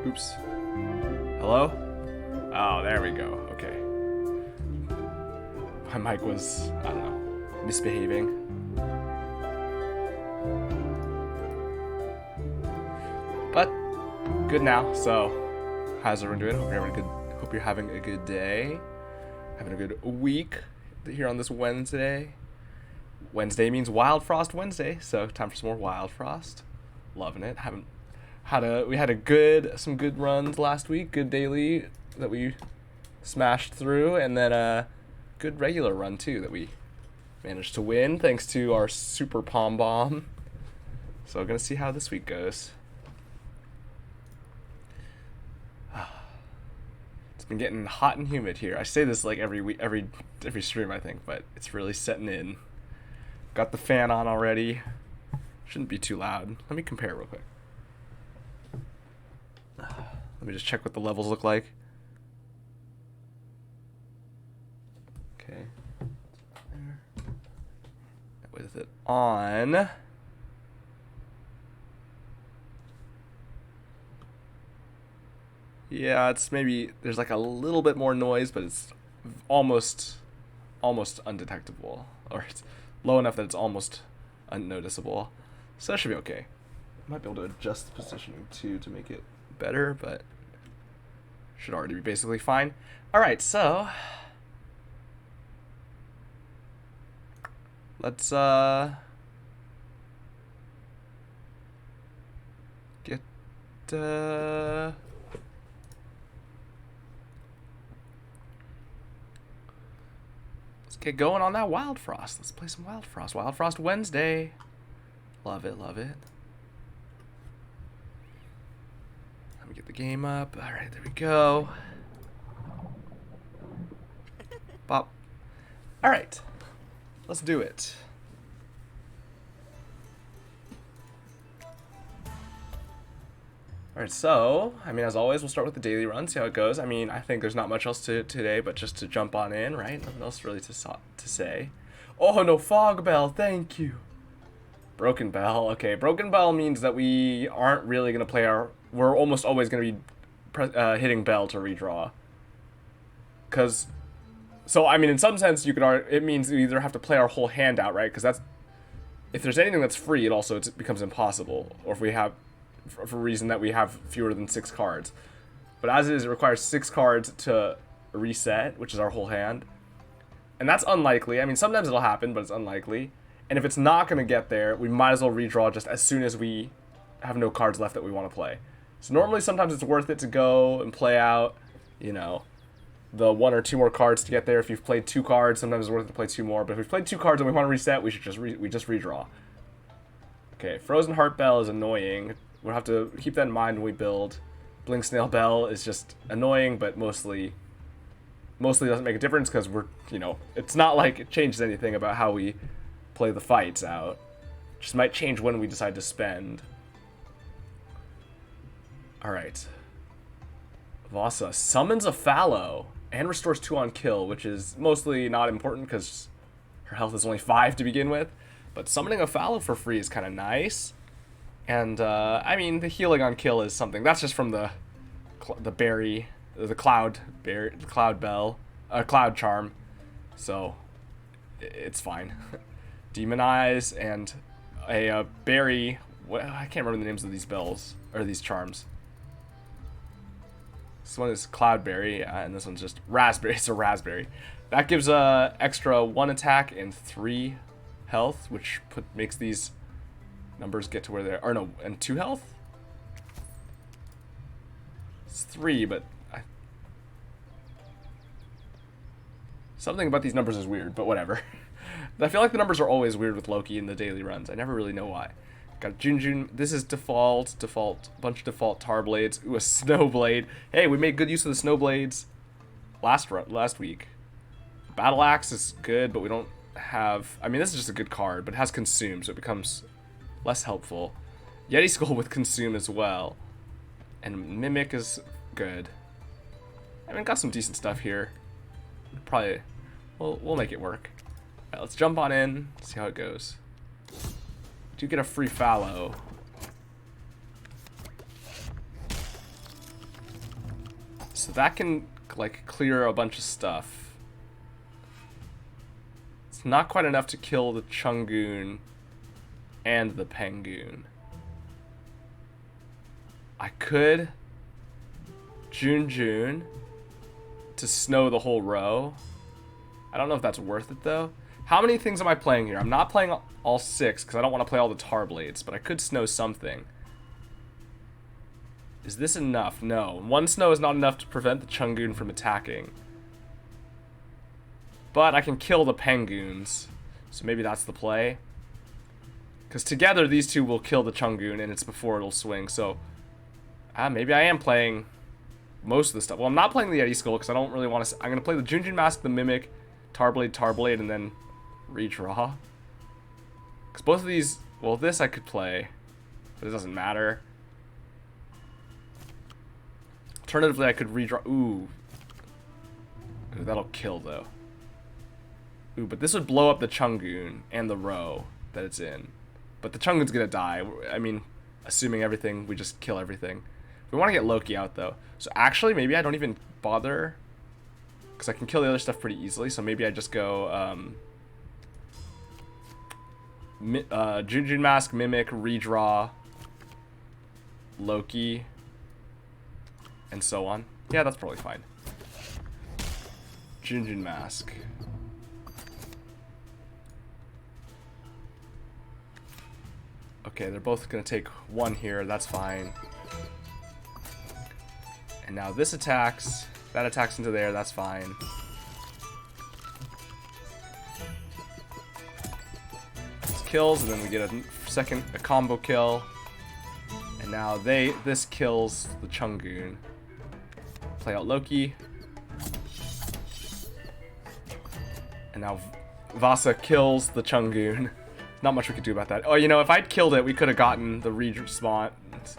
Oops. Hello? Oh, there we go. Okay. My mic was, I don't know, misbehaving. But good now. So, how's everyone doing? Hope you're having a good day. Having a good week here on this Wednesday. Wednesday means Wildfrost Wednesday, so time for some more Wildfrost. Loving it. We had some good runs last week, good daily that we smashed through, and then a good regular run too that we managed to win thanks to our super pom bomb. So we're gonna see how this week goes. It's been getting hot and humid here. I say this like every week, every stream I think, but it's really setting in. Got the fan on already. Shouldn't be too loud. Let me compare real quick. Let me just check what the levels look like. Okay. With it on. Yeah, it's maybe there's like a little bit more noise, but it's almost undetectable, or it's low enough that it's almost unnoticeable. So that should be okay. Might be able to adjust the positioning too to make it better, but should already be basically fine. All right, so let's get going on that Wildfrost. Let's play some Wildfrost. Wildfrost Wednesday. Love it, love it. Let me get the game up. All right, there we go. Bop. All right, let's do it. All right, so, I mean, as always, we'll start with the daily run, see how it goes. I mean, I think there's not much else to today, but just to jump on in, right? Nothing else really to say. Oh, no, fog bell, thank you. Broken bell, okay. Broken bell means that we aren't really going to play we're almost always going to be hitting bell to redraw. So, I mean, in some sense, it means we either have to play our whole hand out, right? Because if there's anything that's free, it becomes impossible. Or if we have, for a reason that we have fewer than 6 cards. But as it is, it requires 6 cards to reset, which is our whole hand. And that's unlikely. I mean, sometimes it'll happen, but it's unlikely. And if it's not going to get there, we might as well redraw just as soon as we have no cards left that we want to play. So normally, sometimes it's worth it to go and play out, the 1 or 2 more cards to get there. If you've played 2 cards, sometimes it's worth it to play 2 more. But if we've played 2 cards and we want to reset, we should just redraw. Okay, Frozen Heart Bell is annoying. We'll have to keep that in mind when we build. Blink Snail Bell is just annoying, but mostly doesn't make a difference because it's not like it changes anything about how we play the fights out. Just might change when we decide to spend. Alright. Vasa summons a Fallow and restores 2 on kill, which is mostly not important because her health is only 5 to begin with. But summoning a Fallow for free is kind of nice. And, I mean, the healing on kill is something. That's just from the Cloud Bell, Cloud Charm. So, it's fine. Demonize and a berry. I can't remember the names of these bells, or these charms. This one is Cloudberry, and this one's just Raspberry. It's a Raspberry. That gives extra 1 attack and 3 health, which makes these numbers get to where they're, or no, and 2 health? It's 3, but something about these numbers is weird, but whatever. I feel like the numbers are always weird with Loki in the daily runs. I never really know why. Got Junjun. This is default, bunch of default tar blades. Ooh, a snow blade. Hey, we made good use of the snow blades last week. Battle axe is good, but we don't have. I mean, this is just a good card, but it has consume, so it becomes less helpful. Yeti skull with consume as well, and mimic is good. I mean, got some decent stuff here. Probably, we'll make it work. All right, let's jump on in, see how it goes. Do get a free fallow. So that can, like, clear a bunch of stuff. It's not quite enough to kill the Chungoon and the Pengoon. I could June to snow the whole row. I don't know if that's worth it, though. How many things am I playing here? I'm not playing all 6 because I don't want to play all the Tar Blades, but I could snow something. Is this enough? No. 1 snow is not enough to prevent the Chungoon from attacking. But I can kill the Pengoons, so maybe that's the play. Because together these two will kill the Chungoon, and it's before it'll swing, so... maybe I am playing most of the stuff. Well, I'm not playing the Yeti Skull because I don't really want to... I'm going to play the Junjun Mask, the Mimic, Tarblade, and then redraw. Because both of these... Well, this I could play, but it doesn't matter. Alternatively, I could redraw... Ooh, that'll kill, though. Ooh, but this would blow up the Chungoon and the row that it's in. But the Chungoon's going to die. I mean, assuming everything, we just kill everything. We want to get Loki out, though. So actually, maybe I don't even bother. Because I can kill the other stuff pretty easily. So maybe I just go... Junjun Mask, Mimic, redraw, Loki, and so on. Yeah, that's probably fine. Junjun Mask. Okay, they're both going to take 1 here. That's fine. And now this attacks. That attacks into there. That's fine. This kills, and then we get a combo kill. And now this kills the Chungoon. Play out Loki. And now Vasa kills the Chungoon. Not much we could do about that. Oh, you know, if I'd killed it, we could have gotten the respawn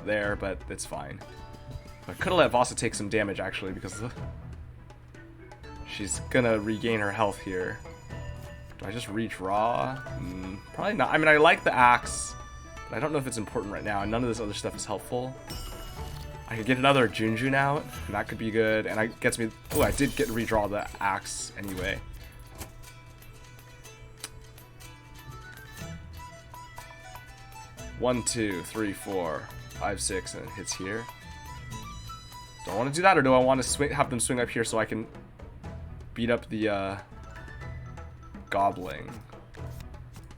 there, but it's fine. I could have let Vasa take some damage, actually, because she's gonna regain her health here. Do I just redraw? Probably not. I mean, I like the axe, but I don't know if it's important right now, and none of this other stuff is helpful. I could get another Junjun out, and that could be good, and it gets me... Oh, I did get redraw the axe anyway. One, 2, 3, 4, 5, 6, and it hits here. Do I want to do that, or do I want to have them swing up here so I can beat up the Goblin?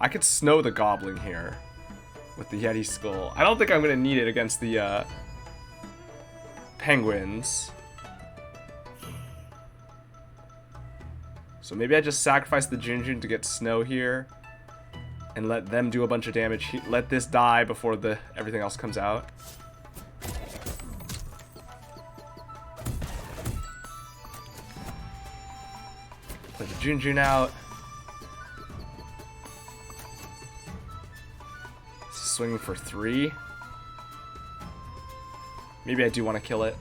I could snow the Goblin here with the Yeti Skull. I don't think I'm going to need it against the Penguins. So maybe I just sacrifice the Junjun to get snow here. And let them do a bunch of damage. Let this die before everything else comes out. Play the Junjun out. Swinging for 3. Maybe I do want to kill it.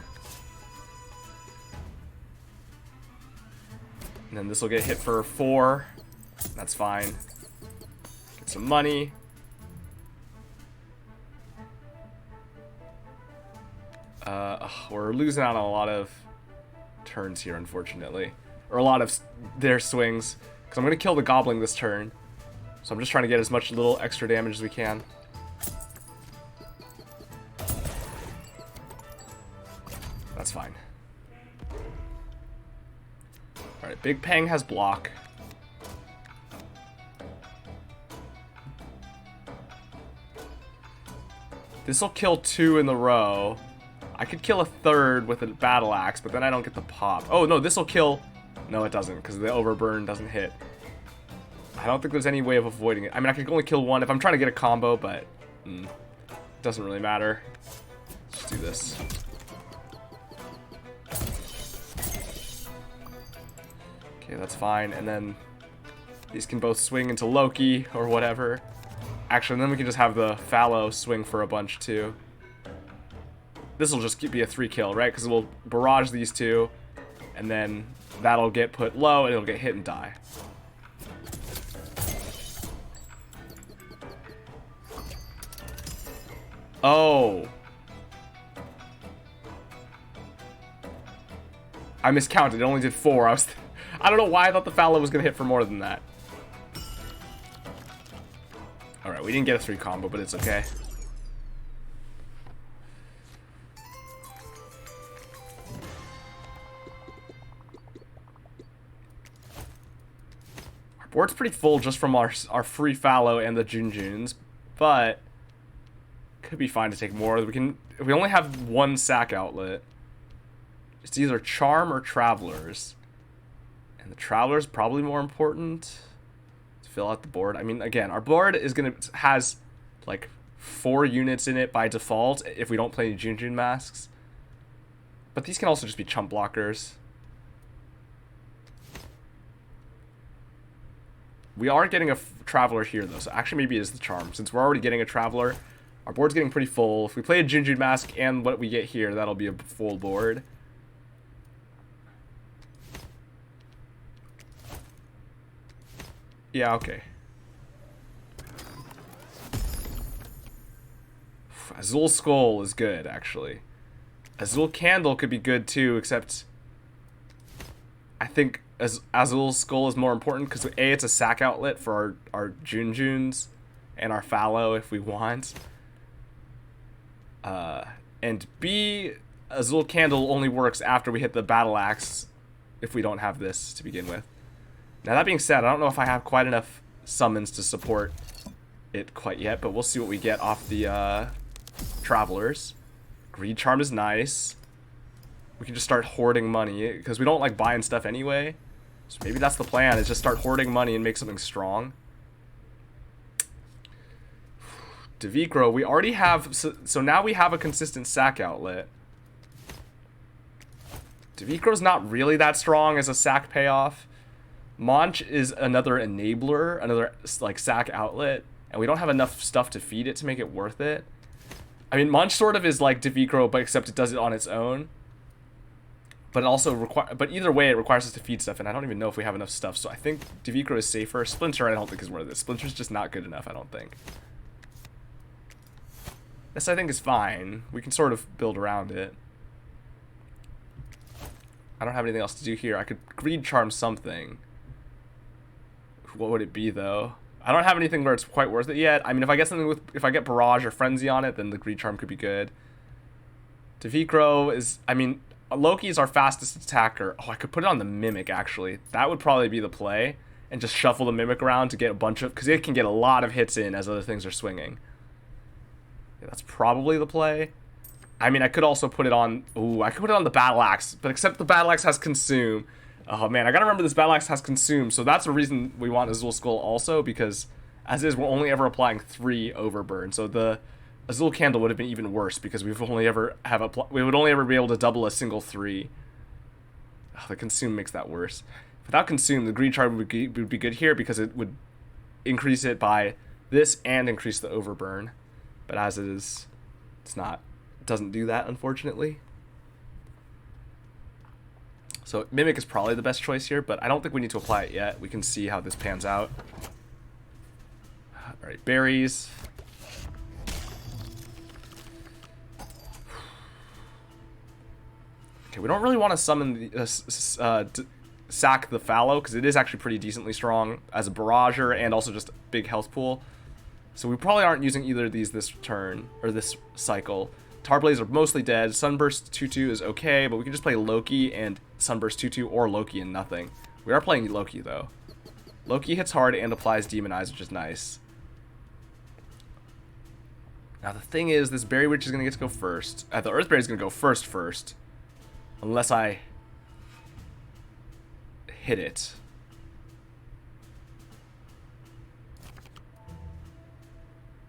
And then this will get hit for 4. That's fine. Some money. We're losing out on a lot of turns here, unfortunately. Or a lot of their swings. Because I'm going to kill the Goblin this turn. So I'm just trying to get as much little extra damage as we can. That's fine. Alright, Big Peng has block. This will kill 2 in the row. I could kill a 3rd with a battle axe, but then I don't get the pop. Oh, no, this will kill... No, it doesn't, because the overburn doesn't hit. I don't think there's any way of avoiding it. I mean, I could only kill 1 if I'm trying to get a combo, but... doesn't really matter. Let's do this. Okay, that's fine. And then these can both swing into Loki or whatever. Actually, then we can just have the Fallow swing for a bunch, too. This will just be a 3 kill, right? Because we'll barrage these two, and then that'll get put low, and it'll get hit and die. Oh. I miscounted. It only did 4. I don't know why I thought the fallow was going to hit for more than that. Alright, we didn't get a 3 combo, but it's okay. Our board's pretty full just from our free fallow and the Junjuns, but could be fine to take more. We only have 1 sack outlet. It's either Charm or Travelers. And the Traveler's probably more important to fill out the board. I mean, again, our board has like 4 units in it by default if we don't play any Junjun masks. But these can also just be chump blockers. We are getting a Traveler here, though, so actually maybe it is the Charm. Since we're already getting a Traveler, our board's getting pretty full. If we play a Junjun mask and what we get here, that'll be a full board. Yeah, okay. Azul Skull is good, actually. Azul Candle could be good, too, except I think Azul Skull is more important because, A, it's a sack outlet for our Junjuns and our fallow if we want. And B, Azul Candle only works after we hit the Battle Axe if we don't have this to begin with. Now, that being said, I don't know if I have quite enough summons to support it quite yet, but we'll see what we get off the Travelers. Greed Charm is nice. We can just start hoarding money, because we don't like buying stuff anyway. So maybe that's the plan, is just start hoarding money and make something strong. Devikro, we already have... So now we have a consistent sack outlet. Devikro's not really that strong as a sack payoff. Monch is another enabler, another like sack outlet, and we don't have enough stuff to feed it to make it worth it. I mean, Monch sort of is like Devikro, but except it does it on its own. But it also but either way, it requires us to feed stuff, and I don't even know if we have enough stuff. So I think Devikro is safer. Splinter, I don't think is worth it. Splinter's just not good enough, I don't think. This I think is fine. We can sort of build around it. I don't have anything else to do here. I could Greed Charm something. What would it be, though? I don't have anything where it's quite worth it yet. I mean, if I get something with... If I get Barrage or Frenzy on it, then the Greed Charm could be good. Devikro is... I mean, Loki is our fastest attacker. Oh, I could put it on the Mimic, actually. That would probably be the play. And just shuffle the Mimic around to get a bunch of... Because it can get a lot of hits in as other things are swinging. Yeah, that's probably the play. I mean, I could also put it on... Ooh, I could put it on the Battle Axe. But except the Battle Axe has Consume. Oh man, I gotta remember this Battle Axe has Consume, so that's the reason we want Azul Skull also, because as is, we're only ever applying 3 Overburn, so the Azul Candle would have been even worse, because we would only ever be able to double a single 3. Oh, the Consume makes that worse. Without Consume, the Greed Charm would be good here, because it would increase it by this and increase the Overburn. But as it is, it doesn't do that, unfortunately. So Mimic is probably the best choice here, but I don't think we need to apply it yet. We can see how this pans out. Alright, berries. Okay, we don't really want to summon the, sack the fallow, because it is actually pretty decently strong as a barrager and also just a big health pool. So we probably aren't using either of these this turn, or this cycle. Tarblades are mostly dead. Sunburst 2-2 is okay, but we can just play Loki and Sunburst 2-2 or Loki and nothing. We are playing Loki, though. Loki hits hard and applies Demon Eyes, which is nice. Now, the thing is, this Berry Witch is going to get to go first. The Earth Berry is going to go first. Unless I hit it.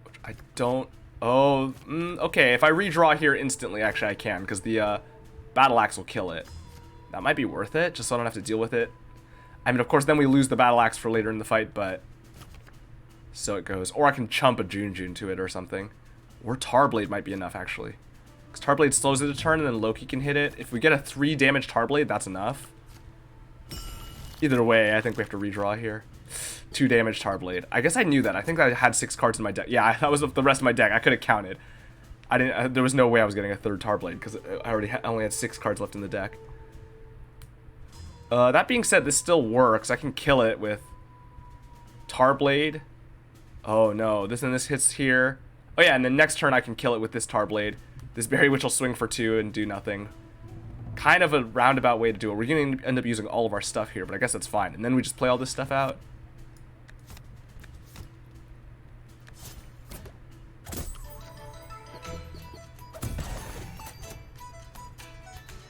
Which I don't... Oh, okay, if I redraw here instantly, actually I can, because the Battle Axe will kill it. That might be worth it, just so I don't have to deal with it. I mean, of course, then we lose the Battle Axe for later in the fight, but... So it goes. Or I can chump a Junjun to it or something. Or Tarblade might be enough, actually. Because Tarblade slows it a turn, and then Loki can hit it. If we get a 3 damage Tarblade, that's enough. Either way, I think we have to redraw here. 2 damage Tarblade. I guess I knew that. I think I had 6 cards in my deck. Yeah, that was the rest of my deck. I could have counted. There was no way I was getting a 3rd Tarblade because I only had 6 cards left in the deck. That being said, this still works. I can kill it with Tarblade. Oh no, this hits here. Oh yeah, and then next turn I can kill it with this Tarblade. This Berry Witch will swing for 2 and do nothing. Kind of a roundabout way to do it. We're going to end up using all of our stuff here, but I guess that's fine. And then we just play all this stuff out.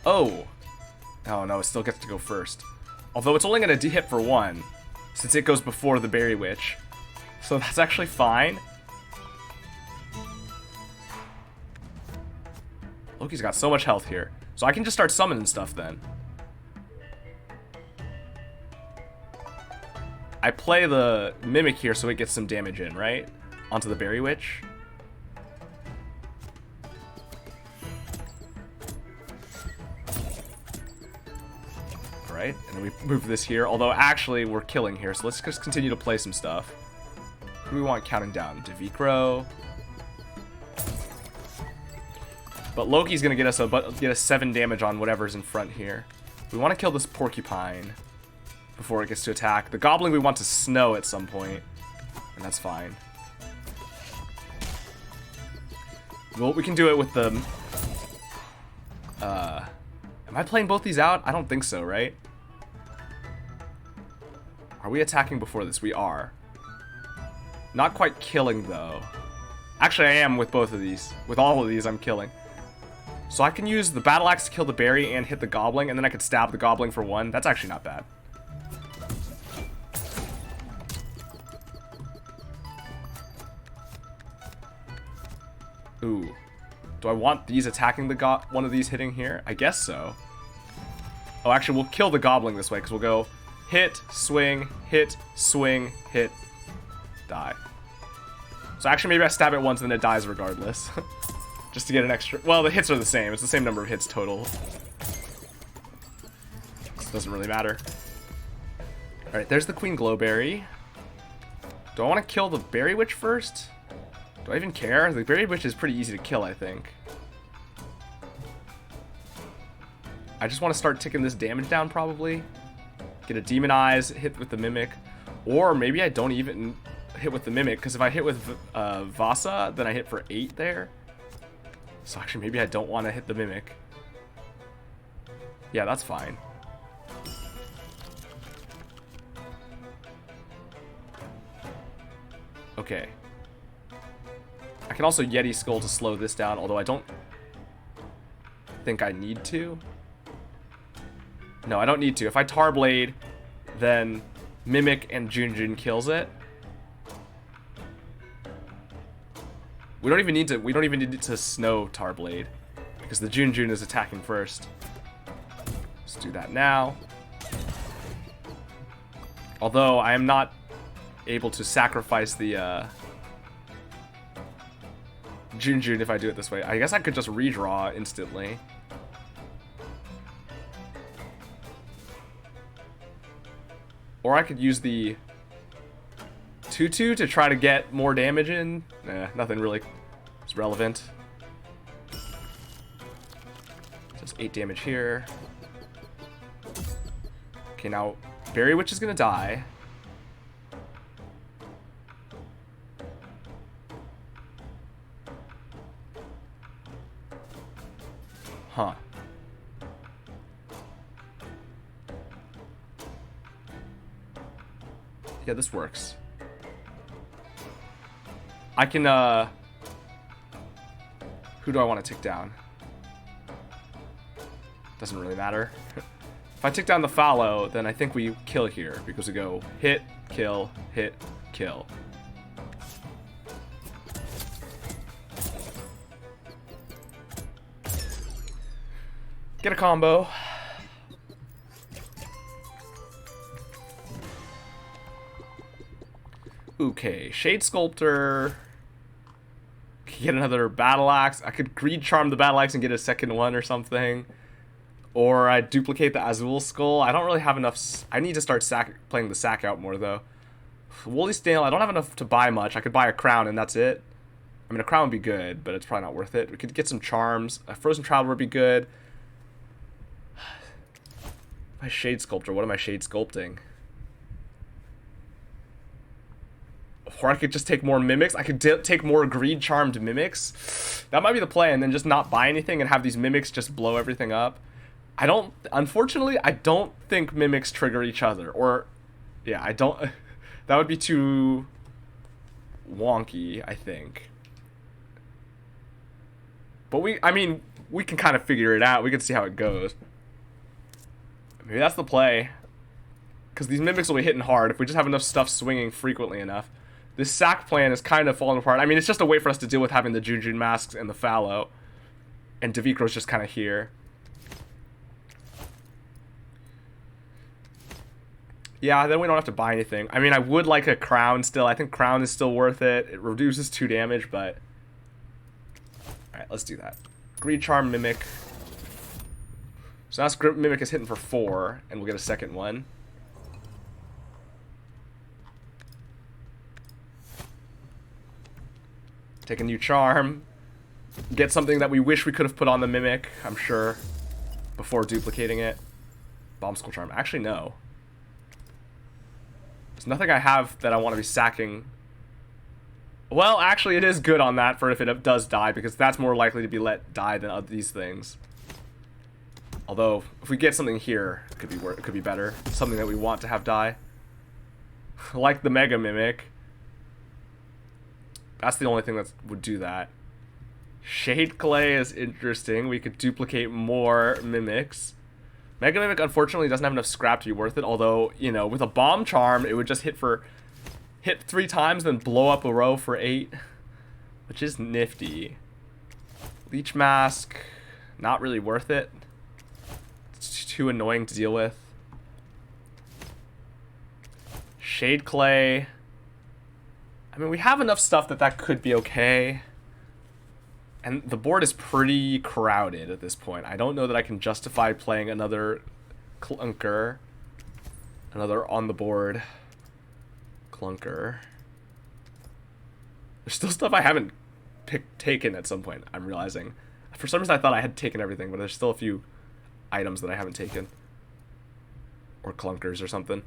Oh. Oh no, it still gets to go first. Although it's only going to hit for 1, since it goes before the Berry Witch. So that's actually fine. Loki's got so much health here. So I can just start summoning stuff then. I play the Mimic here so it gets some damage in, right? Onto the Berry Witch. Alright, and then we move this here. Although actually we're killing here, so let's just continue to play some stuff. Who do we want counting down? Devikro. But Loki's gonna get us 7 damage on whatever's in front here. We want to kill this Porcupine before it gets to attack. The Goblin we want to snow at some point, and that's fine. Well, we can do it with the... Am I playing both these out? I don't think so, right? Are we attacking before this? We are. Not quite killing, though. Actually, I am with both of these. With all of these, I'm killing. So I can use the Battle Axe to kill the berry and hit the Goblin, and then I could stab the Goblin for 1. That's actually not bad. Ooh. Do I want these attacking the one of these hitting here? I guess so. Oh, actually, we'll kill the Goblin this way, because we'll go hit, swing, hit, die. So actually, maybe I stab it once and then it dies regardless. Just to get an extra... Well, the hits are the same. It's the same number of hits total. This doesn't really matter. Alright, there's the Queen Glowberry. Do I want to kill the Berry Witch first? Do I even care? The Berry Witch is pretty easy to kill, I think. I just want to start ticking this damage down, probably. Get a Demonize, hit with the Mimic. Or maybe I don't even hit with the Mimic, because if I hit with Vasa, then I hit for 8 there. So actually, maybe I don't want to hit the Mimic. Yeah, that's fine. Okay. I can also Yeti Skull to slow this down, although I don't think I need to. No, I don't need to. If I Tarblade, then Mimic and Junjun kills it. We don't even need to snow Tarblade, because the Junjun is attacking first. Let's do that now. Although I am not able to sacrifice the Junjun if I do it this way. I guess I could just redraw instantly. Or I could use the 2/2 to try to get more damage in. Nah, nothing really is relevant. Just 8 damage here. Okay, now Berry Witch is gonna die. Huh. Yeah, this works. I can, who do I want to tick down? Doesn't really matter. If I tick down the Fallow, then I think we kill here, because we go hit, kill, hit, kill. Get a combo. Okay, Shade Sculptor. Get another Battle Axe. I could Greed Charm the Battle Axe and get a second one or something. Or I duplicate the Azul Skull. I don't really have enough. I need to start playing the sack out more, though. Woolly Snail, I don't have enough to buy much. I could buy a crown and that's it. I mean, a crown would be good, but it's probably not worth it. We could get some charms. A Frozen Traveler would be good. My Shade Sculptor, what am I Shade Sculpting? Or I could just take more Mimiks. I could take more Greed Charmed Mimiks. That might be the play, and then just not buy anything and have these Mimiks just blow everything up. Unfortunately, I don't think Mimiks trigger each other. Or, yeah, I don't, that would be too wonky, I think. But I mean, we can kind of figure it out. We can see how it goes. Maybe that's the play. Because these Mimiks will be hitting hard if we just have enough stuff swinging frequently enough. This sack plan is kind of falling apart. I mean, it's just a way for us to deal with having the Junjun Masks and the Fallow. And Devikro's just kind of here. Yeah, then we don't have to buy anything. I mean, I would like a Crown still. I think Crown is still worth it. It reduces 2 damage, but... Alright, let's do that. Greed Charm Mimic. So now Script Mimic is hitting for 4, and we'll get a second one. Take a new charm. Get something that we wish we could have put on the Mimic, I'm sure, before duplicating it. Bomb Skull Charm. Actually, no. There's nothing I have that I want to be sacking. Well, actually, it is good on that for if it does die, because that's more likely to be let die than these things. Although, if we get something here, it could be better. Something that we want to have die. Like the Mega Mimic. That's the only thing that would do that. Shade Clay is interesting. We could duplicate more Mimiks. Mega Mimic, unfortunately, doesn't have enough scrap to be worth it. Although, you know, with a Bomb Charm, it would just hit 3 times, then blow up a row for 8. Which is nifty. Leech Mask, not really worth it. It's too annoying to deal with. Shade Clay. I mean, we have enough stuff that could be okay. And the board is pretty crowded at this point. I don't know that I can justify playing another clunker. Another on the board clunker. There's still stuff I haven't taken at some point, I'm realizing. For some reason I thought I had taken everything, but there's still a few items that I haven't taken. Or clunkers or something.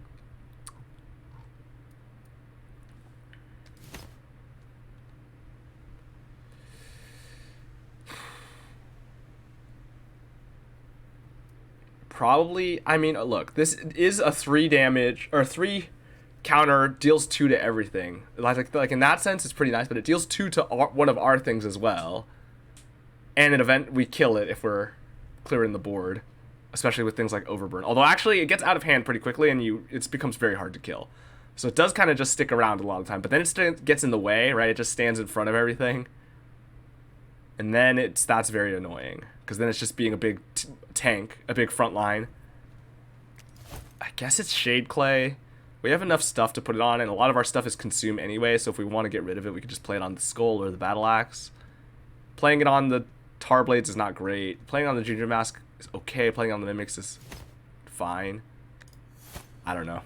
Probably, I mean, look, this is a 3 damage, or 3 counter, deals 2 to everything. Like in that sense, it's pretty nice, but it deals 2 to one of our things as well. And in event, we kill it if we're clearing the board. Especially with things like Overburn. Although, actually, it gets out of hand pretty quickly, and it becomes very hard to kill. So it does kind of just stick around a lot of the time. But then it gets in the way, right? It just stands in front of everything. And then that's very annoying. Because then it's just being a big tank, a big front line. I guess it's Shade Clay. We have enough stuff to put it on, and a lot of our stuff is consumed anyway, so if we want to get rid of it, we could just play it on the Skull or the Battle Axe. Playing it on the Tar Blades is not great. Playing on the Junior Mask is okay. Playing on the Mimiks is fine. I don't know.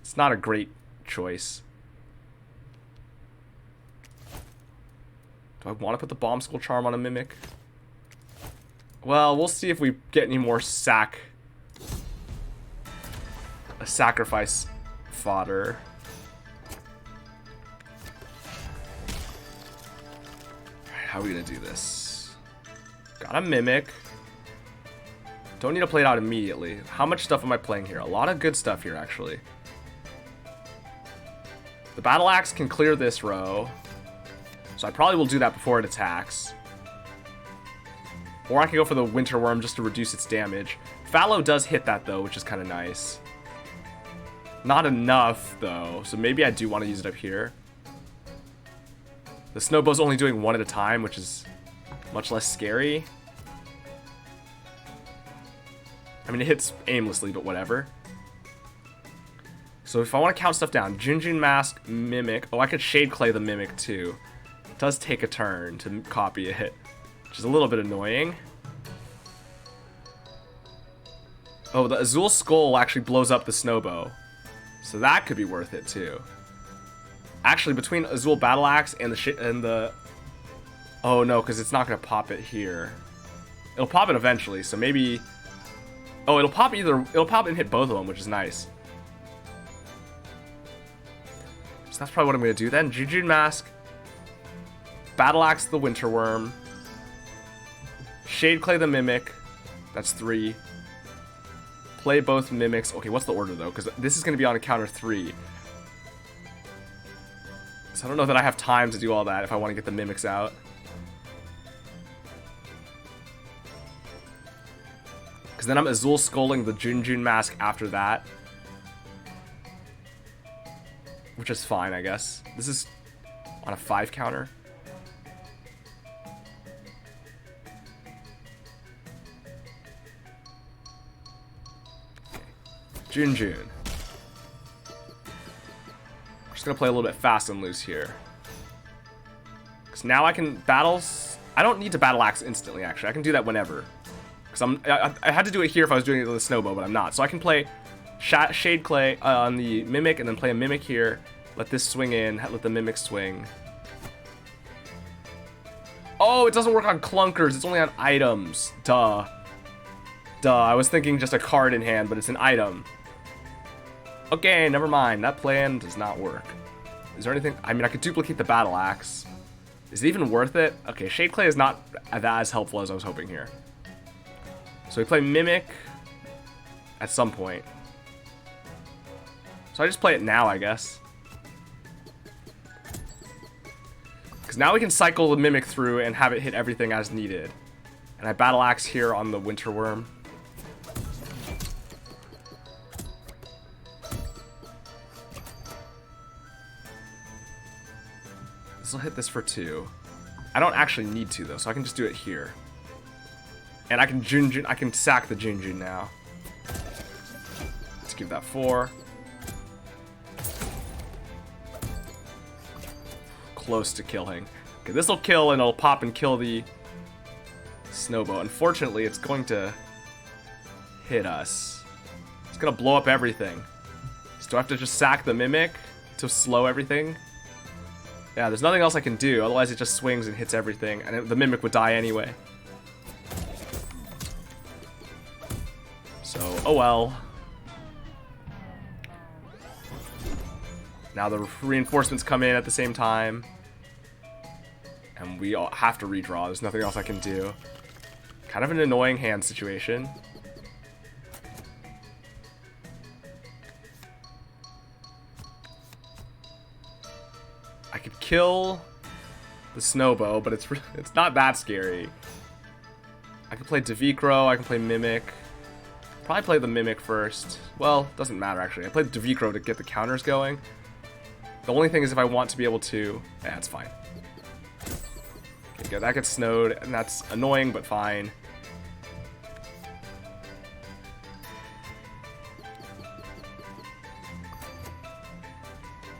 It's not a great choice. Do I want to put the Bomb Skull Charm on a Mimic? Well, we'll see if we get any more sacrifice fodder. Alright, how are we gonna do this? Got a Mimic. Don't need to play it out immediately. How much stuff am I playing here? A lot of good stuff here, actually. The Battle Axe can clear this row. So I probably will do that before it attacks. Or I can go for the Winter Worm just to reduce its damage. Fallow does hit that, though, which is kind of nice. Not enough, though, so maybe I do want to use it up here. The Snowbow's only doing 1 at a time, which is much less scary. I mean, it hits aimlessly, but whatever. So if I want to count stuff down, Junjun Mask, Mimic. Oh, I could Shade Clay the Mimic, too. It does take a turn to copy it, which is a little bit annoying. Oh, the Azul Skull actually blows up the Snowbow. So that could be worth it, too. Actually, between Azul Battle Axe and the... Oh, no, because it's not going to pop it here. It'll pop it eventually, so maybe Oh, it'll pop and hit both of them, which is nice. So that's probably what I'm going to do then. Jujun Mask. Battle Axe the Winter Worm. Shade Clay the Mimic. That's 3. Play both Mimiks. Okay, what's the order though? Because this is going to be on a counter 3. So I don't know that I have time to do all that if I want to get the Mimiks out. Because then I'm Azul Skulling the Junjun Mask after that. Which is fine, I guess. This is on a 5 counter. Okay. Junjun. I'm just gonna play a little bit fast and loose here. Because now I can battles. I don't need to battle axe instantly, actually. I can do that whenever. Because I had to do it here if I was doing it with a snowbow, but I'm not. So I can play Shade Clay on the Mimic and then play a Mimic here. Let this swing in. Let the Mimic swing. Oh, it doesn't work on clunkers. It's only on items. Duh. I was thinking just a card in hand, but it's an item. Okay, never mind. That plan does not work. Is there anything? I mean, I could duplicate the Battle Axe. Is it even worth it? Okay, Shade Clay is not as helpful as I was hoping here. So we play Mimic at some point. So I just play it now, I guess. Because now we can cycle the Mimic through and have it hit everything as needed. And I Battle Axe here on the Winter Worm. This will hit this for 2. I don't actually need to though, so I can just do it here. And I can sack the Junjun now. Let's give that 4. Close to killing. Okay, this will kill and it'll pop and kill the Snowbow. Unfortunately, it's going to hit us. It's gonna blow up everything. So do I have to just sack the Mimic to slow everything? Yeah, there's nothing else I can do. Otherwise, it just swings and hits everything, and the Mimic would die anyway. So, oh well. Now the reinforcements come in at the same time. And we all have to redraw. There's nothing else I can do. Kind of an annoying hand situation. I could kill the Snowbow, but it's not that scary. I could play Devicro, I can play Mimic. Probably play the Mimic first. Well, doesn't matter actually. I played Devicro to get the counters going. The only thing is if I want to be able to... Yeah, it's fine. Okay, good. That gets snowed, and that's annoying, but fine.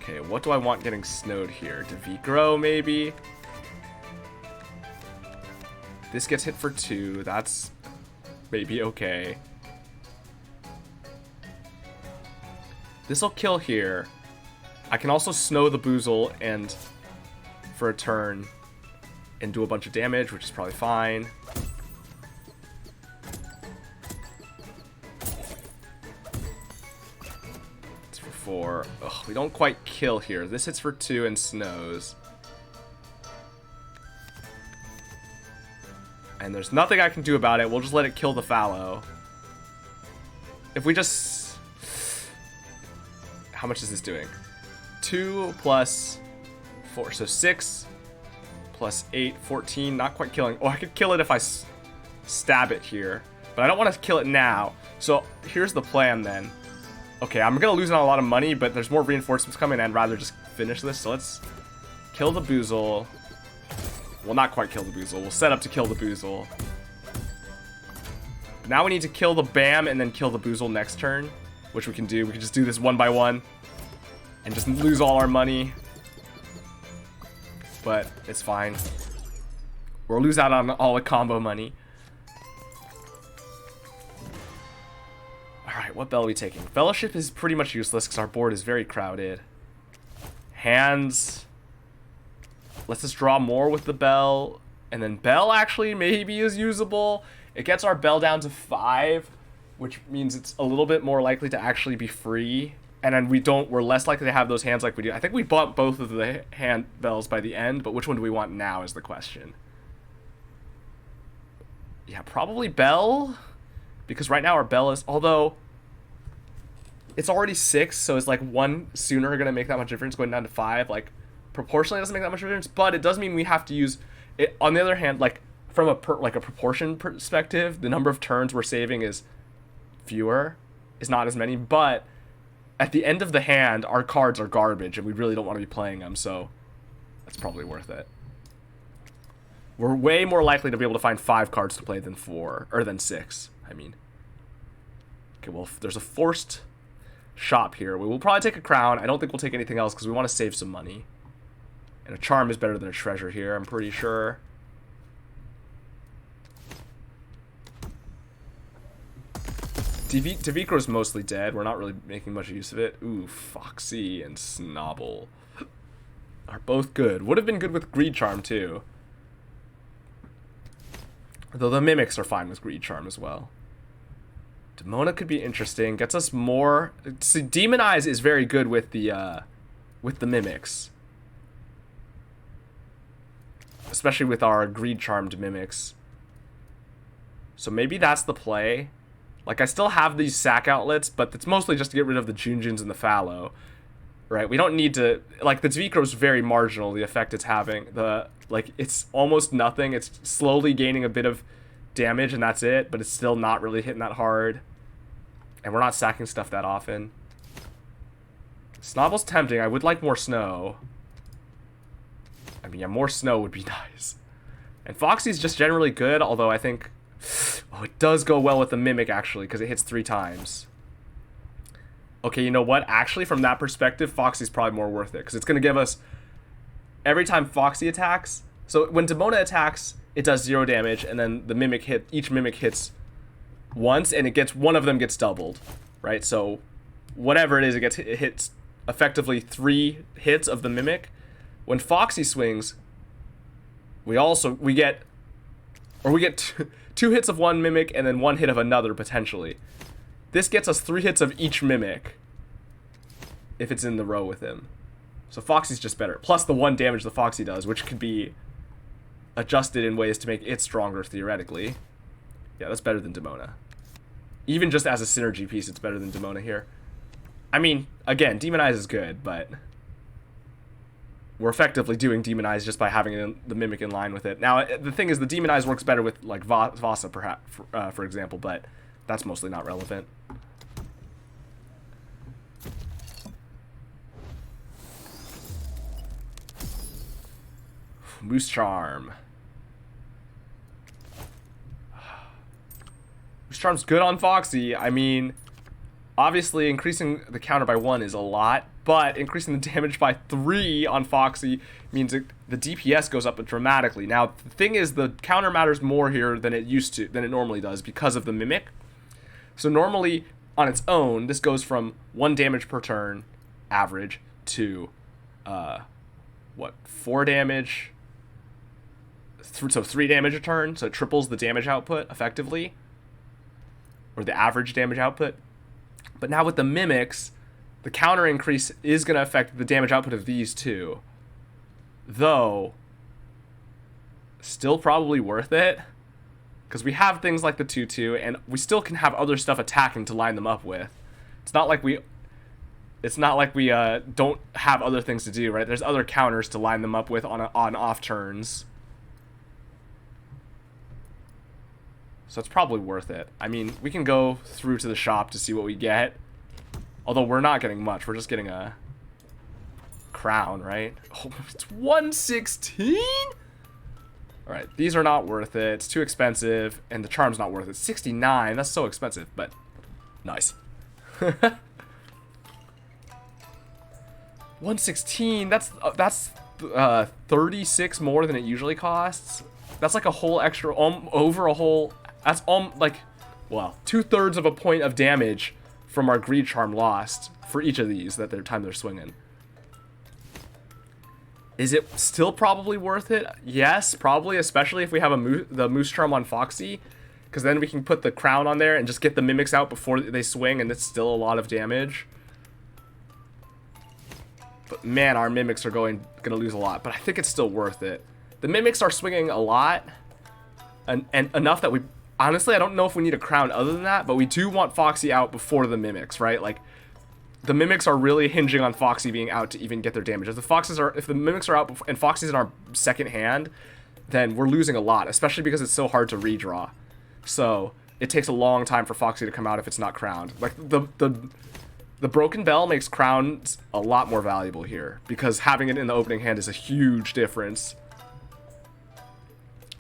Okay, what do I want getting snowed here? Devicro, maybe? This gets hit for 2. That's maybe okay. This'll kill here. I can also snow the Boozle and for a turn and do a bunch of damage, which is probably fine. It's for 4. Ugh, we don't quite kill here. This hits for 2 and snows. And there's nothing I can do about it. We'll just let it kill the fallow. If we just... How much is this doing? 2 plus 4. So 6 plus 8, 14. Not quite killing. Oh, I could kill it if I stab it here. But I don't want to kill it now. So here's the plan then. Okay, I'm going to lose on a lot of money, but there's more reinforcements coming, and I'd rather just finish this. So let's kill the Boozle. Well, not quite kill the Boozle. We'll set up to kill the Boozle. Now we need to kill the Bam and then kill the Boozle next turn, which we can do. We can just do this one by one and just lose all our money. But it's fine. We'll lose out on all the combo money. Alright, what bell are we taking? Fellowship is pretty much useless because our board is very crowded. Hands... Let's just draw more with the bell. And then bell actually maybe is usable. It gets our bell down to 5. which means it's a little bit more likely to actually be free. And then we're less likely to have those hands like we do. I think we bought both of the hand bells by the end, but which one do we want now is the question. Yeah, probably bell, because right now our bell is, although it's already 6, so it's like 1 sooner going to make that much difference, going down to 5. Like, proportionally doesn't make that much difference, but it does mean we have to use it. On the other hand, like, from a proportion perspective, the number of turns we're saving is fewer, is not as many, but at the end of the hand, our cards are garbage, and we really don't want to be playing them, so that's probably worth it. We're way more likely to be able to find 5 cards to play than 4, or than 6, I mean. Okay, well, there's a forced shop here. We will probably take a crown. I don't think we'll take anything else, because we want to save some money. And a charm is better than a treasure here, I'm pretty sure. Devicro's mostly dead. We're not really making much use of it. Ooh, Foxy and Snobble are both good. Would have been good with Greed Charm, too. Though the Mimiks are fine with Greed Charm as well. Demona could be interesting. Gets us more... See, Demonize is very good with the Mimiks. Especially with our Greed Charmed Mimiks. So maybe that's the play. Like, I still have these sack outlets, but it's mostly just to get rid of the Junjuns and the Fallow. Right? We don't need to... Like, the Devicro's very marginal, the effect it's having. Like, it's almost nothing. It's slowly gaining a bit of damage, and that's it. But it's still not really hitting that hard. And we're not sacking stuff that often. Snobble's tempting. I would like more snow. I mean, yeah, more snow would be nice. And Foxy's just generally good, although I think... Oh, it does go well with the Mimic, actually, because it hits 3 times. Okay, you know what? Actually, from that perspective, Foxy's probably more worth it, because it's going to give us... Every time Foxy attacks... So, when Demona attacks, it does 0 damage, and then the each Mimic hits once, and one of them gets doubled, right? So, whatever it is, it hits effectively 3 hits of the Mimic. When Foxy swings, we get 2 hits of one Mimic and then 1 hit of another, potentially. This gets us 3 hits of each Mimic if it's in the row with him. So Foxy's just better. Plus the 1 damage the Foxy does, which could be adjusted in ways to make it stronger, theoretically. Yeah, that's better than Demona. Even just as a synergy piece, it's better than Demona here. I mean, again, Demonize is good, but... We're effectively doing Demonize just by having the Mimic in line with it. Now, the thing is, the Demonize works better with, like, Vasa, perhaps, for example, but that's mostly not relevant. Moose Charm. Moose Charm's good on Foxy. I mean, obviously, increasing the counter by 1 is a lot, but increasing the damage by 3 on Foxy means the DPS goes up dramatically. Now, the thing is, the counter matters more here than it normally does because of the Mimic. So normally, on its own, this goes from 1 damage per turn, average, to, 4 damage? So 3 damage a turn, so it triples the damage output, effectively. Or the average damage output. But now with the Mimics, the counter increase is going to affect the damage output of these two. Though, still probably worth it. Because we have things like the 2-2, and we still can have other stuff attacking to line them up with. It's not like we don't have other things to do, right? There's other counters to line them up with on off turns. So it's probably worth it. I mean, we can go through to the shop to see what we get. Although we're not getting much. We're just getting a crown, right? Oh, it's 116? Alright, these are not worth it. It's too expensive. And the charm's not worth it. 69, that's so expensive, but nice. 116, that's 36 more than it usually costs. That's like a whole extra, over a whole, that's like, well, 2/3 of a point of damage from our Greed Charm lost for each of these that time they're swinging. Is it still probably worth it? Yes, probably, especially if we have the Moose Charm on Foxy. because then we can put the crown on there and just get the Mimiks out before they swing, and it's still a lot of damage. But man, our Mimiks are gonna lose a lot, but I think it's still worth it. The Mimiks are swinging a lot, and enough that we... Honestly, I don't know if we need a crown other than that, but we do want Foxy out before the Mimiks, right? Like, the Mimiks are really hinging on Foxy being out to even get their damage. If the Mimiks are out and Foxy's in our second hand, then we're losing a lot, especially because it's so hard to redraw. So it takes a long time for Foxy to come out if it's not crowned. Like the Broken Bell makes crowns a lot more valuable here, because having it in the opening hand is a huge difference.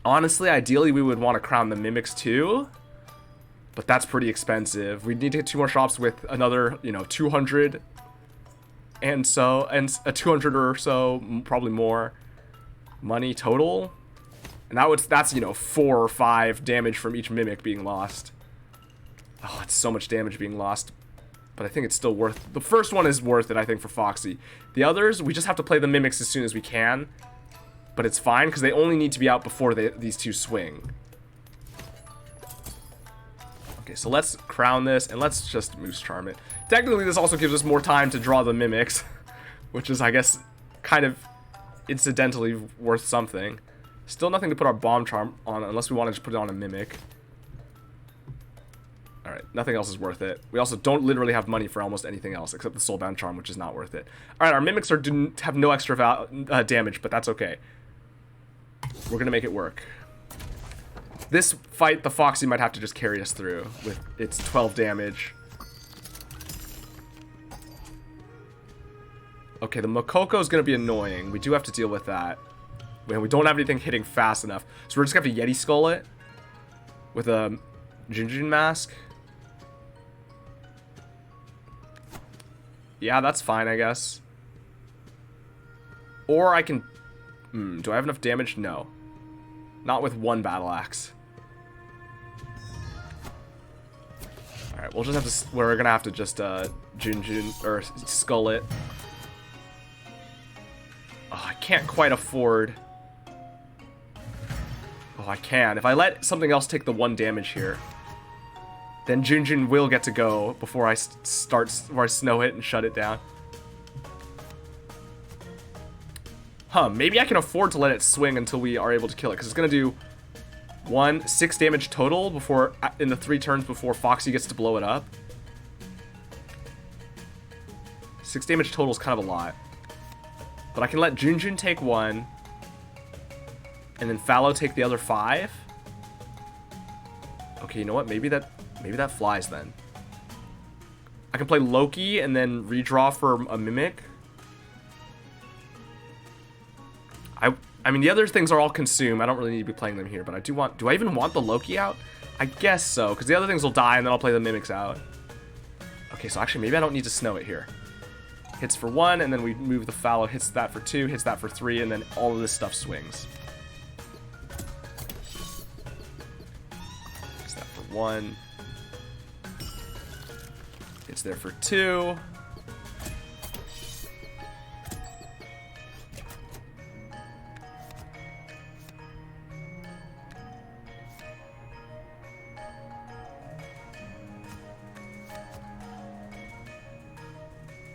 Honestly, ideally we would want to crown the Mimiks too, but that's pretty expensive. We need to get 2 more shops with another, you know, 200 and a 200 or so, probably more money total. And that's, you know, 4 or 5 damage from each Mimic being lost. Oh, it's so much damage being lost. But I think it's still worth... The first one is worth it, I think, for Foxy. The others, we just have to play the Mimiks as soon as we can. But it's fine, because they only need to be out before these two swing. Okay, so let's crown this, and let's just Moose Charm it. Technically, this also gives us more time to draw the Mimiks, which is, I guess, kind of incidentally worth something. Still nothing to put our Bomb Charm on, unless we want to just put it on a Mimic. Alright, nothing else is worth it. We also don't literally have money for almost anything else, except the Soulbound Charm, which is not worth it. Alright, our Mimiks have no extra damage, but that's okay. We're gonna make it work. This fight, the Foxy might have to just carry us through with its 12 damage. Okay, the Makoko is gonna be annoying. We do have to deal with that. We don't have anything hitting fast enough, so we're just gonna have to Yeti Skull it with a Junjun Mask. Yeah, that's fine, I guess. Or I can... do I have enough damage? No. Not with 1 Battle Axe. Alright, we'll just have to... We're gonna have to just, Junjun... Or Skull it. Oh, I can't quite afford... Oh, I can. If I let something else take the 1 damage here, then Junjun will get to go before I snow it and shut it down. Huh, maybe I can afford to let it swing until we are able to kill it, because it's going to do 6 damage total before in the 3 turns before Foxy gets to blow it up. 6 damage total is kind of a lot. But I can let Junjun take 1, and then Fallow take the other 5. Okay, you know what? Maybe that flies then. I can play Loki and then redraw for a Mimic. I mean, the other things are all consumed. I don't really need to be playing them here, but I do want... Do I even want the Loki out? I guess so, because the other things will die, and then I'll play the Mimiks out. Okay, so actually, maybe I don't need to snow it here. Hits for 1, and then we move the Fallow, hits that for 2, hits that for 3, and then all of this stuff swings. Hits that for 1. Hits there for 2.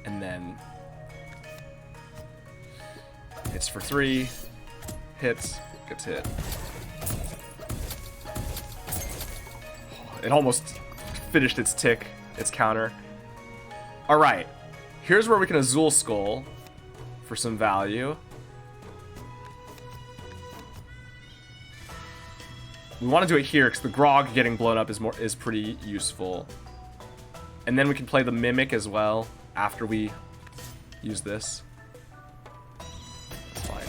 And then hits for 3, hits, gets hit. It almost finished its tick, its counter. Alright, here's where we can Azul Skull for some value. We want to do it here because the Grog getting blown up is pretty useful. And then we can play the Mimic as well after we use this. That's fine.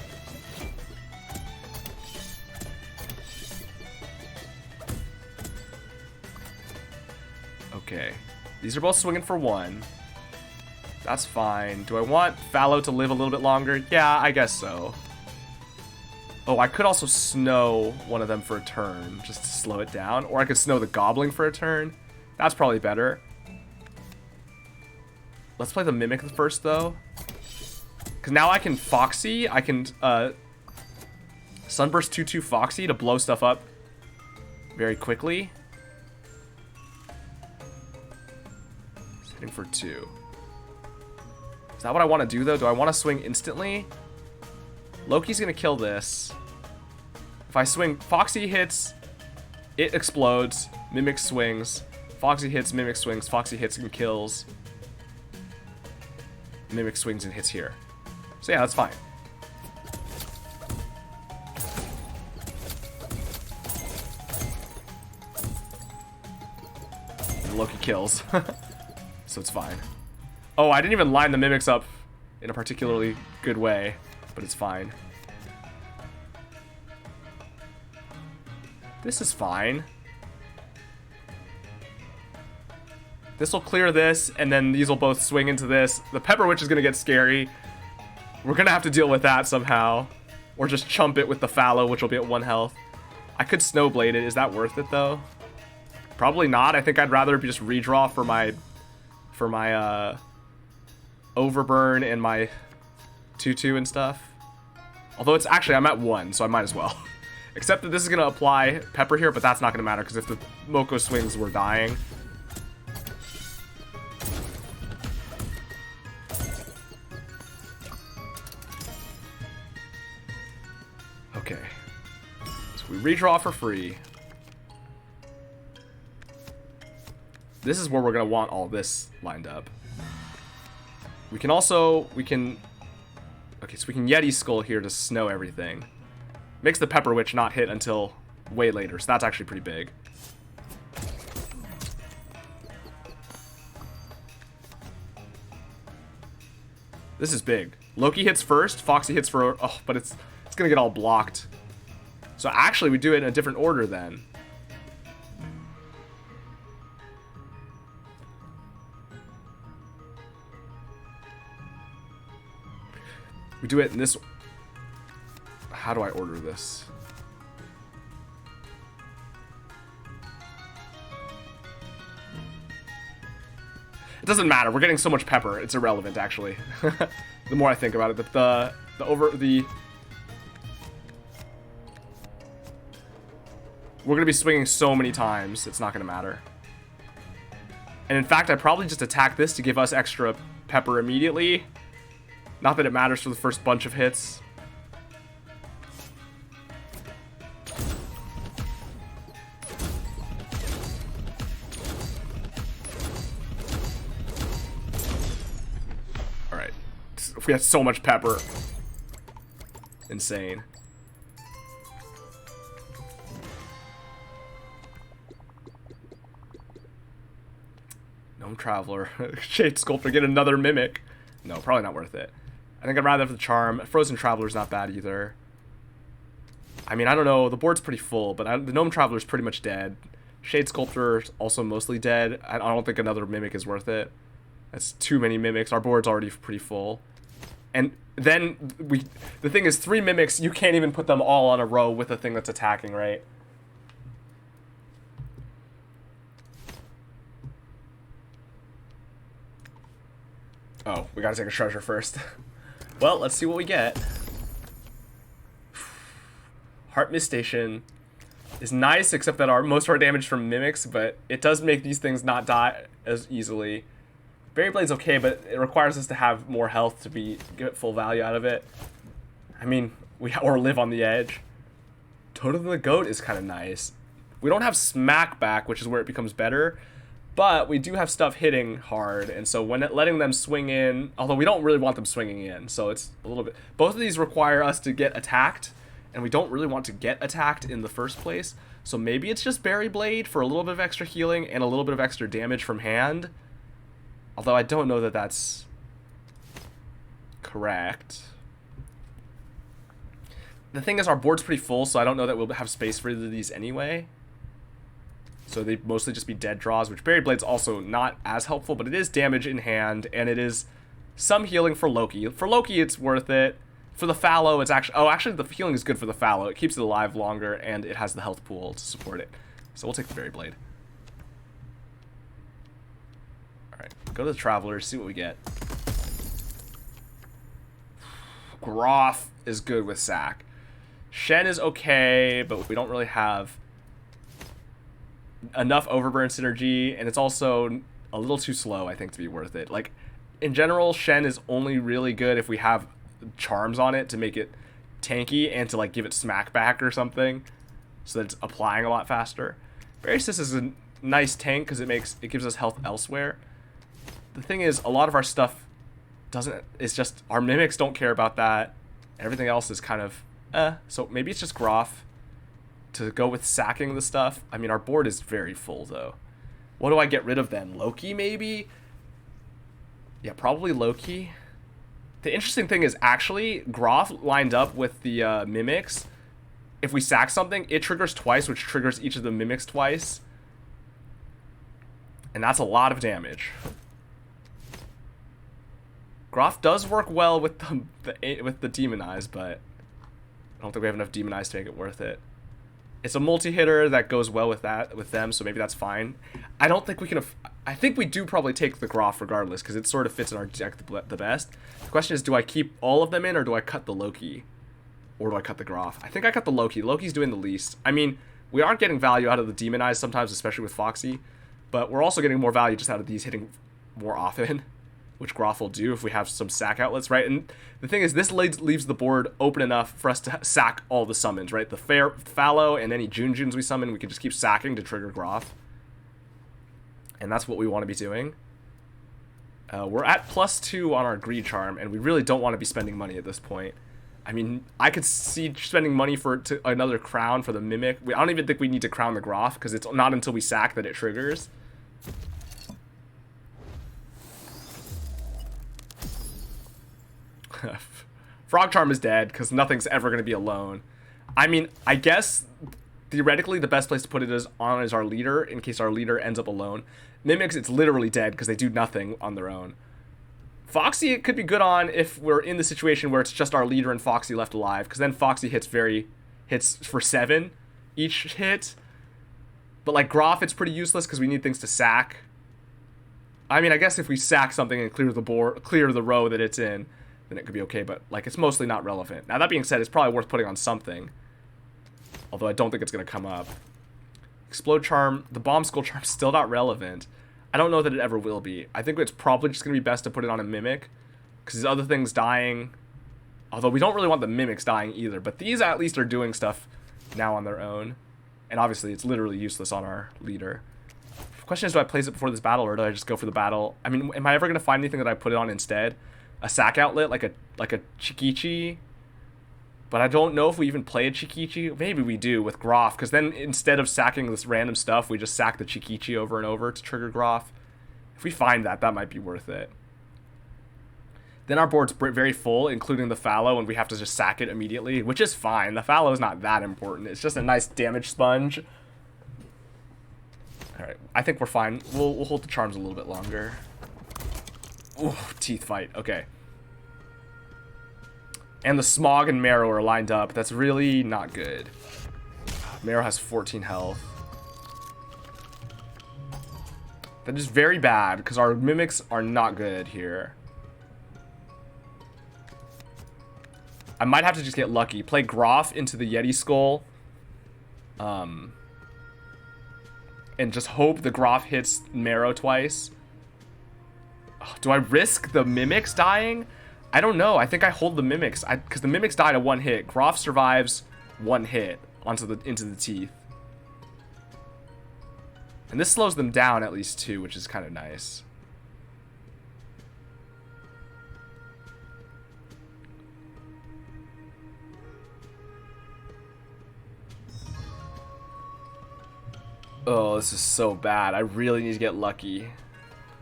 Okay. These are both swinging for 1. That's fine. Do I want Fallow to live a little bit longer? Yeah, I guess so. Oh, I could also snow one of them for a turn, just to slow it down. Or I could snow the Goblin for a turn. That's probably better. Let's play the Mimic first, though. Because now I can Foxy. I can Sunburst 2/2 Foxy to blow stuff up very quickly. Hitting for 2. Is that what I want to do, though? Do I want to swing instantly? Loki's going to kill this. If I swing, Foxy hits, it explodes. Mimic swings. Foxy hits, Mimic swings. Foxy hits and kills. Mimic swings and hits here. So yeah, that's fine. And Loki kills. So it's fine. Oh, I didn't even line the Mimics up in a particularly good way, but it's fine. This is fine. This will clear this, and then these will both swing into this. The Pepper Witch is going to get scary. We're going to have to deal with that somehow. Or just chump it with the Fallow, which will be at 1 health. I could Snowblade it. Is that worth it, though? Probably not. I think I'd rather just redraw for my Overburn and my 2/2 and stuff. Although it's actually, I'm at 1, so I might as well. Except that this is going to apply Pepper here, but that's not going to matter, because if the Moko swings, we're dying. Okay. So we redraw for free. This is where we're going to want all this lined up. We can also, okay, so we can Yeti Skull here to snow everything. Makes the Pepper Witch not hit until way later, so that's actually pretty big. This is big. Loki hits first, Foxy hits for, oh, but it's gonna get all blocked. So actually we do it in a different order then. We do it in this. How do I order this? It doesn't matter. We're getting so much pepper. It's irrelevant, actually. The more I think about it, we're gonna be swinging so many times. It's not gonna matter. And in fact, I probably just attack this to give us extra pepper immediately. Not that it matters for the first bunch of hits. Alright. We have so much pepper. Insane. Gnome Traveler. Shade Sculptor, get another Mimic. No, probably not worth it. I think I'd rather have the Charm. Frozen Traveler's not bad either. I mean, I don't know. The board's pretty full, but the Gnome Traveler's pretty much dead. Shade Sculptor's also mostly dead. I don't think another Mimic is worth it. That's too many Mimics. Our board's already pretty full. And then the thing is, 3 Mimics, you can't even put them all on a row with a thing that's attacking, right? Oh, we gotta take a treasure first. Well, let's see what we get. Heart Mist Station is nice, except that most of our damage from Mimics, but it does make these things not die as easily. Berry Blade's okay, but it requires us to have more health to get full value out of it. I mean, or live on the edge. Totem the Goat is kind of nice. We don't have Smack back, which is where it becomes better. But we do have stuff hitting hard, and so when letting them swing in, although we don't really want them swinging in, so it's a little bit. Both of these require us to get attacked, and we don't really want to get attacked in the first place. So maybe it's just Berry Blade for a little bit of extra healing and a little bit of extra damage from hand. Although I don't know that that's correct. The thing is, our board's pretty full, so I don't know that we'll have space for either of these anyway. So they'd mostly just be dead draws, which Berry Blade's also not as helpful, but it is damage in hand, and it is some healing for Loki. For Loki, it's worth it. For the Fallow, it's actually... Oh, actually, the healing is good for the Fallow. It keeps it alive longer, and it has the health pool to support it. So we'll take the Berry Blade. Alright, go to the Travelers, see what we get. Groff is good with Sack. Shen is okay, but we don't really have enough Overburn synergy, and it's also a little too slow, I think, to be worth it. Like, in general, Shen is only really good if we have charms on it to make it tanky and to, like, give it smack back or something so that it's applying a lot faster. Variousys is a nice tank because it gives us health elsewhere. The thing is, a lot of our stuff doesn't, it's just, our Mimiks don't care about that. Everything else is kind of, so maybe it's just Groff to go with sacking the stuff. I mean, our board is very full, though. What do I get rid of then? Loki, maybe? Yeah, probably Loki. The interesting thing is, actually, Groff lined up with the Mimiks. If we sack something, it triggers twice, which triggers each of the Mimiks twice. And that's a lot of damage. Groff does work well with the Demon Eyes, but I don't think we have enough Demon Eyes to make it worth it. It's a multi-hitter that goes well with them, so maybe that's fine. I don't think we can... I think we do probably take the Groff regardless, because it sort of fits in our deck the best. The question is, do I keep all of them in, or do I cut the Loki? Or do I cut the Groff? I think I cut the Loki. Loki's doing the least. I mean, we aren't getting value out of the Demon Eyes sometimes, especially with Foxy, but we're also getting more value just out of these hitting more often, which Groff will do if we have some sack outlets, right? And the thing is, this leaves the board open enough for us to sack all the summons, right? The Fallow and any Junjuns we summon, we can just keep sacking to trigger Groff. And that's what we want to be doing. We're at +2 on our Greed Charm, and we really don't want to be spending money at this point. I mean, I could see spending money for another crown for the Mimic. I don't even think we need to crown the Groff, because it's not until we sack that it triggers. Frog Charm is dead, because nothing's ever going to be alone. I mean, I guess, theoretically, the best place to put it is our leader, in case our leader ends up alone. Mimiks, it's literally dead, because they do nothing on their own. Foxy, it could be good on if we're in the situation where it's just our leader and Foxy left alive, because then Foxy hits for 7 each hit. But like Groff, it's pretty useless, because we need things to sack. I mean, I guess if we sack something and clear the row that it's in, then it could be okay, but like it's mostly not relevant. Now that being said, it's probably worth putting on something, although I don't think it's going to come up. Explode Charm, the Bomb Skull Charm, still not relevant. I don't know that it ever will be. I think it's probably just going to be best to put it on a Mimic, because these other things dying, although we don't really want the Mimics dying either, but these at least are doing stuff now on their own, and obviously it's literally useless on our leader. The question is, do I place it before this battle, or do I just go for the battle? I mean, am I ever going to find anything that I put it on instead? A sack outlet, like a Chikichi, but I don't know if we even play a Chikichi. Maybe we do with Groff, because then instead of sacking this random stuff, we just sack the Chikichi over and over to trigger Groff. If we find that, that might be worth it. Then our board's very full, including the Fallow, and we have to just sack it immediately, which is fine. The Fallow is not that important. It's just a nice damage sponge. Alright, I think we're fine. We'll hold the charms a little bit longer. Ooh, teeth fight. Okay. And the Smog and Marrow are lined up. That's really not good. Marrow has 14 health. That is very bad, because our Mimics are not good here. I might have to just get lucky. Play Groff into the Yeti Skull. And just hope the Groff hits Marrow twice. Do I risk the Mimics dying? I don't know. I think I hold the Mimics, because the Mimics died at 1 hit. Groff survives 1 hit into the teeth, and this slows them down at least 2, which is kind of nice. Oh, this is so bad. I really need to get lucky.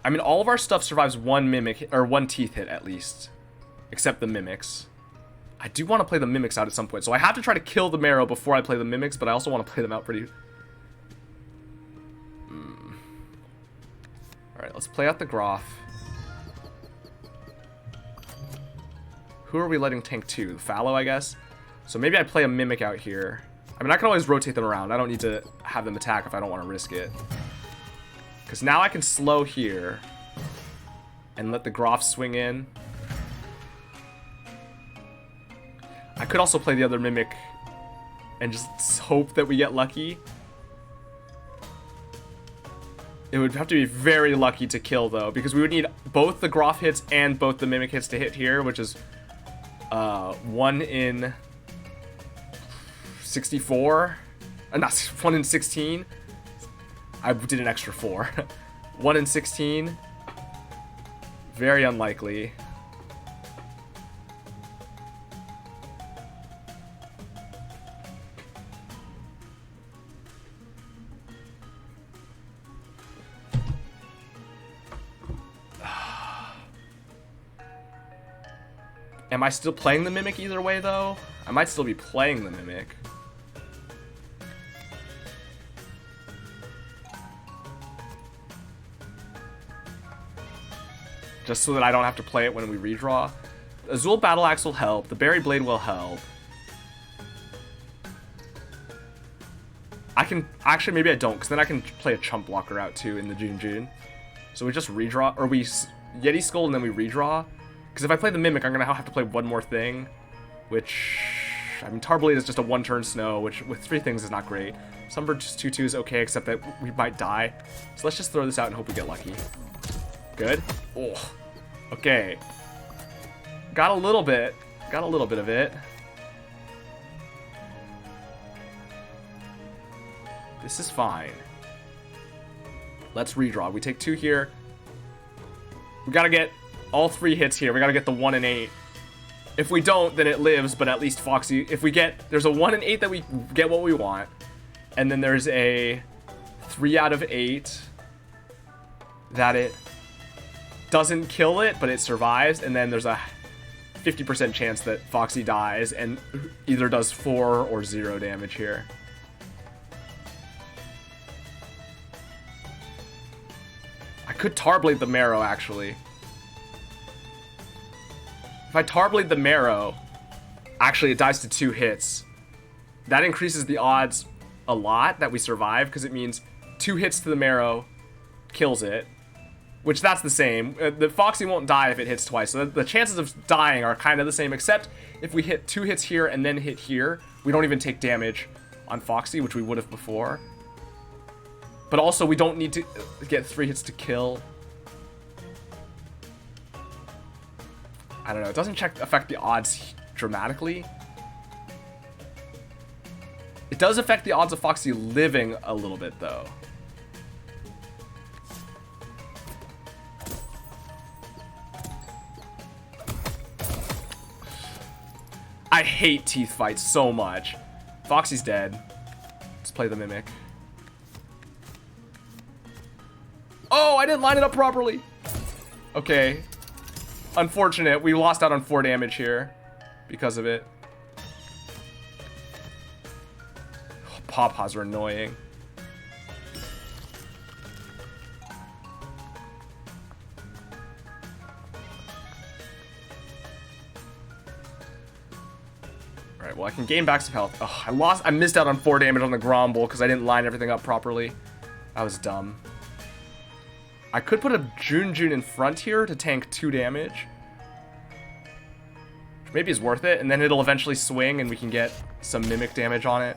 I mean, all of our stuff survives 1 Mimic, or 1 teeth hit at least. Except the Mimics. I do want to play the Mimics out at some point, so I have to try to kill the Marrow before I play the Mimics, but I also want to play them out pretty... Alright, let's play out the Groff. Who are we letting tank to? The Fallow, I guess? So maybe I play a Mimic out here. I mean, I can always rotate them around. I don't need to have them attack if I don't want to risk it. Because now I can slow here and let the Groff swing in. I could also play the other Mimic and just hope that we get lucky. It would have to be very lucky to kill, though, because we would need both the Groff hits and both the Mimic hits to hit here, which is 1 in 64. Not 1 in 16. I did an extra 4. 1 in 16. Very unlikely. Am I still playing the Mimic either way, though? I might still be playing the Mimic. Just so that I don't have to play it when we redraw. Azul Battle Axe will help. The Berry Blade will help. I can... Actually, maybe I don't, because then I can play a Chump Blocker out, too, in the Jun. So we just redraw... Or we Yeti Skull and then we redraw. Because if I play the Mimic, I'm going to have to play one more thing. Which... I mean, Tarblade is just a one-turn snow, which with 3 things is not great. Sunbird 2/2 is okay, except that we might die. So let's just throw this out and hope we get lucky. Good. Oh. Okay. Got a little bit. Got a little bit of it. This is fine. Let's redraw. We take 2 here. We gotta get all 3 hits here. We gotta get the 1 and 8. If we don't, then it lives, but at least Foxy... If we get... There's a 1 and 8 that we get what we want. And then there's a 3 out of 8 that it doesn't kill it, but it survives. And then there's a 50% chance that Foxy dies and either does 4 or 0 damage here. I could Tarblade the Marrow, actually. If I Tarblade the Marrow, actually it dies to 2 hits. That increases the odds a lot that we survive, because it means 2 hits to the Marrow kills it. Which, that's the same. The Foxy won't die if it hits twice, so the chances of dying are kind of the same, except if we hit 2 hits here and then hit here, we don't even take damage on Foxy, which we would have before. But also, we don't need to get 3 hits to kill. I don't know. It doesn't affect the odds dramatically. It does affect the odds of Foxy living a little bit, though. I hate teeth fights so much. Foxy's dead. Let's play the Mimic. Oh, I didn't line it up properly. Okay. Unfortunate. We lost out on 4 damage here because of it. Oh, Pawpaws are annoying. Alright, well, I can gain back some health. Oh, I missed out on 4 damage on the Gromble because I didn't line everything up properly. That was dumb. I could put a Jun in front here to tank 2 damage. Which maybe is worth it, and then it'll eventually swing and we can get some Mimic damage on it.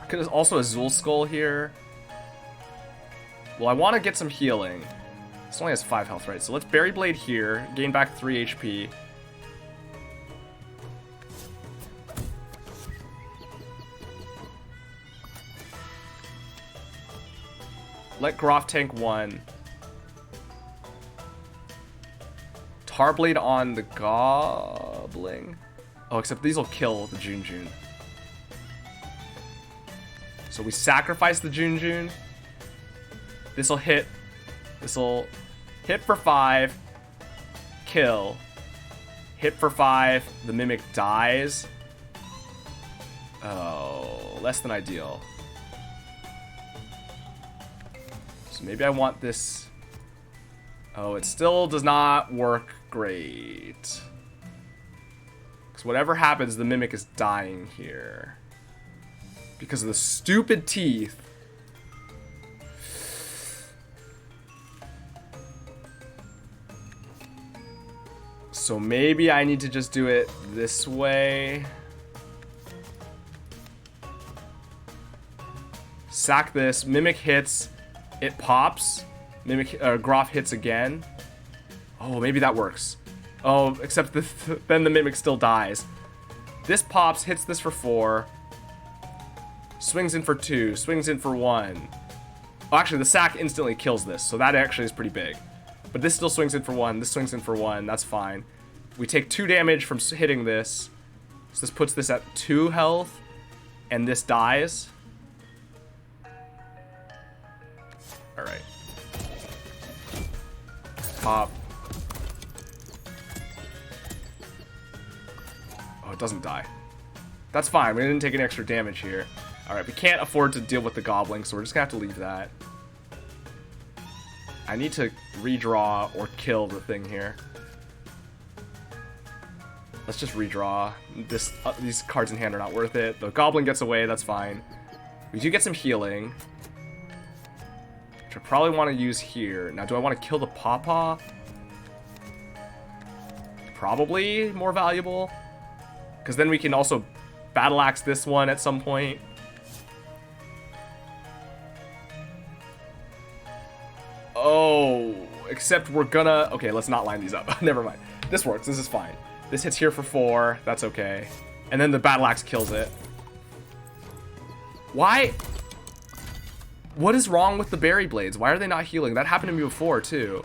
I could also Azul Skull here. Well, I want to get some healing. This only has 5 health, right? So let's Berry Blade here, gain back 3 HP. Let Groff tank 1. Tarblade on the Goblin. Oh, except these will kill the Jun. So we sacrifice the Jun. This'll hit. This'll hit for 5. Kill. Hit for 5. The Mimic dies. Oh, less than ideal. So maybe I want this. Oh, it still does not work great. Because whatever happens, the Mimic is dying here. Because of the stupid teeth. So maybe I need to just do it this way. Sack this. Mimic hits. It pops. Groff hits again. Oh, maybe that works. Oh, except then the Mimic still dies. This pops, hits this for 4. Swings in for 2. Swings in for 1. Oh, actually, the sack instantly kills this, so that actually is pretty big. But this still swings in for 1. This swings in for 1. That's fine. We take 2 damage from hitting this. So this puts this at 2 health. And this dies. Alright. Pop. Oh, it doesn't die. That's fine. We didn't take any extra damage here. Alright, we can't afford to deal with the goblin, so we're just gonna have to leave that. I need to redraw or kill the thing here. Let's just redraw. These cards in hand are not worth it. The goblin gets away, that's fine. We do get some healing, which I probably want to use here. Now, do I want to kill the Pawpaw? Probably more valuable. Because then we can also battle axe this one at some point. Oh, except we're gonna... Okay, let's not line these up. Never mind. This works. This is fine. This hits here for 4. That's okay. And then the battle axe kills it. Why? What is wrong with the berry blades? Why are they not healing? That happened to me before, too.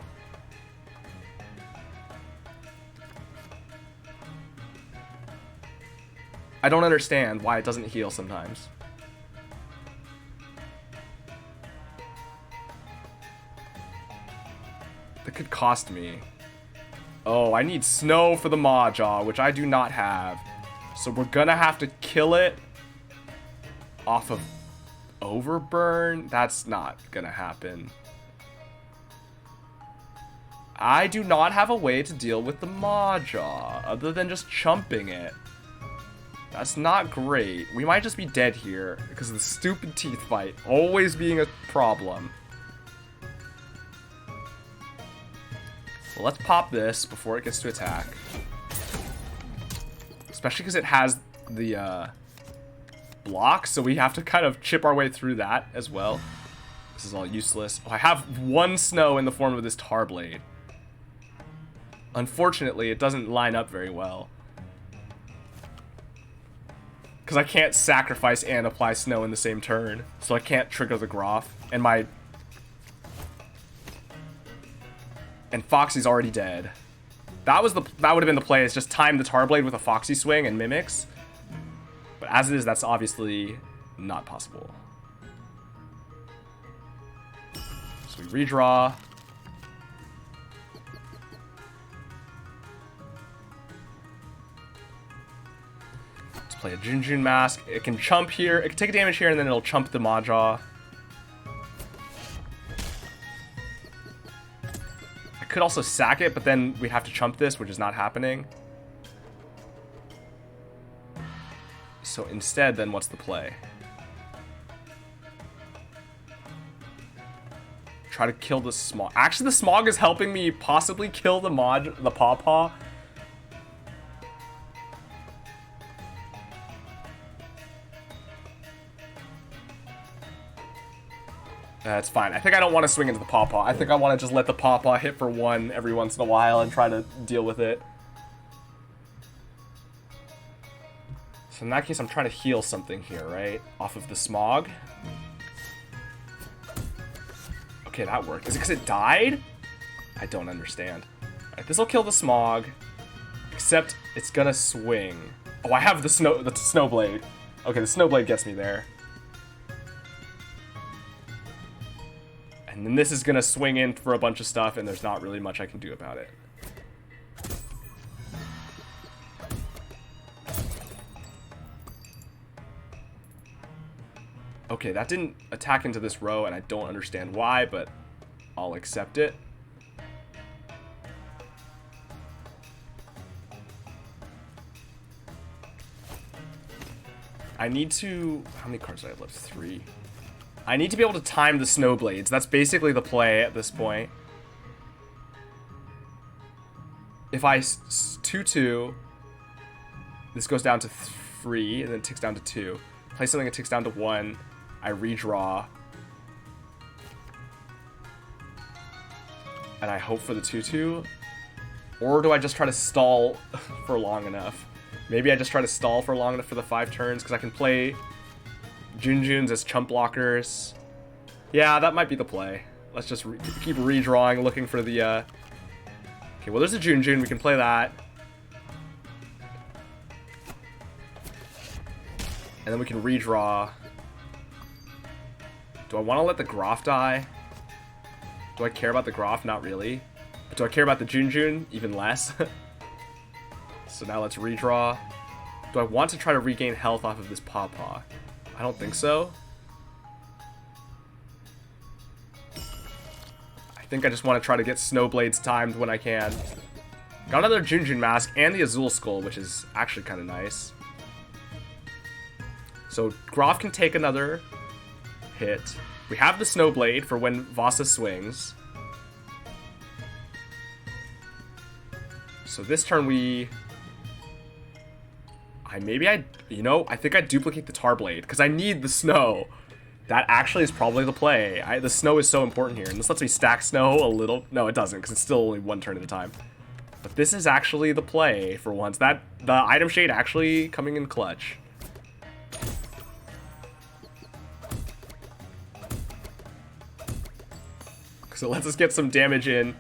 I don't understand why it doesn't heal sometimes. That could cost me. Oh, I need snow for the Maw-Jaw, which I do not have. So we're gonna have to kill it off of Overburn. That's not gonna happen. I do not have a way to deal with the Maw-Jaw other than just chumping it. That's not great. We might just be dead here because of the stupid teeth fight always being a problem. Well, let's pop this before it gets to attack. Especially because it has the block, so we have to kind of chip our way through that as well. This is all useless. Oh, I have 1 snow in the form of this tar blade. Unfortunately, it doesn't line up very well. Because I can't sacrifice and apply snow in the same turn. So I can't trigger the Groff. And Foxy's already dead. That would have been the play, is just time the Tarblade with a Foxy swing and Mimiks. But as it is, that's obviously not possible. So we redraw. Let's play a Junjun Mask. It can chump here. It can take a damage here, and then it'll chump the Maw-Jaw. Could also sack it, but then we have to chump this, which is not happening. So instead, then what's the play? Try to kill the Smog. Actually, the Smog is helping me possibly kill the Pawpaw. That's fine. I think I don't want to swing into the Pawpaw. I think I want to just let the Pawpaw hit for 1 every once in a while and try to deal with it. So in that case, I'm trying to heal something here, right? Off of the Smog. Okay, that worked. Is it because it died? I don't understand. Alright, this will kill the Smog. Except it's gonna swing. Oh, I have the Snowblade. Okay, the Snowblade gets me there. And then this is going to swing in for a bunch of stuff, and there's not really much I can do about it. Okay, that didn't attack into this row, and I don't understand why, but I'll accept it. I need to... How many cards do I have left? 3. I need to be able to time the Snowblades. That's basically the play at this point. if I 2/2, this goes down to 3, and then ticks down to 2. Play something that ticks down to 1. I redraw. And I hope for the 2/2. Or do I just try to stall for long enough? Maybe I just try to stall for long enough for the 5 turns, because I can play Junjuns as chump blockers. Yeah, that might be the play. Let's just keep redrawing, looking for the... Okay, well, there's a Junjun. We can play that. And then we can redraw. Do I want to let the Groff die? Do I care about the Groff? Not really. But do I care about the Junjun? Even less. So now let's redraw. Do I want to try to regain health off of this Pawpaw? I don't think so. I think I just want to try to get Snowblades timed when I can. Got another Junjun Mask and the Azul Skull, which is actually kind of nice. So Groff can take another hit. We have the Snowblade for when Vasa swings. So this turn we... I think I duplicate the Tarblade, because I need the snow. That actually is probably the play. The snow is so important here, and this lets me stack snow a little. No, it doesn't, because it's still only 1 turn at a time. But this is actually the play for once. The item shade actually coming in clutch. So it lets us get some damage in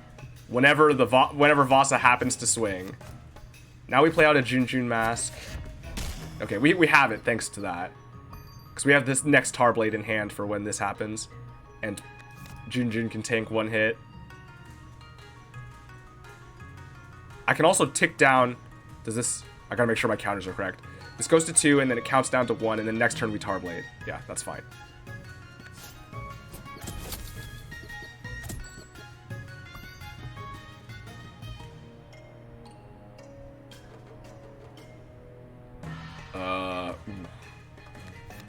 whenever Vasa happens to swing. Now we play out a Junjun Mask. Okay, we have it thanks to that. Because we have this next Tarblade in hand for when this happens. And Junjun can tank 1 hit. I can also tick down... Does this... I gotta make sure my counters are correct. This goes to 2, and then it counts down to 1, and then next turn we Tarblade. Yeah, that's fine.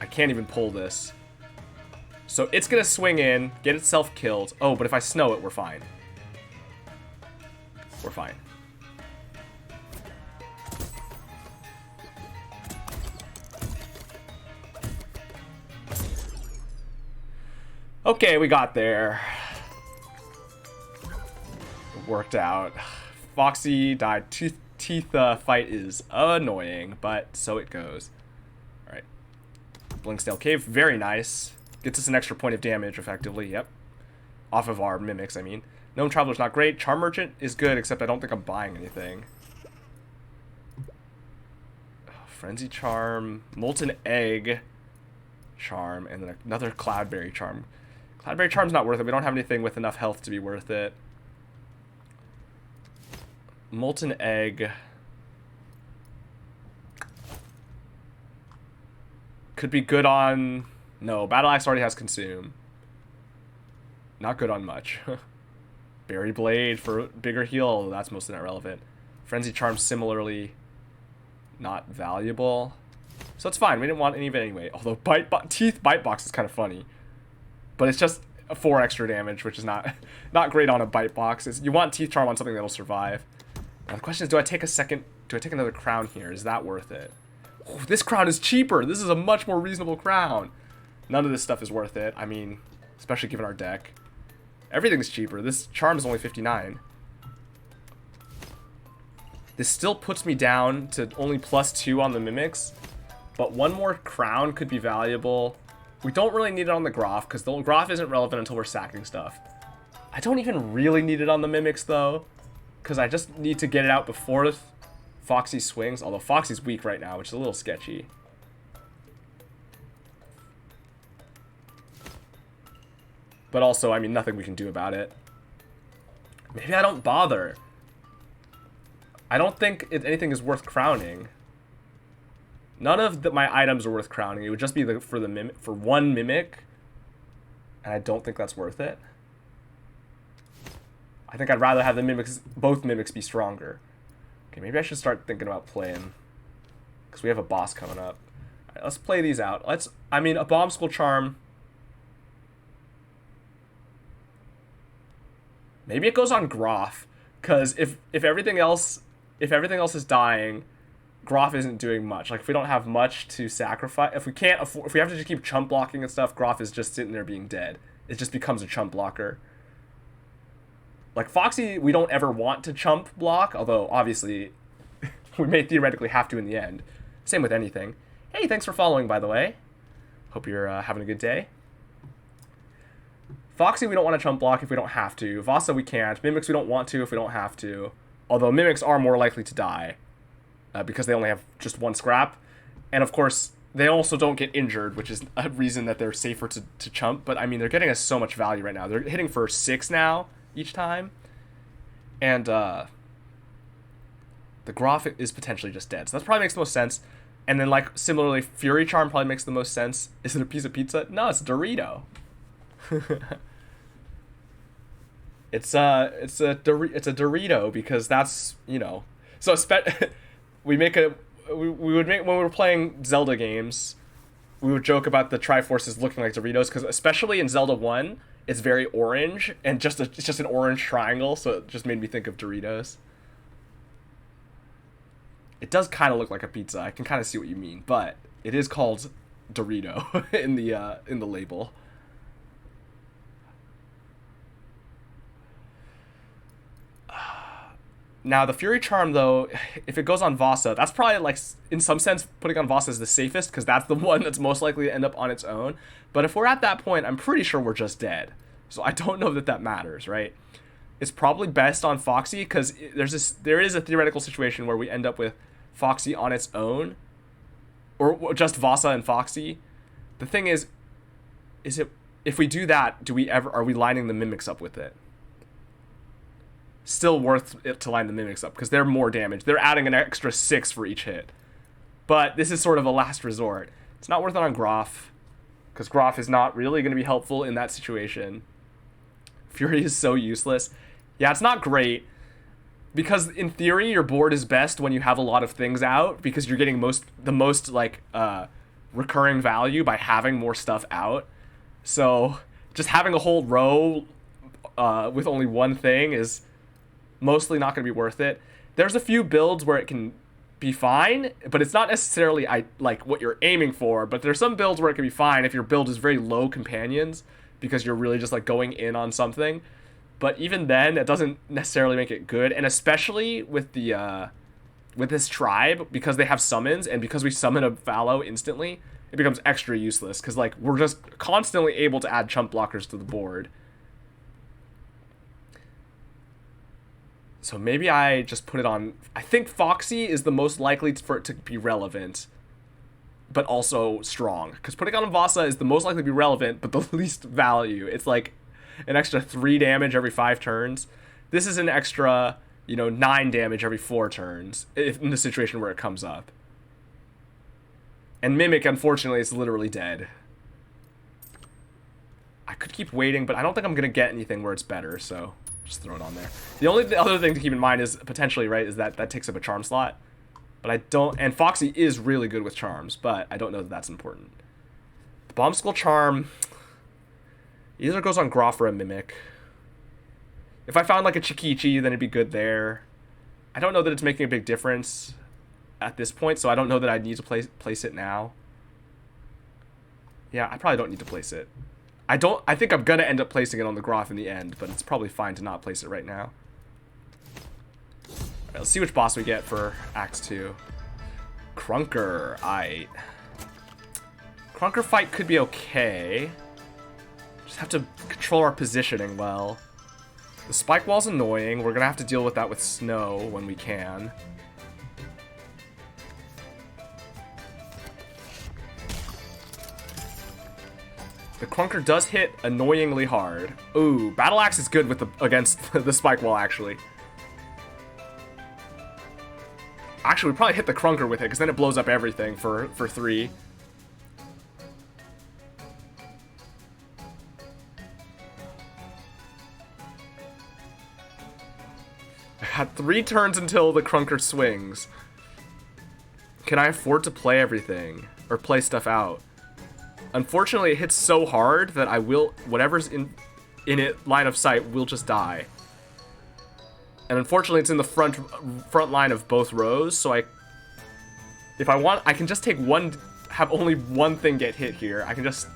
I can't even pull this. So it's gonna swing in, get itself killed. Oh, but if I snow it, we're fine. We're fine. Okay, we got there. It worked out. Foxy died. Teeth fight is annoying, but so it goes. Alright. Blinksdale Cave, very nice. Gets us an extra point of damage, effectively, yep. Off of our Mimiks, I mean. Gnome Traveler's not great. Charm Merchant is good, except I don't think I'm buying anything. Frenzy Charm, Molten Egg Charm, and then another Cloudberry Charm. Cloudberry Charm's not worth it. We don't have anything with enough health to be worth it. Molten Egg. Could be good on... No, Battle Axe already has Consume. Not good on much. Berry Blade for bigger heal. That's mostly not relevant. Frenzy Charm similarly not valuable. So it's fine. We didn't want any of it anyway. Although Teeth Bite Box is kind of funny. But it's just 4 extra damage, which is not great on a Bite Box. You want Teeth Charm on something that'll survive. Now the question is, do I take another crown here? Is that worth it? Oh, this crown is cheaper. This is a much more reasonable crown. None of this stuff is worth it. I mean, especially given our deck. Everything's cheaper. This charm is only 59. This still puts me down to only +2 on the Mimiks. But 1 more crown could be valuable. We don't really need it on the Groff, because the Groff isn't relevant until we're sacking stuff. I don't even really need it on the Mimiks, though. Because I just need to get it out before Foxy swings. Although Foxy's weak right now, which is a little sketchy. But also, I mean, nothing we can do about it. Maybe I don't bother. I don't think anything is worth crowning. None of my items are worth crowning. It would just be for 1 Mimic. And I don't think that's worth it. I think I'd rather have both Mimiks be stronger. Okay, maybe I should start thinking about playing. Because we have a boss coming up. Alright, let's play these out. A Bomb Skull Charm. Maybe it goes on Groff. Because if everything else is dying, Groff isn't doing much. Like, if we don't have much to sacrifice, if we have to just keep chump blocking and stuff, Groff is just sitting there being dead. It just becomes a chump blocker. Like, Foxy, we don't ever want to chump block, although, obviously, we may theoretically have to in the end. Same with anything. Hey, thanks for following, by the way. Hope you're having a good day. Foxy, we don't want to chump block if we don't have to. Vasa, we can't. Mimiks, we don't want to if we don't have to. Although Mimiks are more likely to die. Because they only have just one scrap. And, of course, they also don't get injured, which is a reason that they're safer to chump. But, I mean, they're getting us so much value right now. They're hitting for 6 now each time. And, the Groff is potentially just dead. So that probably makes the most sense. And then, like, similarly, Fury Charm probably makes the most sense. Is it a piece of pizza? No, it's a Dorito. It's a Dorito because that's, you know. So we would make when we were playing Zelda games, we would joke about the Triforces looking like Doritos because especially in Zelda 1, it's very orange and it's just an orange triangle, so it just made me think of Doritos. It does kind of look like a pizza. I can kind of see what you mean, but it is called Dorito in the label. Now, the Fury Charm, though, if it goes on Vasa, that's probably, like, in some sense, putting on Vasa is the safest, because that's the one that's most likely to end up on its own. But if we're at that point, I'm pretty sure we're just dead. So I don't know that matters, right? It's probably best on Foxy, because there is a theoretical situation where we end up with Foxy on its own, or just Vasa and Foxy. The thing is it, if we do that, are we lining the Mimiks up with it? Still worth it to line the Mimiks up because they're more damage. They're adding an extra 6 for each hit. But this is sort of a last resort. It's not worth it on Groff because Groff is not really going to be helpful in that situation. Fury is so useless. Yeah, it's not great because in theory your board is best when you have a lot of things out because you're getting the most like recurring value by having more stuff out. So just having a whole row with only one thing is mostly not going to be worth it. There's a few builds where it can be fine, but it's not necessarily like what you're aiming for. But there's some builds where it can be fine if your build is very low companions because you're really just like going in on something. But even then, that doesn't necessarily make it good. And especially with with this tribe, because they have summons and because we summon a fallow instantly, it becomes extra useless because like we're just constantly able to add chump blockers to the board. So maybe I just put it on... I think Foxy is the most likely for it to be relevant, but also strong. Because putting on Vasa is the most likely to be relevant, but the least value. It's like an extra 3 damage every 5 turns. This is an extra, 9 damage every 4 turns, in the situation where it comes up. And Mimic, unfortunately, is literally dead. I could keep waiting, but I don't think I'm going to get anything where it's better, so... just throw it on there. The other thing to keep in mind is potentially, right, is that takes up a charm slot. But I don't... And Foxy is really good with charms, but I don't know that that's important. The Bomb Skull Charm either goes on Groff or a Mimic. If I found, like, a Chikichi, then it'd be good there. I don't know that it's making a big difference at this point, so I don't know that I need to place it now. Yeah, I probably don't need to place it. I think I'm going to end up placing it on the Groff in the end, but it's probably fine to not place it right now. Alright, let's see which boss we get for Act 2. Crunker. Aight. Crunker fight could be okay. Just have to control our positioning well. The spike wall's annoying. We're going to have to deal with that with snow when we can. The Crunker does hit annoyingly hard. Ooh, Battle Axe is good with against the spike wall, actually. Actually, we probably hit the Crunker with it, because then it blows up everything for 3. I had 3 turns until the Crunker swings. Can I afford to play everything? Or play stuff out? Unfortunately, it hits so hard that whatever's in it line of sight will just die. And unfortunately, it's in the front line of both rows, so if I want, I can just take have only one thing get hit here. I can just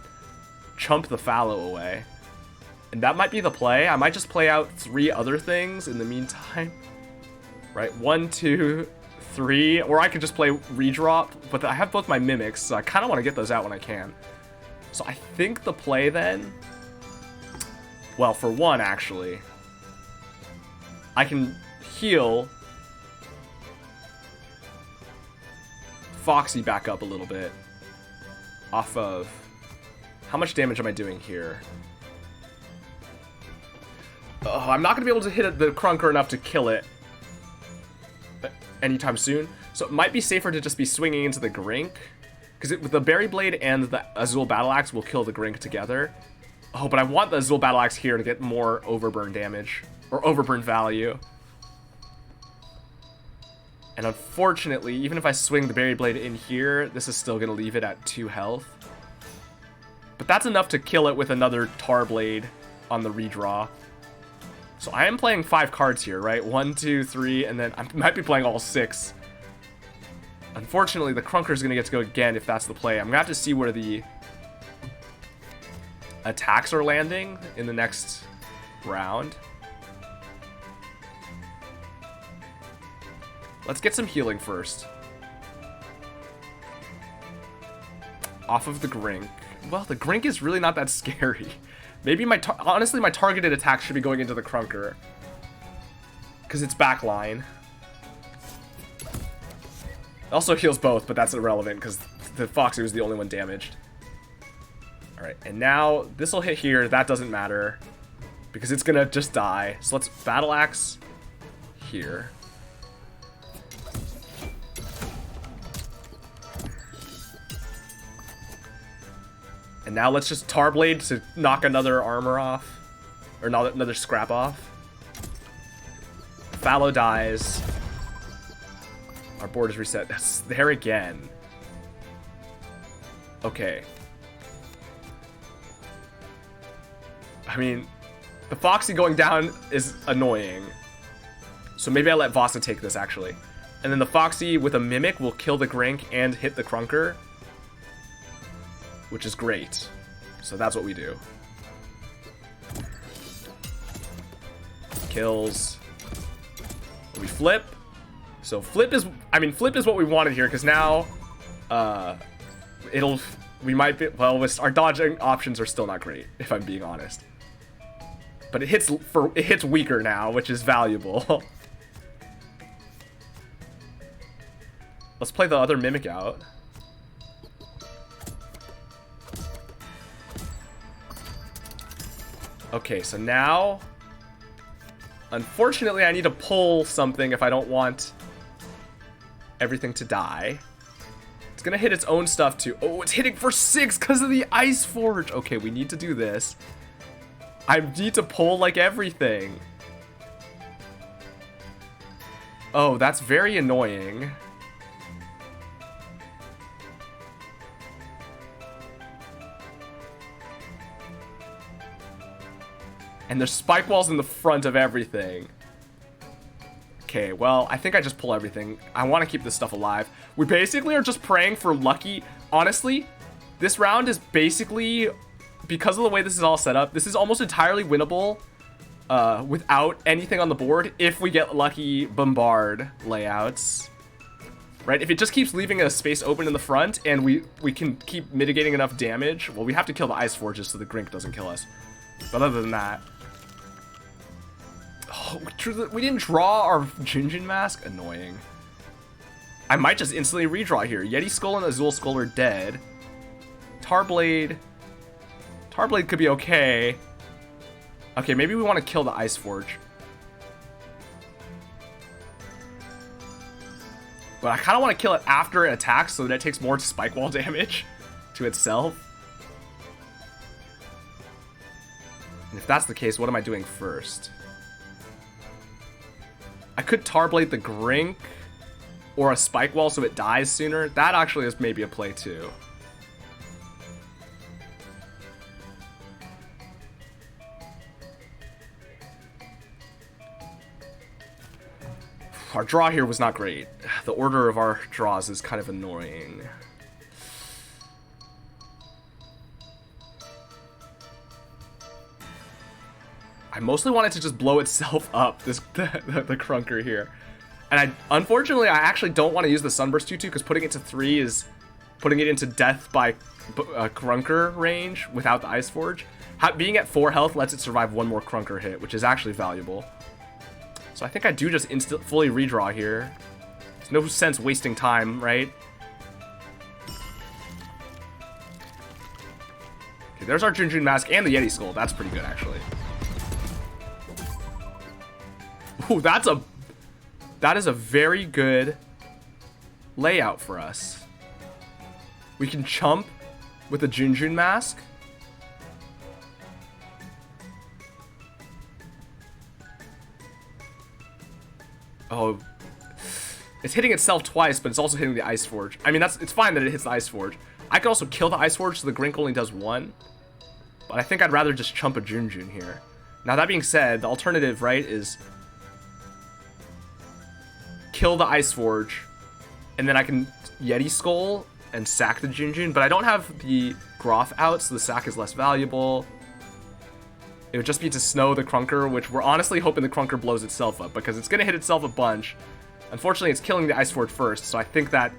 chump the fallow away. And that might be the play. I might just play out 3 other things in the meantime. Right, 1, 2, 3, or I could just play redrop, but I have both my Mimiks, so I kind of want to get those out when I can. So I think the play then, well, for one, actually, I can heal Foxy back up a little bit off of... How much damage am I doing here? Oh, I'm not going to be able to hit the Crunker enough to kill it anytime soon. So it might be safer to just be swinging into the Grink. Because with the Berry Blade and the Azul Battle Axe will kill the Grink together. Oh, but I want the Azul Battle Axe here to get more overburn damage. Or overburn value. And unfortunately, even if I swing the Berry Blade in here, this is still going to leave it at 2 health. But that's enough to kill it with another Tar Blade on the redraw. So I am playing 5 cards here, right? 1, 2, 3, and then I might be playing all 6. Unfortunately, the Crunker is going to get to go again if that's the play. I'm going to have to see where the attacks are landing in the next round. Let's get some healing first. Off of the Grink. Well, the Grink is really not that scary. Maybe honestly, my targeted attack should be going into the Crunker. Because it's backline. It also heals both, but that's irrelevant because the Foxy was the only one damaged. Alright, and now this will hit here. That doesn't matter. Because it's going to just die. So let's Battle Axe here. And now let's just Tar Blade to knock another armor off. Or another scrap off. Fallow dies. Our board is reset. That's there again. Okay. I mean, the Foxy going down is annoying. So maybe I let Vasa take this, actually. And then the Foxy with a Mimic will kill the Grink and hit the Crunker. Which is great. So that's what we do. Kills. We flip. So flip is what we wanted here, because now we might be, well, our dodging options are still not great, if I'm being honest. But it hits weaker now, which is valuable. Let's play the other Mimic out. Okay, so now, unfortunately, I need to pull something if I don't want everything to die. It's gonna hit its own stuff too. Oh, it's hitting for 6 because of the Ice Forge. Okay, we need to do this. I need to pull like everything. Oh, that's very annoying. And there's spike walls in the front of everything. Okay, well, I think I just pull everything. I want to keep this stuff alive. We basically are just praying for lucky. Honestly, this round is basically, because of the way this is all set up, this is almost entirely winnable without anything on the board if we get lucky bombard layouts. Right? If it just keeps leaving a space open in the front and we can keep mitigating enough damage, well, we have to kill the Ice Forges so the Grink doesn't kill us. But other than that, oh, we didn't draw our Jinjin Mask? Annoying. I might just instantly redraw here. Yeti Skull and Azul Skull are dead. Tarblade. Tarblade could be okay. Okay, maybe we want to kill the Ice Forge. But I kind of want to kill it after it attacks so that it takes more spike wall damage to itself. And if that's the case, what am I doing first? I could Tarblade the Grink or a Spike Wall so it dies sooner. That actually is maybe a play too. our draw here was not great. The order of our draws is kind of annoying. I mostly wanted to just blow itself up, the Crunker here. And unfortunately, I actually don't want to use the Sunburst too, because putting it to 3 is putting it into death by Crunker range without the Ice Forge. Being at 4 health lets it survive 1 more Crunker hit, which is actually valuable. So I think I do just fully redraw here. There's no sense wasting time, right? Okay, there's our Junjun Mask and the Yeti Skull. That's pretty good, actually. Ooh, that is a very good layout for us. We can chump with a Junjun Mask. Oh, it's hitting itself twice, but it's also hitting the Ice Forge. I mean, it's fine that it hits the Ice Forge. I could also kill the Ice Forge so the Grink only does 1. But I think I'd rather just chump a Junjun here. Now, that being said, the alternative, right, is kill the Ice Forge, and then I can Yeti Skull and sack the Junjun, but I don't have the Groth out, so the sack is less valuable. It would just be to snow the Crunker, which we're honestly hoping the Crunker blows itself up, because it's going to hit itself a bunch. Unfortunately, it's killing the Ice Forge first, so I think that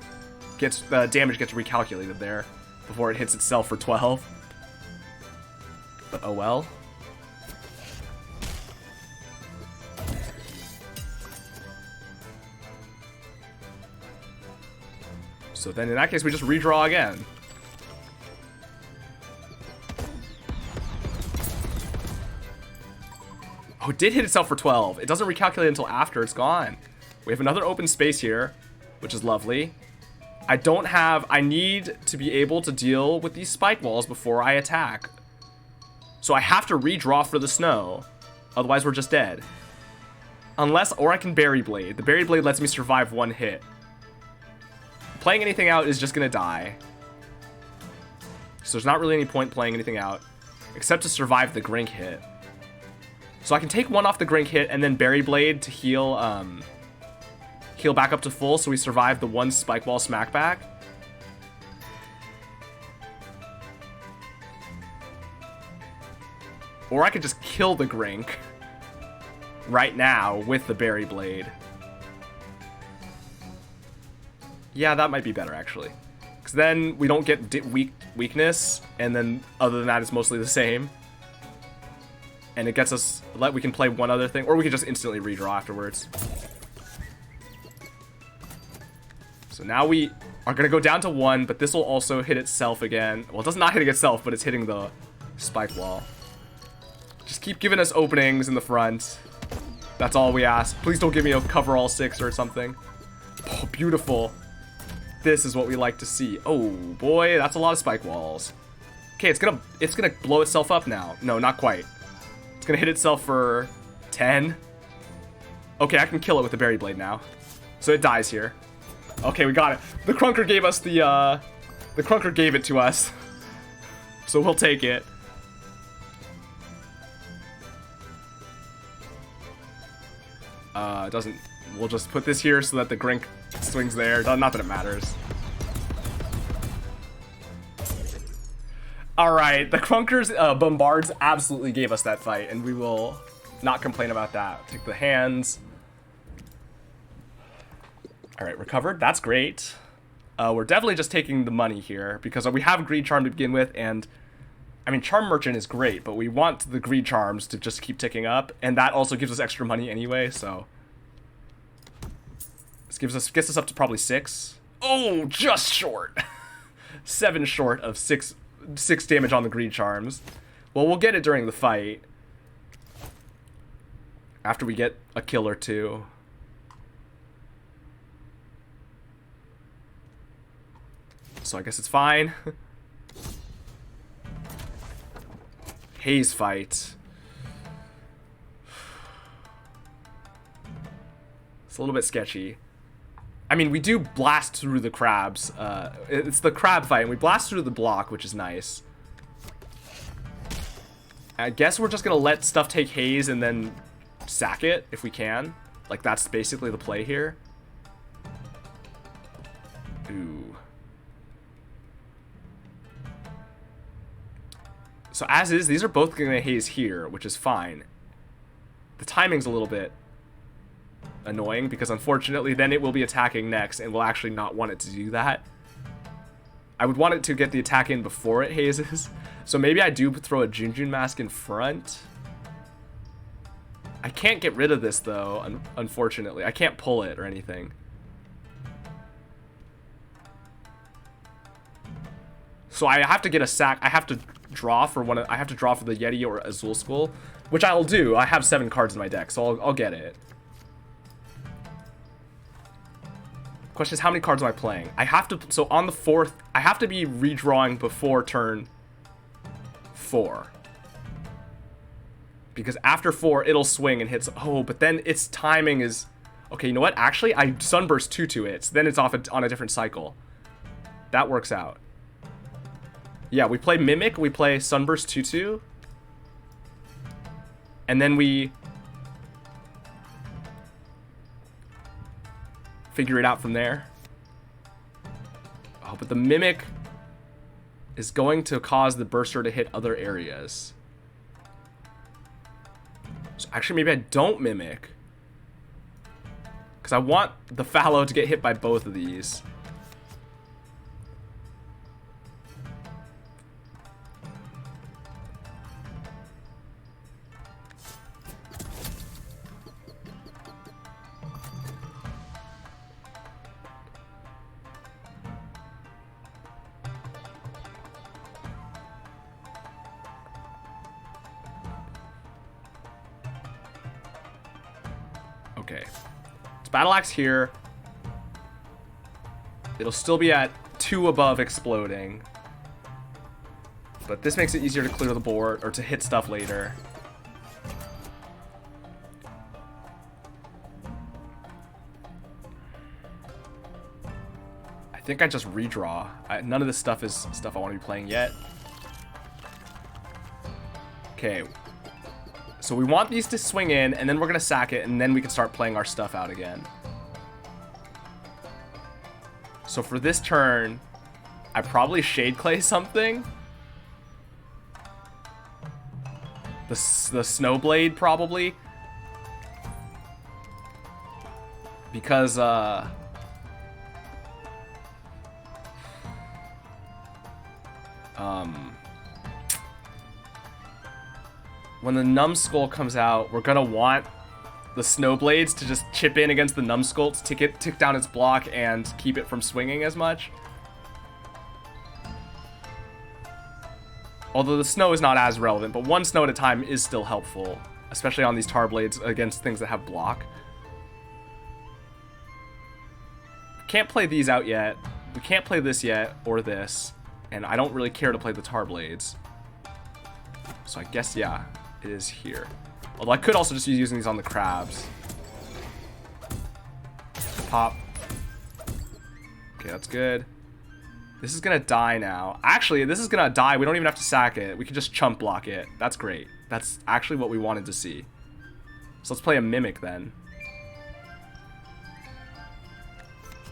the damage gets recalculated there before it hits itself for 12. But oh well. So then in that case, we just redraw again. Oh, it did hit itself for 12. It doesn't recalculate until after it's gone. We have another open space here, which is lovely. I need to be able to deal with these spike walls before I attack. So I have to redraw for the snow. Otherwise, we're just dead. Or I can Berry Blade. The Berry Blade lets me survive 1 hit. Playing anything out is just gonna die. So there's not really any point playing anything out, except to survive the Grink hit. So I can take 1 off the Grink hit and then Berry Blade to heal back up to full, so we survive the 1 Spike Wall smackback. Or I could just kill the Grink right now with the Berry Blade. Yeah, that might be better, actually. Because then we don't get weakness, and then other than that, it's mostly the same. And it gets us... we can play 1 other thing, or we can just instantly redraw afterwards. So now we are going to go down to 1, but this will also hit itself again. Well, it does not hitting itself, but it's hitting the spike wall. Just keep giving us openings in the front. That's all we ask. Please don't give me a cover all 6 or something. Oh, beautiful. This is what we like to see. Oh boy, that's a lot of spike walls. Okay, it's gonna blow itself up now. No, not quite. It's gonna hit itself for 10. Okay, I can kill it with the Berry Blade now. So it dies here. Okay, we got it. The Crunker gave us the Crunker gave it to us. So we'll take it. It doesn't... We'll just put this here so that the Grink swings there. Not that it matters. Alright, the Crunker's Bombards absolutely gave us that fight, and we will not complain about that. Take the hands. Alright, recovered. That's great. We're definitely just taking the money here, because we have Greed Charm to begin with, and... I mean, Charm Merchant is great, but we want the Greed Charms to just keep ticking up, and that also gives us extra money anyway, so... This gets us up to probably 6. Oh, just short. 7 short of 6 damage on the Greed Charms. Well, we'll get it during the fight. After we get a kill or 2. So I guess it's fine. Haze fight. It's a little bit sketchy. I mean, we do blast through the crabs. It's the crab fight, and we blast through the block, which is nice. I guess we're just gonna let stuff take haze and then sack it if we can. Like, that's basically the play here. Ooh. So as is, these are both going to haze here, which is fine. The timing's a little bit annoying because unfortunately then it will be attacking next and we'll actually not want it to do that. I would want it to get the attack in before it hazes. So maybe I do throw a Junjun Mask in front. I can't get rid of this though, unfortunately. I can't pull it or anything. So I have to get a sack. I have to draw for one. I have to draw for the Yeti or Azul Skull, which I'll do. I have 7 cards in my deck, so I'll get it. Question is, how many cards am I playing? I have to. So on the 4th, I have to be redrawing before turn 4. Because after 4, it'll swing and hits. Oh, but then its timing is. Okay, you know what? Actually, I Sunburst 2 it. So then it's off on a different cycle. That works out. Yeah, we play Mimic, we play Sunburst 2/2. And then we figure it out from there. Oh, but the Mimic is going to cause the Burster to hit other areas. So actually, maybe I don't Mimic. Because I want the Fallow to get hit by both of these. Okay, it's Battle Axe here. It'll still be at 2 above exploding. But this makes it easier to clear the board or to hit stuff later. I think I just redraw. None of this stuff is stuff I want to be playing yet. Okay. So we want these to swing in, and then we're going to sack it, and then we can start playing our stuff out again. So for this turn, I probably Shade Clay something. The Snowblade, probably. Because, when the Numbskull comes out, we're gonna want the Snowblades to just chip in against the Numbskull to tick down its block and keep it from swinging as much. Although the snow is not as relevant, but 1 snow at a time is still helpful, especially on these Tar Blades against things that have block. Can't play these out yet. We can't play this yet, or this, and I don't really care to play the Tar Blades. So I guess, yeah, it is here. Although I could also just be using these on the crabs. Pop. Okay, that's good. This is gonna die now. Actually, this is gonna die. We don't even have to sack it. We can just chump block it. That's great. That's actually what we wanted to see. So let's play a Mimic then.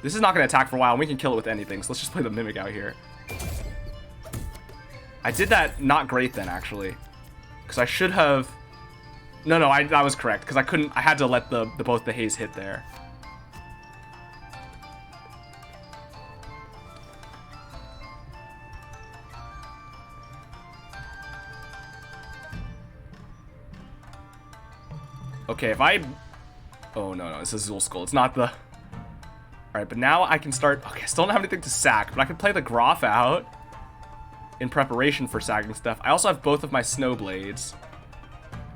This is not gonna attack for a while, and we can kill it with anything. So let's just play the Mimic out here. I did that not great then, actually. Because I should have... No, that was correct. Because I couldn't... I had to let both the haze hit there. Okay, if I... Oh, no, this is Azul Skull. It's not the... Alright, but now I can start... Okay, I still don't have anything to sack, but I can play the Groff out in preparation for sacking stuff. I also have both of my Snowblades.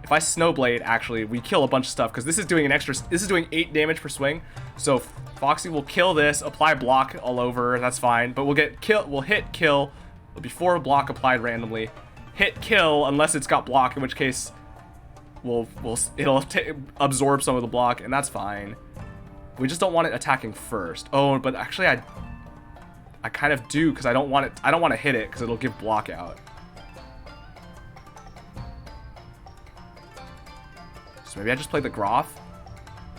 If I Snowblade, actually, we kill a bunch of stuff, because this is doing an extra... This is doing 8 damage per swing, so Foxy will kill this, apply block all over, that's fine, but we'll get kill... We'll hit kill before block applied randomly. Hit kill unless it's got block, in which case... It'll absorb some of the block, and that's fine. We just don't want it attacking first. Oh, but actually I kind of do, because I don't want to hit it, because it'll give block out. So maybe I just play the Groff.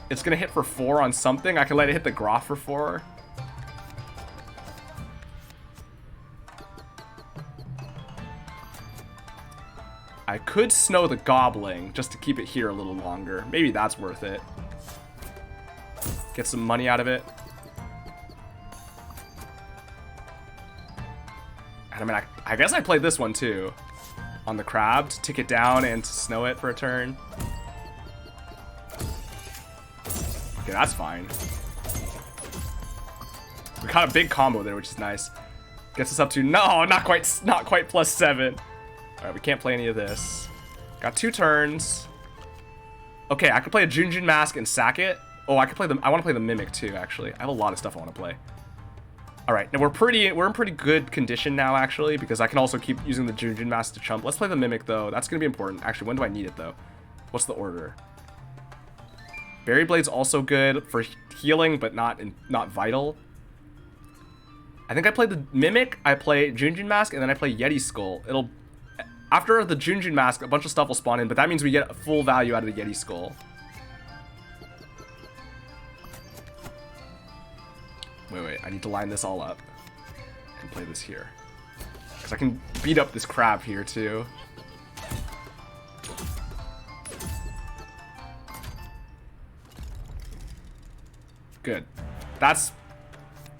It's gonna hit for 4 on something. I can let it hit the Groff for 4. I could snow the Gobbling just to keep it here a little longer. Maybe that's worth it. Get some money out of it. And I mean, I guess I played this one too. On the crab to tick it down and to snow it for a turn. Okay, that's fine. We got a big combo there, which is nice. Gets us up to, no, not quite +7. Alright, we can't play any of this. Got 2 turns. Okay, I could play a Junjun Mask and sack it. Oh, I want to play the Mimic too, actually. I have a lot of stuff I want to play. Alright, now we're in pretty good condition now, actually, because I can also keep using the Junjun Mask to chump. Let's play the Mimic, though. That's going to be important. Actually, when do I need it, though? What's the order? Berry Blade's also good for healing, but not vital. I think I play the Mimic, I play Junjun Mask, and then I play Yeti Skull. After the Junjun Mask, a bunch of stuff will spawn in, but that means we get full value out of the Yeti Skull. Wait, I need to line this all up and play this here. Because I can beat up this crab here, too. Good. That's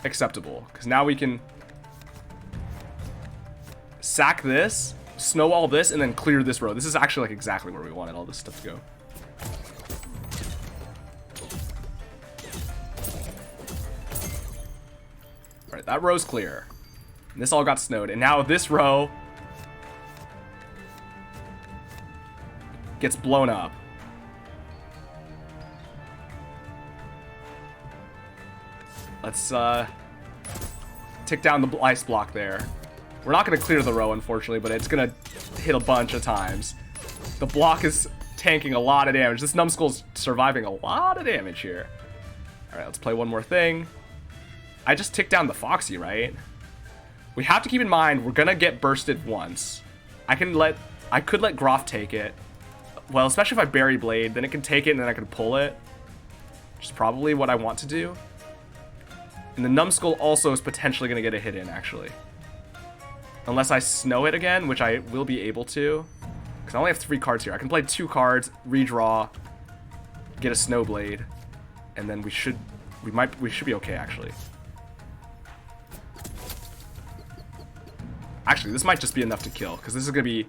acceptable, because now we can sack this, snow all this, and then clear this row. This is actually like exactly where we wanted all this stuff to go. Alright, that row's clear. And this all got snowed, and now this row gets blown up. Let's tick down the ice block there. We're not going to clear the row, unfortunately, but it's going to hit a bunch of times. The block is tanking a lot of damage. This numbskull's surviving a lot of damage here. Alright, let's play one more thing. I just ticked down the Foxy, right? We have to keep in mind, we're going to get bursted once. I could let Groff take it. Well, especially if I Berry Blade, then it can take it and then I can pull it. Which is probably what I want to do. And the Numbskull also is potentially going to get a hit in, actually. Unless I snow it again, which I will be able to. Because I only have 3 cards here. I can play 2 cards, redraw, get a Snowblade, and then we should be okay, actually. Actually, this might just be enough to kill, because this is going to be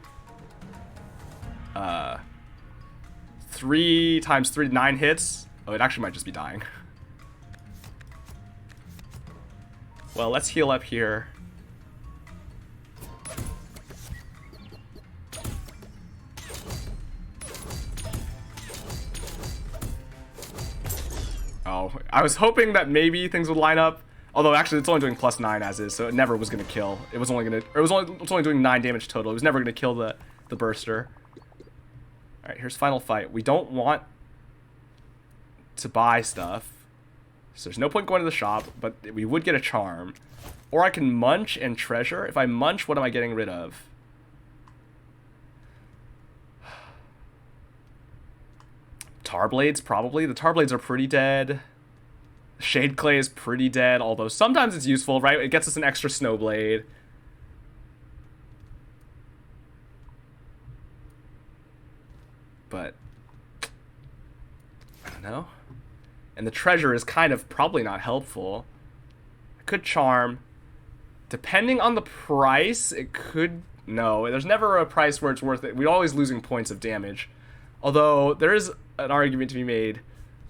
3 times 3, 9 hits. Oh, it actually might just be dying. Well, let's heal up here. Oh, I was hoping that maybe things would line up. Although actually it's only doing +9 as is, so it never was gonna kill. It's only doing 9 damage total. It was never gonna kill the burster. Alright, here's final fight. We don't want to buy stuff. So there's no point going to the shop, but we would get a charm. Or I can munch and treasure. If I munch, what am I getting rid of? Tarblades, probably. The Tarblades are pretty dead. Shade Clay is pretty dead, although sometimes it's useful, right? It gets us an extra Snowblade. But I don't know. And the treasure is kind of probably not helpful. I could charm. Depending on the price, it could... No, there's never a price where it's worth it. We're always losing points of damage. Although, there is an argument to be made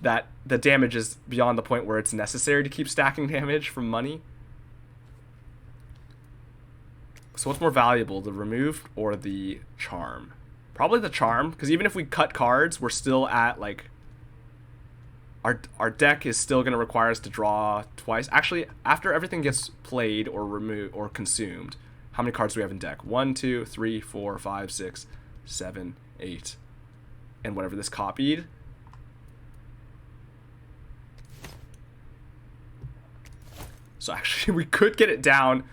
that the damage is beyond the point where it's necessary to keep stacking damage from money. So what's more valuable, the removed or the charm? Probably the charm, because even if we cut cards, we're still at, like... Our deck is still going to require us to draw twice. Actually, after everything gets played or removed or consumed, how many cards do we have in deck? 1, 2, 3, 4, 5, 6, 7, 8. And whatever this copied. So actually, we could get it down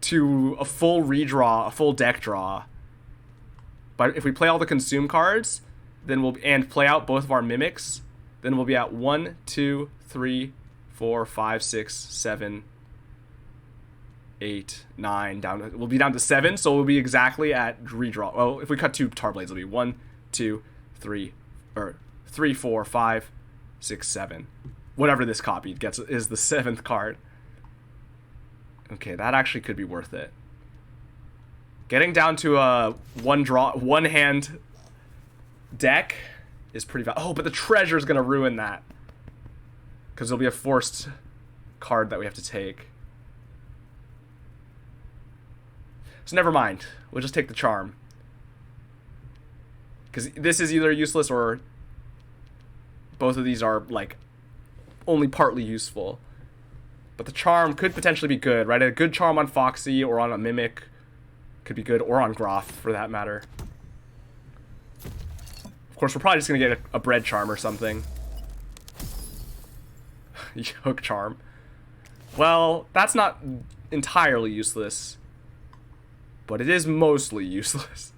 to a full redraw, a full deck draw. But if we play all the consume cards, then and play out both of our Mimiks, Then we'll be at 1, 2, 3, 4, 5, 6, 7, 8, 9. Down. We'll be down to 7, so we'll be exactly at redraw. Well, if we cut 2 tar blades, it'll be 1, 2, 3, or 3, 4, 5, 6, 7. Whatever this copy gets is the 7th card. Okay, that actually could be worth it. Getting down to a one hand deck is pretty valuable. Oh, but the treasure's gonna ruin that. Because there'll be a forced card that we have to take. So never mind. We'll just take the charm. Because this is either useless or both of these are, like, only partly useful. But the charm could potentially be good, right? A good charm on Foxy or on a Mimic could be good, or on Groth, for that matter. Of course, we're probably just going to get a bread charm or something. Hook charm. Well, that's not entirely useless. But it is mostly useless.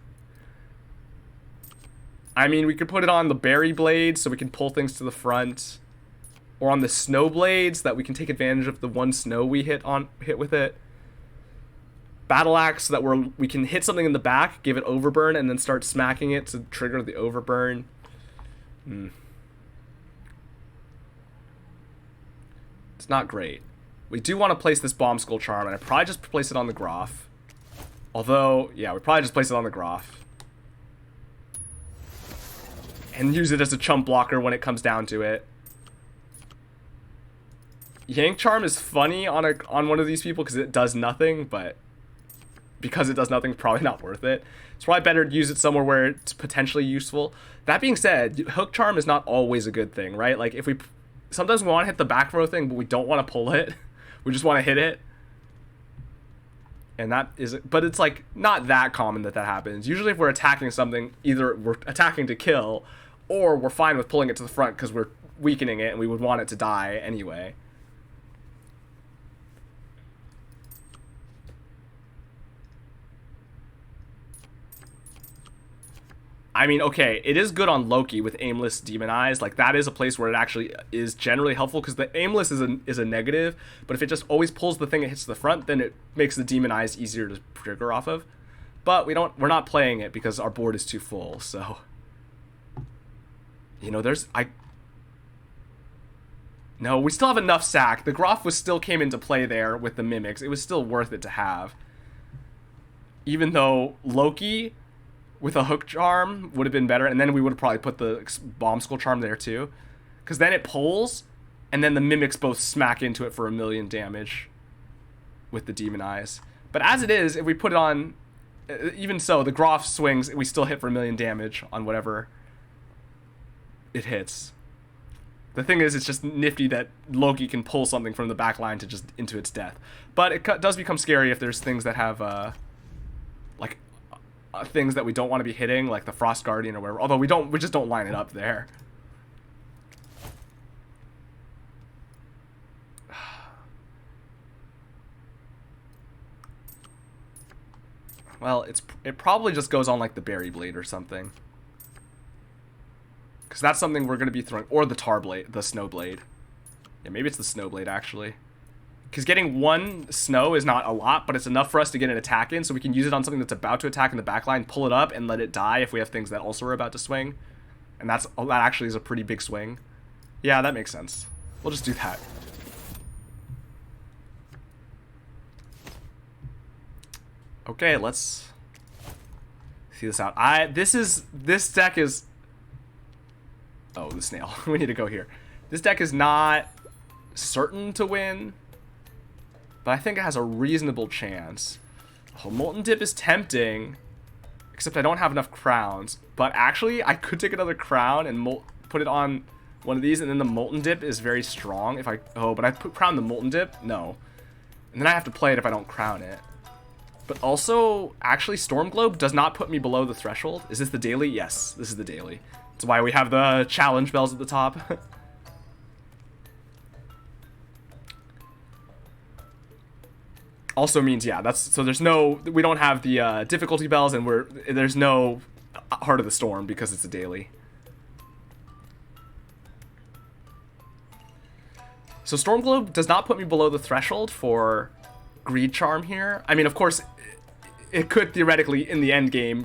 I mean, we could put it on the berry blade so we can pull things to the front. Or on the snow blades that we can take advantage of the one snow we hit with it. Battle axe so that we can hit something in the back, give it overburn, and then start smacking it to trigger the overburn. It's not great. We do want to place this bomb skull charm, and I'd probably just place it on the Groth. Although, yeah, we probably just place it on the Groth. And use it as a chump blocker when it comes down to it. Yank charm is funny on one of these people because it does nothing, but because it does nothing, probably not worth it. It's probably better to use it somewhere where it's potentially useful. That being said, hook charm is not always a good thing, right? Like, sometimes we want to hit the back row thing, but we don't want to pull it. We just want to hit it. And that is, but it's like not that common that happens. Usually if we're attacking something, either we're attacking to kill, or we're fine with pulling it to the front because we're weakening it and we would want it to die anyway. I mean, okay, it is good on Loki with aimless demon eyes. Like, that is a place where it actually is generally helpful because the aimless is a negative, but if it just always pulls the thing it hits the front, then it makes the demon eyes easier to trigger off of. But we're not playing it because our board is too full, so you know, no, we still have enough sack. The Groth still came into play there with the Mimiks. It was still worth it to have. Even though Loki with a hook charm would have been better, and then we would have probably put the bomb skull charm there too, because then it pulls, and then the Mimiks both smack into it for 1,000,000 damage with the demon eyes. But as it is, if we put it on, even so, the Groth swings, we still hit for 1,000,000 damage on whatever it hits. The thing is, it's just nifty that Loki can pull something from the back line to just into its death. But it does become scary if there's things that have things that we don't want to be hitting, like the Frost Guardian or whatever. Although we just don't line it up there. Well, it probably just goes on like the berry blade or something, because that's something we're going to be throwing, or the tar blade, the snow blade. Yeah, maybe it's the snow blade actually. Because getting one snow is not a lot, but it's enough for us to get an attack in, so we can use it on something that's about to attack in the backline, pull it up, and let it die if we have things that also are about to swing. And that actually is a pretty big swing. Yeah, that makes sense. We'll just do that. Okay, let's see this out. This deck is... Oh, the snail. We need to go here. This deck is not certain to win, but I think it has a reasonable chance. Oh, Molten Dip is tempting, except I don't have enough crowns. But actually, I could take another crown and put it on one of these, and then the Molten Dip is very strong. But I crown the Molten Dip? No. And then I have to play it if I don't crown it. But also, actually, Storm Globe does not put me below the threshold. Is this the daily? Yes, this is the daily. That's why we have the challenge bells at the top. Also means, yeah, so we don't have the difficulty bells, and there's no Heart of the Storm because it's a daily. So Storm Globe does not put me below the threshold for Greed Charm here. I mean, of course, it could theoretically, in the end game,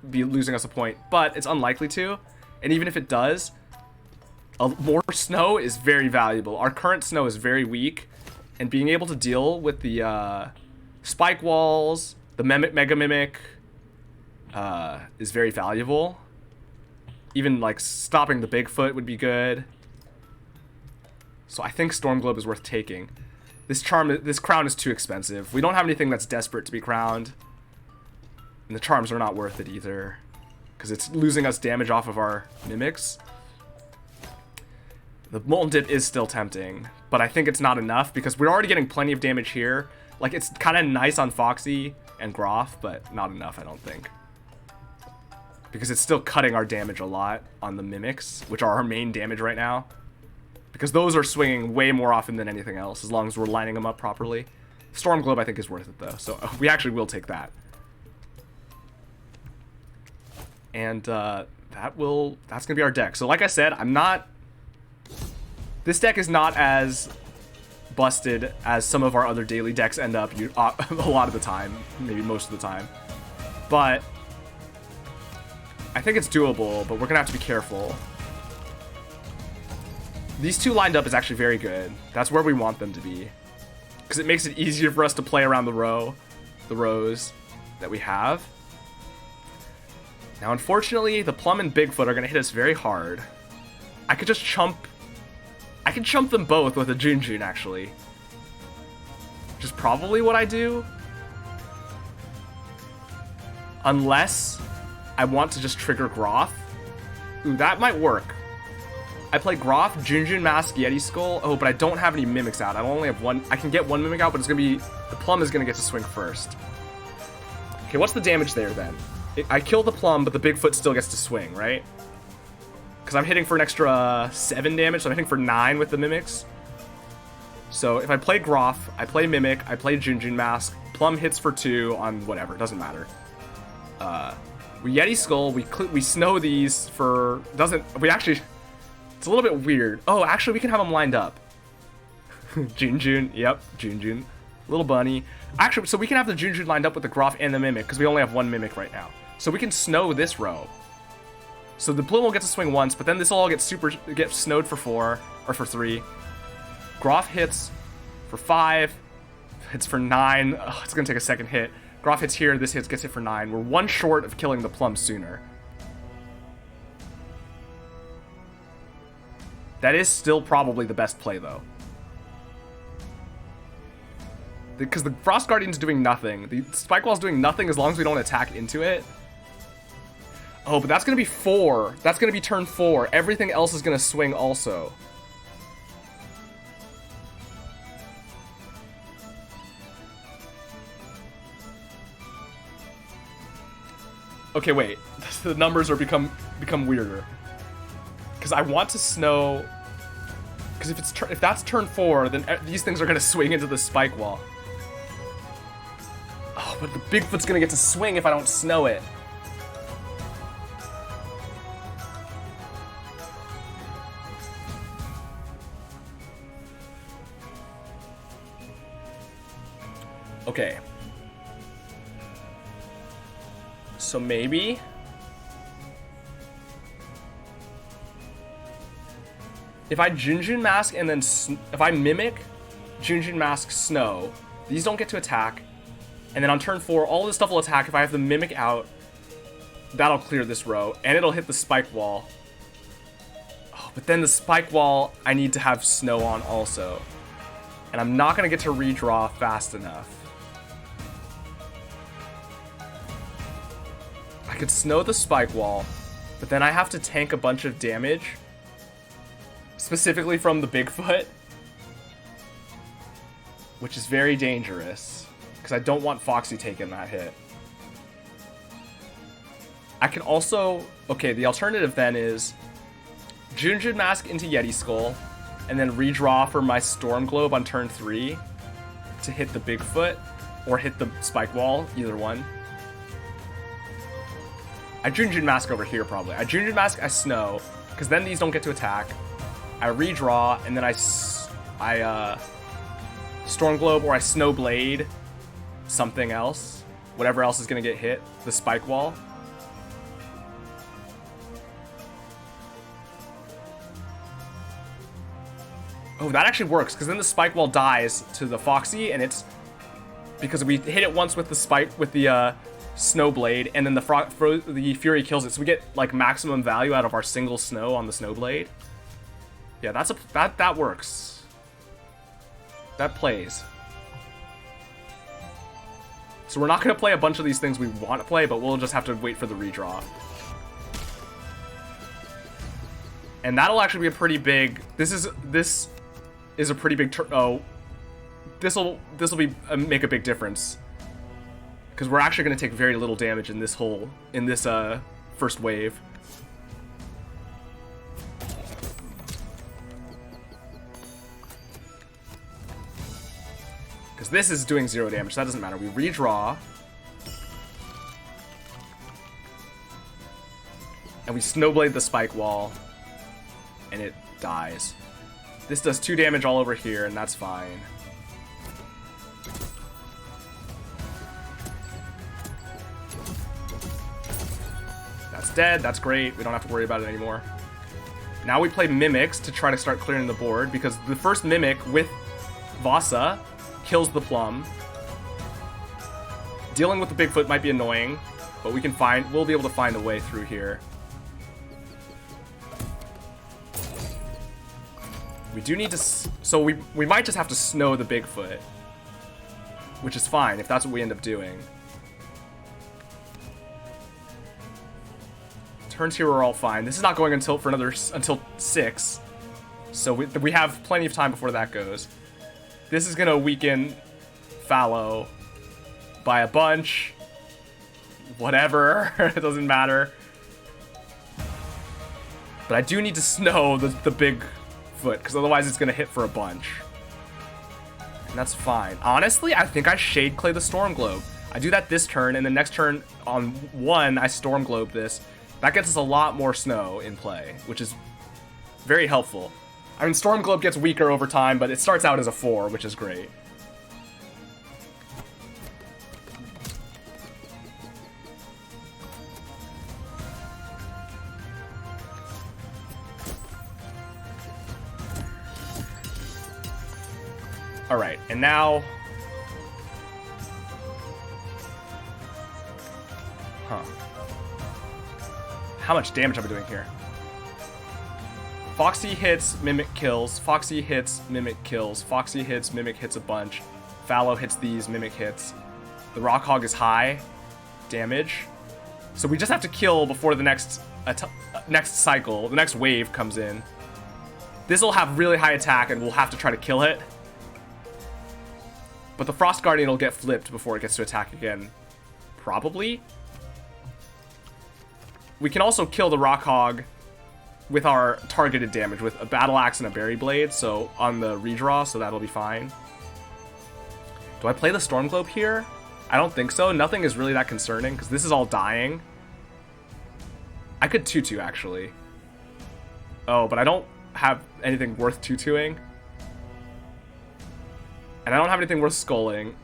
be losing us a point, but it's unlikely to. And even if it does, more snow is very valuable. Our current snow is very weak, and being able to deal with the spike walls, the Mega Mimic, is very valuable. Even like stopping the Bigfoot would be good. So I think Storm Globe is worth taking. This crown is too expensive. We don't have anything that's desperate to be crowned. And the charms are not worth it either, because it's losing us damage off of our Mimiks. The Molten Dip is still tempting, but I think it's not enough because we're already getting plenty of damage here. Like, it's kind of nice on Foxy and Groff, but not enough, I don't think. Because it's still cutting our damage a lot on the Mimiks, which are our main damage right now. Because those are swinging way more often than anything else, as long as we're lining them up properly. Storm Globe, I think, is worth it, though. So we actually will take that. And that's going to be our deck. So like I said, this deck is not as busted as some of our other daily decks end up a lot of the time. Maybe most of the time. But I think it's doable, but we're going to have to be careful. These two lined up is actually very good. That's where we want them to be. Because it makes it easier for us to play around the rows that we have. Now, unfortunately, the Plum and Bigfoot are going to hit us very hard. I could just chump them both with a Junjun, actually. Which is probably what I do. Unless I want to just trigger Groff. Ooh, that might work. I play Groff, Junjun Mask, Yeti Skull. Oh, but I don't have any Mimics out. I only have one. I can get one Mimic out, but it's going to be... The Plum is going to get to swing first. Okay, what's the damage there, then? I kill the Plum, but the Bigfoot still gets to swing, right? Because I'm hitting for an extra 7 damage, so I'm hitting for 9 with the Mimics. So if I play Groff, I play Mimic, I play Junjun Mask, Plum hits for 2 on whatever, doesn't matter. We Yeti Skull, we snow these for... We actually... It's a little bit weird. Oh, actually, we can have them lined up. Junjun, yep, Junjun. Little bunny. Actually, so we can have the Junjun lined up with the Groff and the Mimic, because we only have one Mimic right now. So we can snow this row. So the Bloom will get to swing once, but then this will all get snowed for 4, or for 3. Groff hits for 5, hits for 9. Oh, it's going to take a second hit. Groff hits here, this gets hit for 9. We're one short of killing the Plum sooner. That is still probably the best play, though. Because the Frost Guardian's doing nothing. The Spike Wall's doing nothing as long as we don't attack into it. Oh, but that's going to be 4. That's going to be turn 4. Everything else is going to swing also. Okay, wait. The numbers are become weirder. Because I want to snow... Because if that's turn 4, then these things are going to swing into the Spike Wall. Oh, but the Bigfoot's going to get to swing if I don't snow it. Okay. So maybe... If I Junjun Mask and then... If I Mimic, Junjun Mask, Snow, these don't get to attack. And then on turn 4, all this stuff will attack. If I have the Mimic out, that'll clear this row. And it'll hit the Spike Wall. Oh, but then the Spike Wall, I need to have Snow on also. And I'm not going to get to redraw fast enough. I could Snow the Spike Wall, but then I have to tank a bunch of damage. Specifically from the Bigfoot. Which is very dangerous. Because I don't want Foxy taking that hit. I can also... Okay, the alternative then is... Junjun Mask into Yeti Skull. And then redraw for my Storm Globe on turn 3. To hit the Bigfoot. Or hit the Spike Wall. Either one. I Junjun Mask over here probably. I Junjun Mask, I Snow. Because then these don't get to attack. I redraw, and then I I Storm Globe or I Snow Blade something else. Whatever else is gonna get hit. The Spike Wall. Oh, that actually works, because then the Spike Wall dies to the Foxy, and it's because we hit it once with the Spike, with the Snow Blade, and then the Fury kills it, so we get like maximum value out of our single snow on the Snow Blade. Yeah, that works. That plays. So we're not gonna play a bunch of these things we want to play, but we'll just have to wait for the redraw. And that'll actually be a pretty big. This is a pretty big. This'll be make a big difference, because we're actually going to take very little damage in this first wave. Because this is doing 0 damage, so that doesn't matter. We redraw. And we Snowblade the Spike Wall. And it dies. This does 2 damage all over here, and that's fine. That's dead, that's great. We don't have to worry about it anymore. Now we play Mimiks to try to start clearing the board, because the first Mimic with Vasa kills the Plum. Dealing with the Bigfoot might be annoying, but we'll be able to find a way through here. We do need to, so we might just have to snow the Bigfoot, which is fine if that's what we end up doing. Turns here are all fine. This is not going until 6, so we have plenty of time before that goes. This is gonna weaken Fallow by a bunch. Whatever, it doesn't matter. But I do need to snow the Bigfoot, because otherwise it's gonna hit for a bunch. And that's fine. Honestly, I think I Shade Clay the Storm Globe. I do that this turn, and the next turn on 1, I Storm Globe this. That gets us a lot more snow in play, which is very helpful. I mean, Storm Globe gets weaker over time, but it starts out as a 4, which is great. Alright, and now... Huh. How much damage am I doing here? Foxy hits, Mimic kills. Foxy hits, Mimic kills. Foxy hits, Mimic hits a bunch. Fallow hits these, Mimic hits. The Rockhog is high damage. So we just have to kill before the next cycle, the next wave comes in. This will have really high attack and we'll have to try to kill it. But the Frost Guardian will get flipped before it gets to attack again. Probably. We can also kill the Rockhog with our targeted damage, with a Battle Axe and a Berry Blade, so on the redraw, so that'll be fine. Do I play the Storm Globe here? I don't think so. Nothing is really that concerning, because this is all dying. I could 2-2, actually. Oh, but I don't have anything worth 2-2ing. And I don't have anything worth sculling,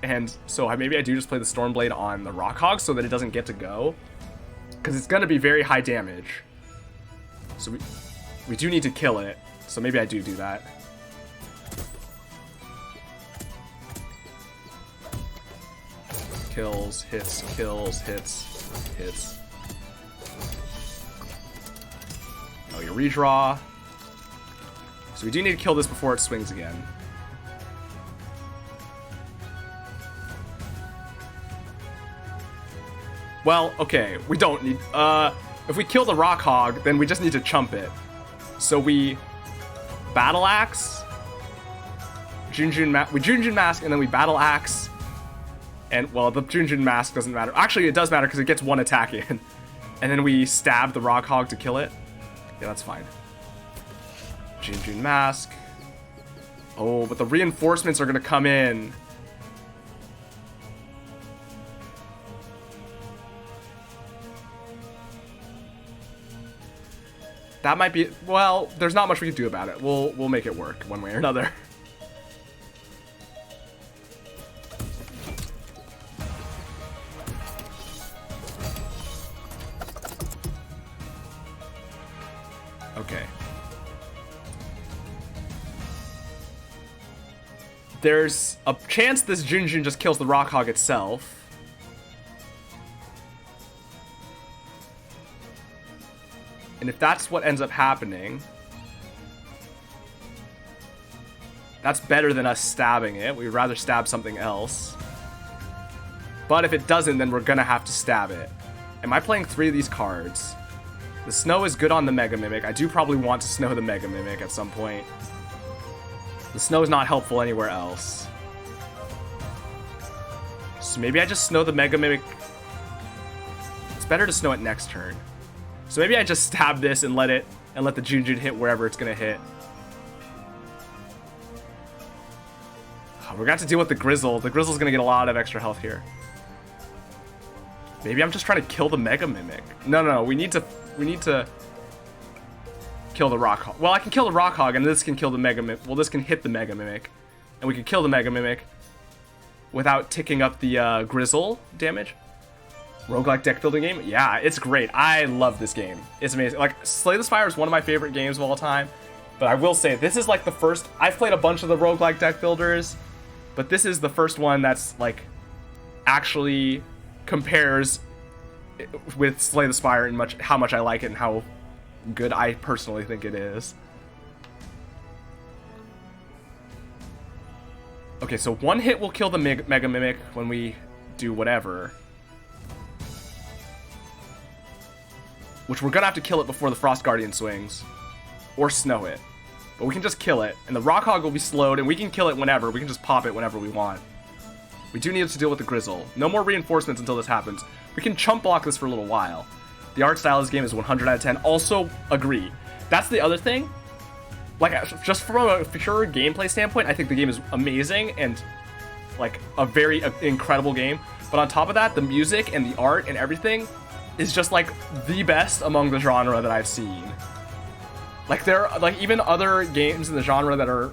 and so maybe I do just play the Stormblade on the Rockhog so that it doesn't get to go. Because it's going to be very high damage. So we do need to kill it, so maybe I do that. Kills, hits, kills, hits, hits. Oh, you redraw. So we do need to kill this before it swings again. Well, okay, we don't need... if we kill the Rockhog, then we just need to chump it. So we Battle Axe, we Junjun Mask, and then we Battle Axe. And, well, the Junjun Mask doesn't matter. Actually, it does matter because it gets 1 attack in. And then we stab the Rockhog to kill it. Yeah, that's fine. Junjun Mask. Oh, but the reinforcements are going to come in. That might be... Well, there's not much we can do about it. We'll make it work one way or another. Okay. There's a chance this Junjun just kills the Rock Hog itself. And if that's what ends up happening, that's better than us stabbing it. We'd rather stab something else. But if it doesn't, then we're gonna have to stab it. Am I playing 3 of these cards? The snow is good on the Mega Mimic. I do probably want to snow the Mega Mimic at some point. The snow is not helpful anywhere else. So maybe I just snow the Mega Mimic. It's better to snow it next turn. So maybe I just stab this and let the Junjun hit wherever it's gonna hit. Oh, we're gonna have to deal with the Grizzle. The Grizzle's gonna get a lot of extra health here. Maybe I'm just trying to kill the Mega Mimic. No, we need to kill the Rock Hog. Well, I can kill the Rock Hog, and this can kill the Mega Mimic. Well, this can hit the Mega Mimic, and we can kill the Mega Mimic without ticking up the Grizzle damage. Roguelike deck building game? Yeah, it's great. I love this game. It's amazing. Like, Slay the Spire is one of my favorite games of all time, but I will say, this is like the first... I've played a bunch of the roguelike deck builders, but this is the first one that's, like, actually compares with Slay the Spire and how much I like it and how good I personally think it is. Okay, so one hit will kill the Mega Mimic when we do whatever. Which we're gonna have to kill it before the Frost Guardian swings. Or snow it. But we can just kill it. And the Rock Hog will be slowed, and we can kill it whenever. We can just pop it whenever we want. We do need to deal with the Grizzle. No more reinforcements until this happens. We can chump block this for a little while. The art style of this game is 100 out of 10. Also, agree. That's the other thing. Like, just from a pure gameplay standpoint, I think the game is amazing and, like, a very incredible game. But on top of that, the music and the art and everything is just, like, the best among the genre that I've seen. Like, there are, like, even other games in the genre that are,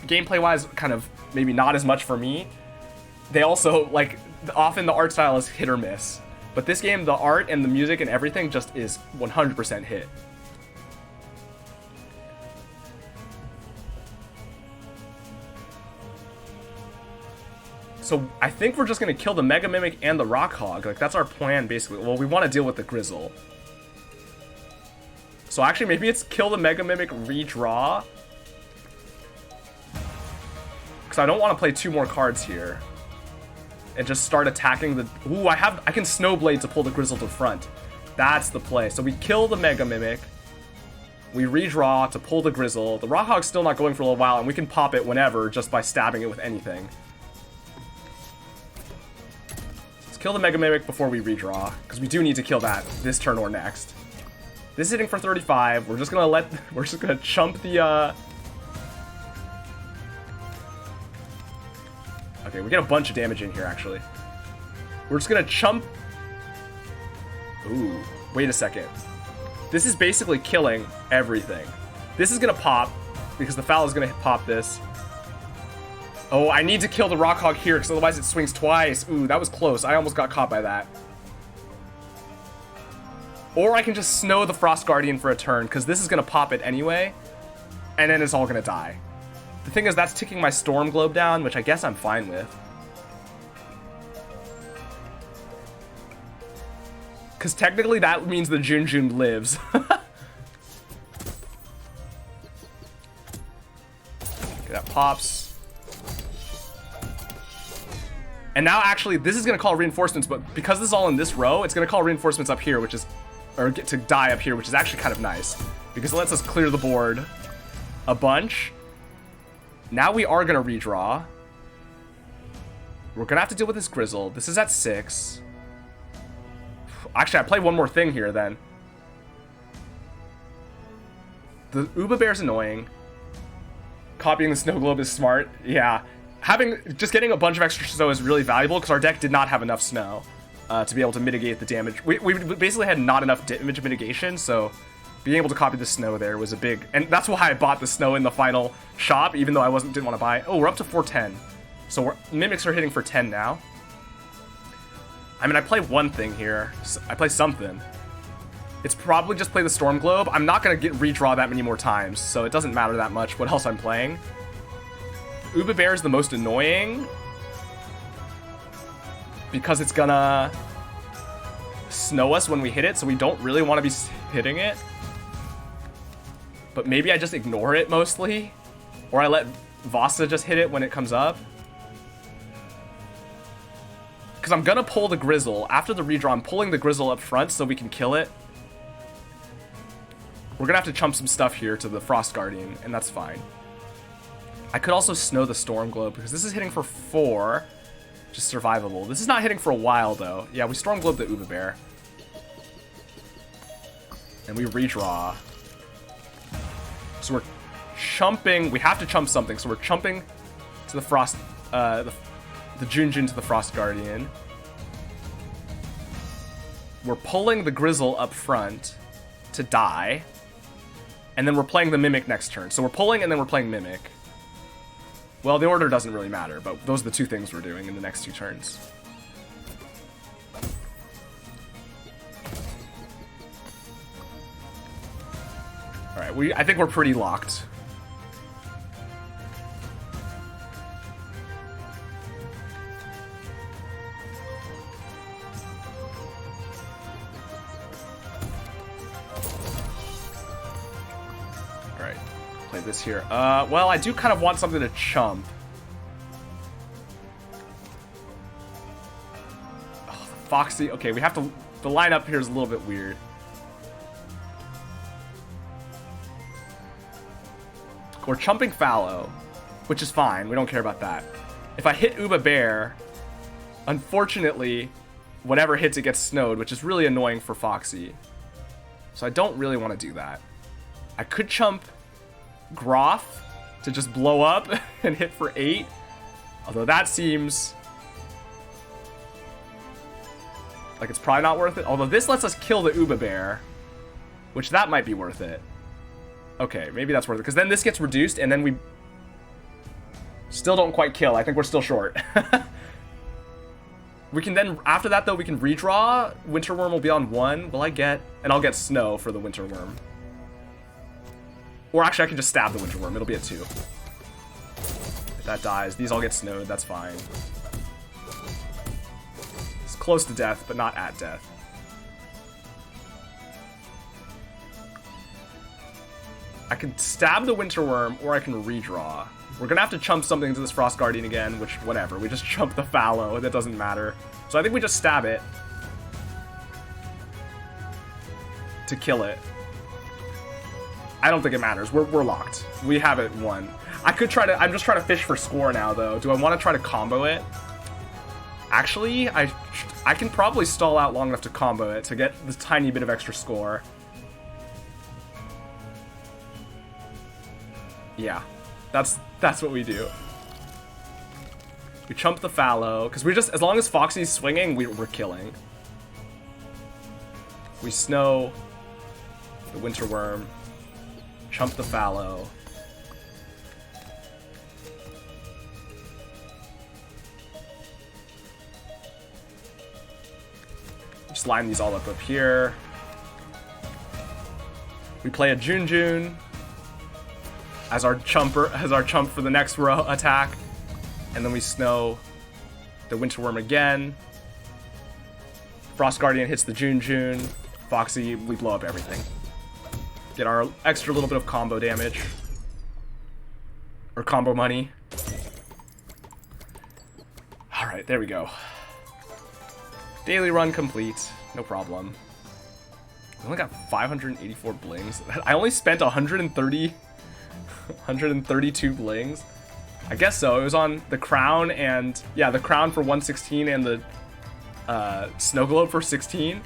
gameplay-wise, kind of maybe not as much for me. They also, like, often the art style is hit or miss. But this game, the art and the music and everything just is 100% hit. So I think we're just going to kill the Mega Mimic and the Rock Hog. Like, that's our plan, basically. Well, we want to deal with the Grizzle. So actually, maybe it's kill the Mega Mimic, redraw. Because I don't want to play 2 more cards here. And just start attacking the... Ooh, I can Snowblade to pull the Grizzle to the front. That's the play. So we kill the Mega Mimic. We redraw to pull the Grizzle. The Rock Hog's still not going for a little while, and we can pop it whenever just by stabbing it with anything. Let's kill the Mega Mimic before we redraw, because we do need to kill that this turn or next. This is hitting for 35. We're just gonna chump the Okay, we get a bunch of damage in here, actually. We're just gonna chump... Ooh, wait a second. This is basically killing everything. This is gonna pop, because the foul is gonna pop this. Oh, I need to kill the Rock Hog here, because otherwise it swings twice. Ooh, that was close. I almost got caught by that. Or I can just snow the Frost Guardian for a turn, because this is gonna pop it anyway, and then it's all gonna die. The thing is, that's ticking my Storm Globe down, which I guess I'm fine with. Because technically that means the Junjun lives. Okay, that pops. And now actually, this is going to call reinforcements, but because this is all in this row, it's going to call reinforcements up here, which is... Or get to die up here, which is actually kind of nice. Because it lets us clear the board a bunch. Now we are going to redraw. We're going to have to deal with this Grizzle. This is at 6. Actually, I play one more thing here, then. The Uba Bear's annoying. Copying the Snow Globe is smart. Yeah. Just getting a bunch of extra snow is really valuable, because our deck did not have enough snow to be able to mitigate the damage. We basically had not enough damage mitigation, so Being able to copy the snow there was a big... And that's why I bought the snow in the final shop, even though I didn't want to buy it. Oh, we're up to 410. So Mimiks are hitting for 10 now. I mean, I play one thing here. I play something. It's probably just play the Storm Globe. I'm not going to redraw that many more times, so it doesn't matter that much what else I'm playing. Uba Bear is the most annoying because it's gonna snow us when we hit it, so we don't really want to be hitting it. But maybe I just ignore it mostly, or I let Vasa just hit it when it comes up. Because I'm gonna pull the Grizzle. After the redraw, I'm pulling the Grizzle up front so we can kill it. We're gonna have to chump some stuff here to the Frost Guardian, and that's fine. I could also snow the Storm Globe, because this is hitting for 4. Just survivable. This is not hitting for a while, though. Yeah, we Storm Globe the Uba Bear. And we redraw. So we're chumping. We have to chump something, so we're chumping to the Frost... the Junjun to the Frost Guardian. We're pulling the Grizzle up front to die. And then we're playing the Mimic next turn. So we're pulling, and then we're playing Mimic. Well, the order doesn't really matter, but those are the two things we're doing in the next 2 turns. Alright, I think we're pretty locked. Alright, play this here. Well, I do kind of want something to chump. Oh, Foxy. Okay, we have to... The lineup here is a little bit weird. We're chumping Fallow, which is fine. We don't care about that. If I hit Uba Bear, unfortunately, whatever hits it gets snowed, which is really annoying for Foxy. So I don't really want to do that. I could chump Groff to just blow up and hit for 8. Although that seems like it's probably not worth it. Although this lets us kill the Uba Bear, which that might be worth it. Okay, maybe that's worth it. Because then this gets reduced, and then we still don't quite kill. I think we're still short. We can then, after that, though, we can redraw. Winter Worm will be on 1. Will I get... And I'll get Snow for the Winter Worm. Or actually, I can just stab the Winter Worm. It'll be at 2. If that dies, these all get snowed. That's fine. It's close to death, but not at death. I can stab the Winter Worm, or I can redraw. We're gonna have to chump something into this Frost Guardian again, which, whatever. We just chump the Fallow, that doesn't matter. So I think we just stab it to kill it. I don't think it matters. We're locked. We have it won. I could try to... I'm just trying to fish for score now, though. Do I want to try to combo it? Actually, I can probably stall out long enough to combo it to get this tiny bit of extra score. Yeah, that's what we do. We chump the Fallow, because we're just... As long as Foxy's swinging, we're killing. We snow the Winter Worm. Chump the Fallow. Just line these all up here. We play a Junjun as our chump for the next row attack, and then we snow the Winter Worm again. Frost Guardian hits the Junjun. Foxy, we blow up everything. Get our extra little bit of combo damage. Or combo money. Alright, there we go. Daily run complete. No problem. I only got 584 blings. I only spent 132 blings. I guess so. It was on the crown and... Yeah, the crown for 116 and the snow globe for 16.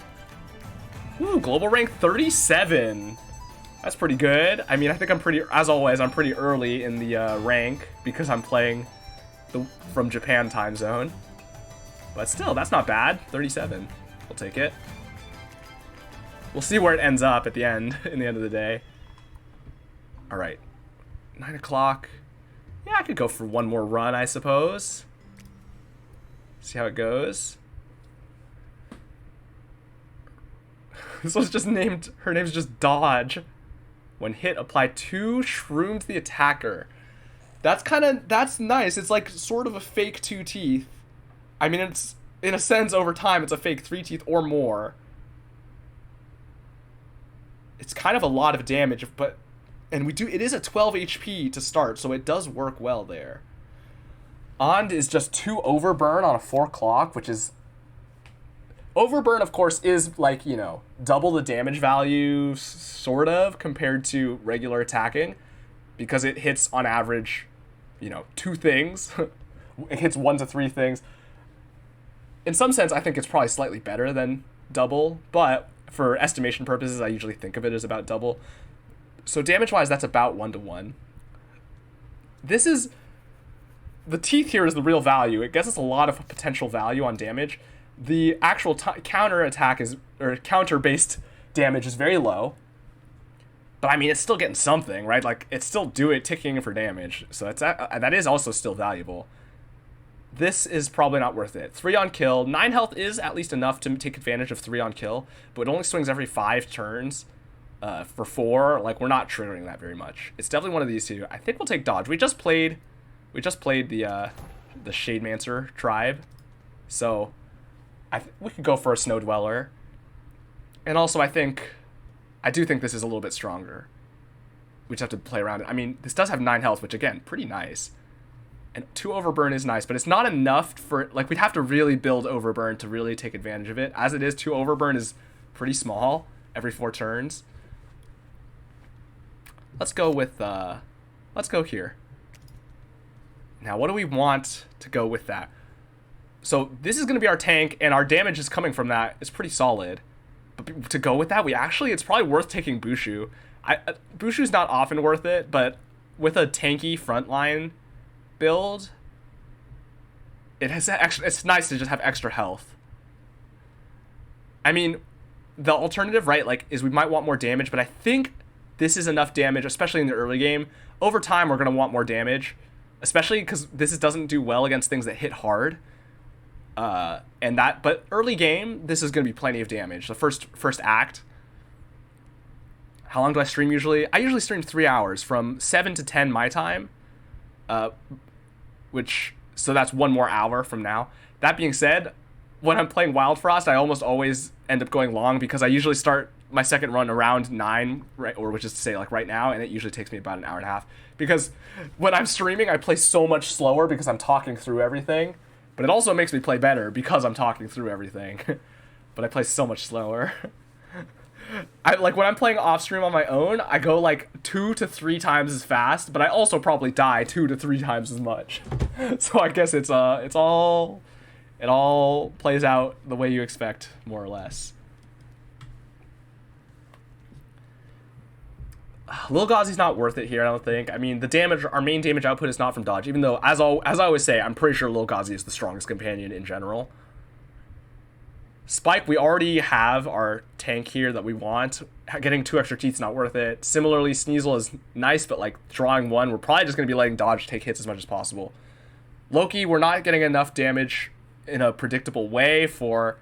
Ooh, global rank 37. That's pretty good. I mean, I think I'm pretty... As always, I'm pretty early in the rank because I'm playing from Japan time zone. But still, that's not bad. 37. We'll take it. We'll see where it ends up at the end, in the end of the day. Alright. 9 o'clock. Yeah, I could go for one more run, I suppose. See how it goes. This one's just named, her name's just Dodge. When hit, apply 2 shroom to the attacker. That's nice. It's like sort of a fake 2 teeth. I mean, it's, in a sense, over time, it's a fake 3 teeth or more. It's kind of a lot of damage, but, and it is a 12 HP to start, so it does work well there. Und is just 2 overburn on a 4 clock, which is, overburn, of course, is like, you know, double the damage value, sort of, compared to regular attacking, because it hits, on average, you know, 2 things. It hits 1 to 3 things. In some sense, I think it's probably slightly better than double, but for estimation purposes, I usually think of it as about double. So damage-wise, that's about 1 to 1. This is, the teeth here is the real value. It gets us a lot of potential value on damage. The actual counter attack is, or counter-based damage is very low. But I mean, it's still getting something, right? Like, it's still ticking for damage. So that's, that is also still valuable. This is probably not worth it. 3 on kill. 9 health is at least enough to take advantage of 3 on kill, but it only swings every 5 turns for 4. Like, we're not triggering that very much. It's definitely one of these two. I think we'll take Dodge. We just played the Shademancer tribe, so we could go for a Snow Dweller. And also, I do think this is a little bit stronger. We just have to play around it. I mean, this does have 9 health, which, again, pretty nice. And 2 overburn is nice, but it's not enough for, like, we'd have to really build overburn to really take advantage of it. As it is, 2 overburn is pretty small every 4 turns. Let's go with, let's go here. Now, what do we want to go with that? So this is going to be our tank, and our damage is coming from that. It's pretty solid. But to go with that, it's probably worth taking Bushu. Bushu's not often worth it, but with a tanky frontline build, it's nice to just have extra health. I mean, the alternative, right, like, is we might want more damage, but I think this is enough damage, especially in the early game. Over time, we're going to want more damage, especially because this doesn't do well against things that hit hard. But early game, this is going to be plenty of damage. The first act. How long do I stream usually? I usually stream 3 hours, from 7 to 10 my time. So that's 1 more hour from now. That being said, when I'm playing Wildfrost, I almost always end up going long, because I usually start my second run around 9, right, or which is to say, like, right now, and it usually takes me about an hour and a half. Because when I'm streaming, I play so much slower because I'm talking through everything, but it also makes me play better because I'm talking through everything. But I play so much slower. When I'm playing off stream on my own, I go like 2 to 3 times as fast, but I also probably die 2 to 3 times as much. So I guess it all plays out the way you expect, more or less. Lil Gauzy's not worth it here, I don't think. I mean, our main damage output is not from dodge, even though, as I always say, I'm pretty sure Lil Gauzy is the strongest companion in general. Spike, we already have our tank here that we want. Getting 2 extra teeth's not worth it. Similarly, Sneasel is nice, but, like, drawing 1, we're probably just going to be letting dodge take hits as much as possible. Loki, we're not getting enough damage in a predictable way for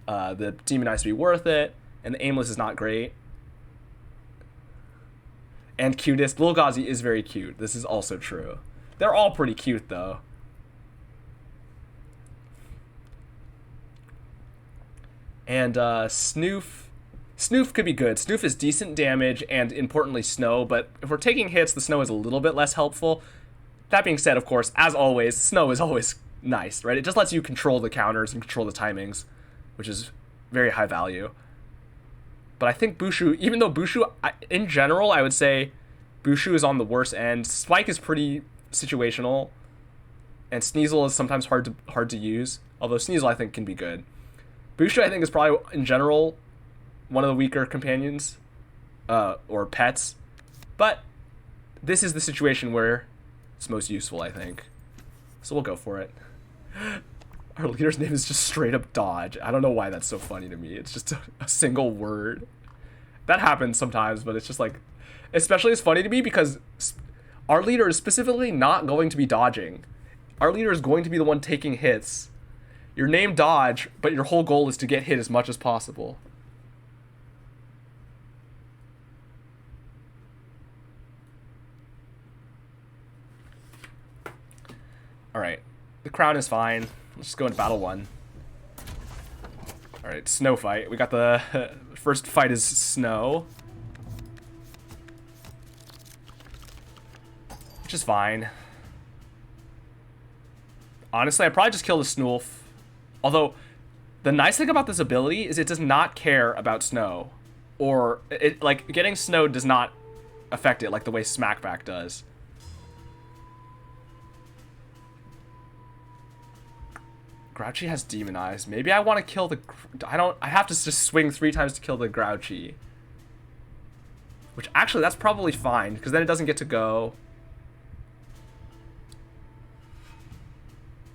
the Demon Eyes to be worth it, and the Aimless is not great. And cutest, Lil Gauzy is very cute. This is also true. They're all pretty cute, though. And Snoof could be good. Snoof is decent damage and, importantly, snow, but if we're taking hits, the snow is a little bit less helpful. That being said, of course, as always, snow is always nice, right? It just lets you control the counters and control the timings, which is very high value. But I think Bushu, even though Bushu, in general, I would say Bushu is on the worst end. Spike is pretty situational, and Sneasel is sometimes hard to use, although Sneasel, I think, can be good. Bushu, I think, is probably, in general, one of the weaker companions, or pets, but this is the situation where it's most useful, I think. So we'll go for it. Our leader's name is just straight up Dodge. I don't know why that's so funny to me. It's just a single word. That happens sometimes, but it's just like, especially it's funny to me because our leader is specifically not going to be dodging. Our leader is going to be the one taking hits. Your name Dodge, but your whole goal is to get hit as much as possible. Alright. The crown is fine. Let's just go into battle 1. Alright, snow fight. We got the first fight is snow. Which is fine. Honestly, I'd probably just kill the Snulf. Although, the nice thing about this ability is it does not care about snow. Or, like, getting snow does not affect it like the way Smackback does. Grouchy has Demon Eyes. Maybe I want to kill the... I have to just swing 3 times to kill the Grouchy. Which, actually, that's probably fine, because then it doesn't get to go.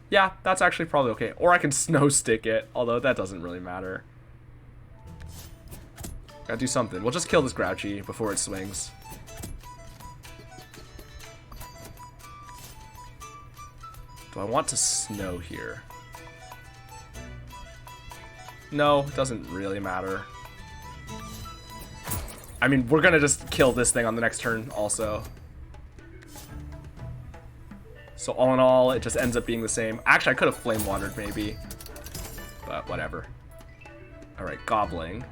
Yeah, that's actually probably okay. Or I can snow stick it, although that doesn't really matter. Gotta do something. We'll just kill this Grouchy before it swings. Do I want to snow here? No, it doesn't really matter. I mean, we're gonna just kill this thing on the next turn also. So all in all, it just ends up being the same. Actually, I could have flame watered maybe, but whatever. All right, Gobbling.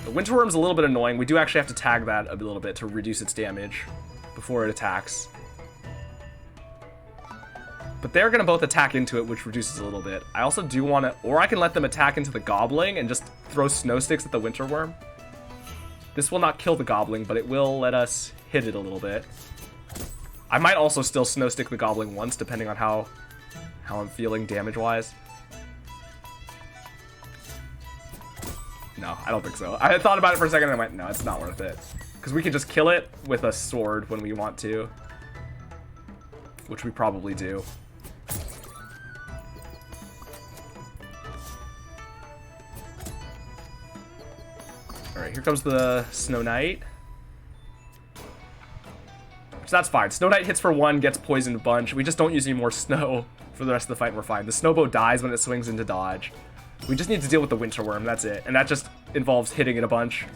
The Winter Worm's a little bit annoying. We do actually have to tag that a little bit to reduce its damage before it attacks. But they're going to both attack into it, which reduces a little bit. I also do want to... Or I can let them attack into the Gobbling and just throw Snow Sticks at the Winter Worm. This will not kill the Gobbling, but it will let us hit it a little bit. I might also still Snow Stick the Gobbling once, depending on how I'm feeling damage-wise. No, I don't think so. I thought about it for a second and I went, no, it's not worth it. Because we can just kill it with a sword when we want to. Which we probably do. Alright, here comes the Snow Knight. So that's fine. Snow Knight hits for 1, gets poisoned a bunch. We just don't use any more snow for the rest of the fight and we're fine. The Snowbow dies when it swings into dodge. We just need to deal with the Winter Worm, that's it. And that just involves hitting it a bunch.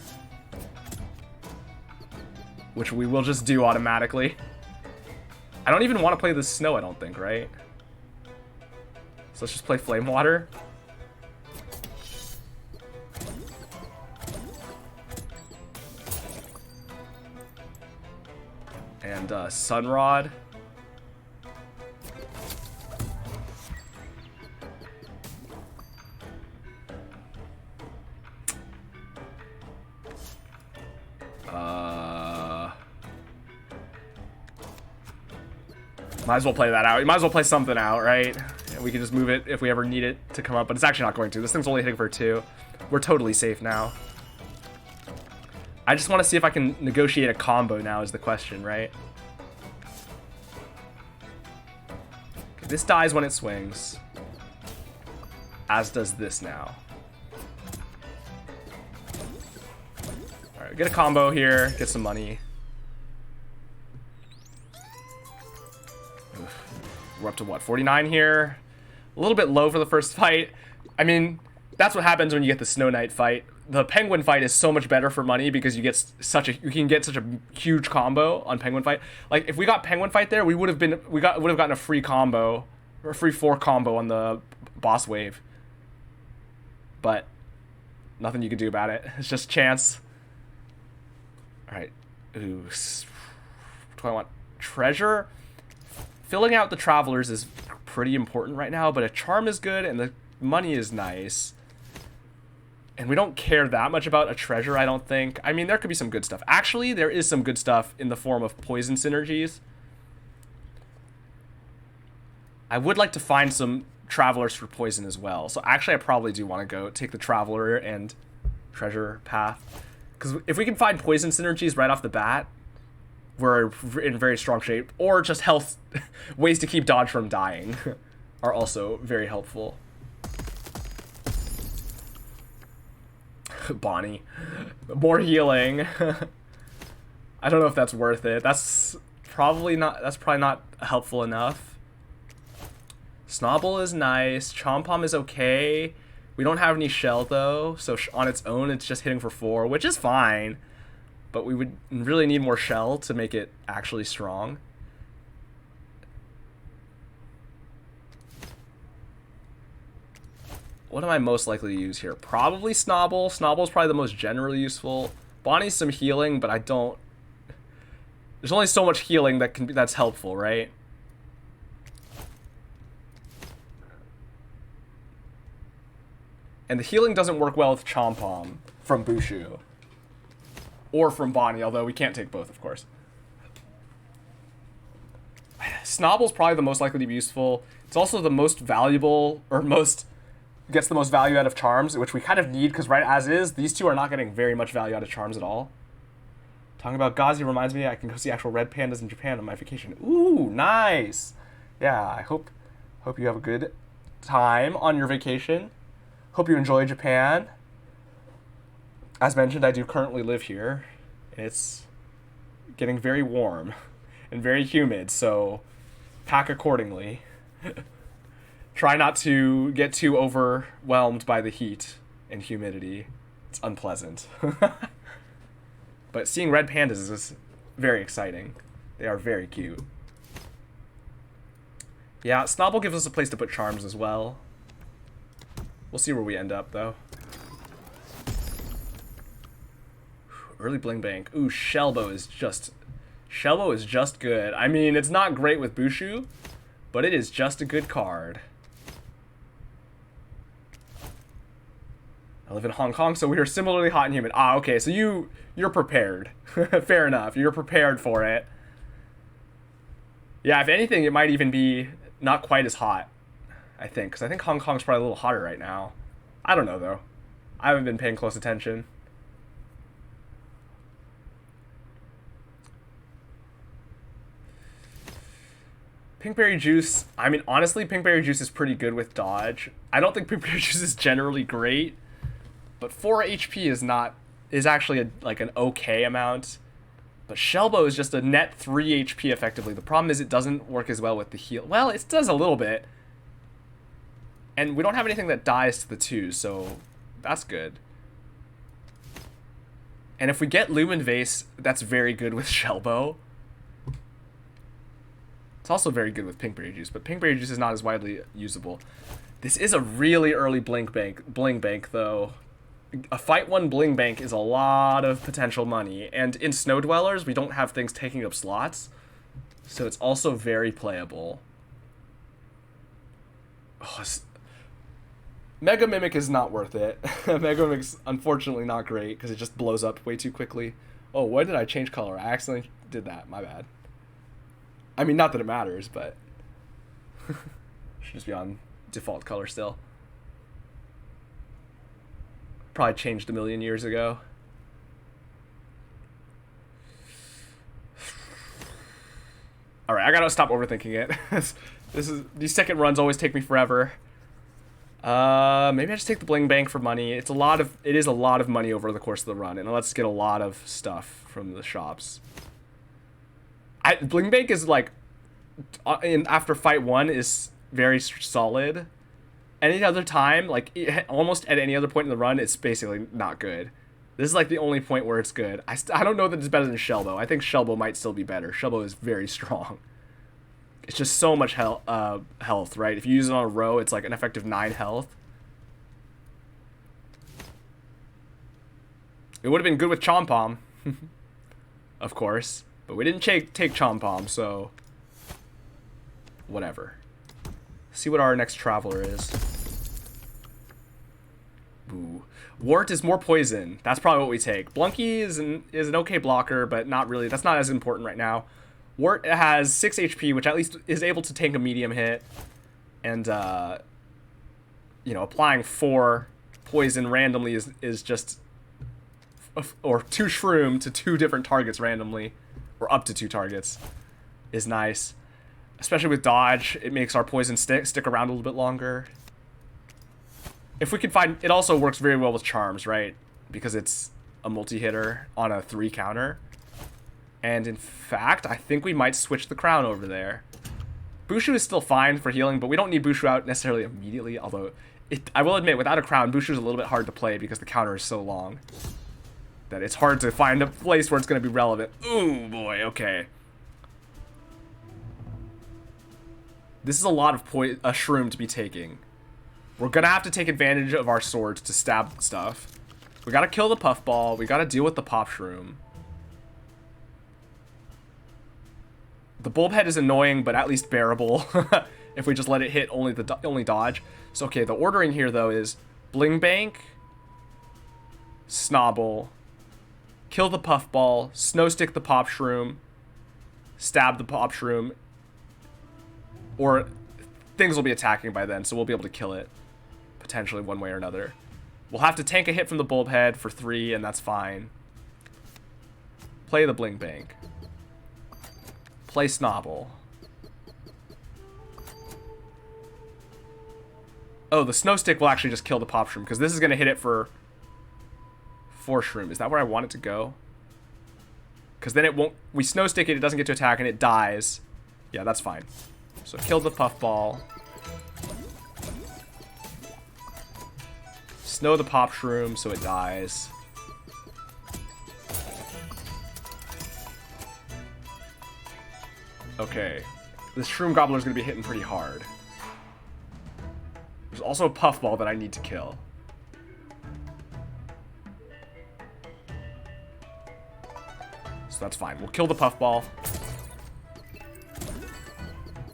Which we will just do automatically. I don't even want to play the snow, I don't think, right? So let's just play Flame Water. And Sunrod. Might as well play that out. You might as well play something out, right? And we can just move it if we ever need it to come up, but it's actually not going to. This thing's only hitting for 2. We're totally safe now. I just want to see if I can negotiate a combo now is the question, right? Okay, this dies when it swings. As does this now. Alright, get a combo here, get some money. We're up to what, 49 here? A little bit low for the first fight. I mean, that's what happens when you get the Snow Knight fight. The Penguin fight is so much better for money because you can get such a huge combo on Penguin fight. Like if we got Penguin fight there, we would have gotten a free combo or a free 4 combo on the boss wave. But nothing you can do about it. It's just chance. All right. Ooh. What do I want? Treasure. Filling out the Travelers is pretty important right now, but a Charm is good and the money is nice. And we don't care that much about a treasure, I don't think. I mean, there could be some good stuff. Actually, there is some good stuff in the form of poison synergies. I would like to find some Travelers for poison as well. So actually, I probably do want to go take the Traveler and treasure path. Because if we can find poison synergies right off the bat, we're in very strong shape, or just health ways to keep dodge from dying are also very helpful. Bonnie, more healing. I don't know if that's worth it. That's probably not helpful enough. Snobble is nice. Chompom is okay. We don't have any shell though, so on its own it's just hitting for 4, which is fine. But we would really need more shell to make it actually strong. What am I most likely to use here? Probably Snobble. Snobble is probably the most generally useful. Bonnie's some healing, but I don't... There's only so much healing that's helpful, right? And the healing doesn't work well with Chompom from Bushu. Or from Bonnie, although we can't take both, of course. Snobble's probably the most likely to be useful. It's also the most valuable, or gets the most value out of charms, which we kind of need, because right as is, these two are not getting very much value out of charms at all. Talking about Gazi reminds me I can go see actual red pandas in Japan on my vacation. Ooh, nice! Yeah, I hope you have a good time on your vacation. Hope you enjoy Japan. As mentioned, I do currently live here. It's getting very warm and very humid, so pack accordingly. Try not to get too overwhelmed by the heat and humidity. It's unpleasant. But seeing red pandas is very exciting. They are very cute. Yeah, Snobble gives us a place to put charms as well. We'll see where we end up, though. Early Bling Bank. Ooh, Shellbow is just good. I mean, it's not great with Bushu, but it is just a good card. I live in Hong Kong, so we are similarly hot and humid. Ah, okay, so you're prepared. Fair enough. You're prepared for it. Yeah, if anything, it might even be not quite as hot, I think, because I think Hong Kong's probably a little hotter right now. I don't know, though. I haven't been paying close attention. Pinkberry Juice, I mean, honestly, Pinkberry Juice is pretty good with dodge. I don't think Pinkberry Juice is generally great, but 4 HP is actually like an okay amount. But Shellbow is just a net 3 HP effectively. The problem is it doesn't work as well with the heal. Well, it does a little bit. And we don't have anything that dies to the 2, so that's good. And if we get Lumen Vase, that's very good with Shellbow. It's also very good with Pinkberry Juice, but Pinkberry Juice is not as widely usable. This is a really early Bling Bank, though. A Fight 1 Bling Bank is a lot of potential money, and in Snow Dwellers, we don't have things taking up slots, so it's also very playable. Oh, Mega Mimic is not worth it. Mega Mimic's unfortunately not great, because it just blows up way too quickly. Oh, why did I change color? I accidentally did that, my bad. I mean, not that it matters, but should just be on default color still. Probably changed a million years ago. All right, I gotta stop overthinking it. These second runs always take me forever. Maybe I just take the Bling Bank for money. It is a lot of money over the course of the run, and it lets us get a lot of stuff from the shops. Bling Bank is like, after Fight 1 is very solid. Any other time, like almost at any other point in the run, it's basically not good. This is like the only point where it's good. I don't know that it's better than Shellbow. I think Shellbow might still be better. Shellbow is very strong. It's just so much health, right? If you use it on a row, it's like an effective 9 health. It would have been good with Chompom, of course. But we didn't take Chompom, so whatever. See what our next traveler is. Ooh. Wart is more poison. That's probably what we take. Blunky is an okay blocker, but not really. That's not as important right now. Wart has 6 HP, which at least is able to tank a medium hit. And, you know, applying 4 poison randomly is just... Or 2 shroom to 2 different targets randomly. or up to 2 targets, is nice. Especially with dodge, it makes our poison stick around a little bit longer. If we could find... It also works very well with charms, right? Because it's a multi-hitter on a 3 counter. And in fact, I think we might switch the crown over there. Bushu is still fine for healing, but we don't need Bushu out necessarily immediately. Although, I will admit, without a crown, Bushu is a little bit hard to play because the counter is so long. That it's hard to find a place where it's going to be relevant. Ooh, boy, okay. This is a lot of a shroom to be taking. We're going to have to take advantage of our swords to stab stuff. We got to kill the puffball. We got to deal with the pop shroom. The bulb head is annoying, but at least bearable. If we just let it hit only dodge. So, okay, the ordering here, though, is Bling Bank, Snobble, kill the puffball, snow stick the pop shroom, stab the pop shroom, or things will be attacking by then, so we'll be able to kill it, potentially one way or another. We'll have to tank a hit from the bulb head for 3, and that's fine. Play the Bling Bank. Play Snobble. Oh, the snow stick will actually just kill the pop shroom, because this is going to hit it for 4 shroom. Is that where I want it to go? Because then it won't... We snow stick it, it doesn't get to attack, and it dies. Yeah, that's fine. So kill the puffball. Snow the pop shroom so it dies. Okay. This shroom gobbler is going to be hitting pretty hard. There's also a puffball that I need to kill. So that's fine. We'll kill the puffball.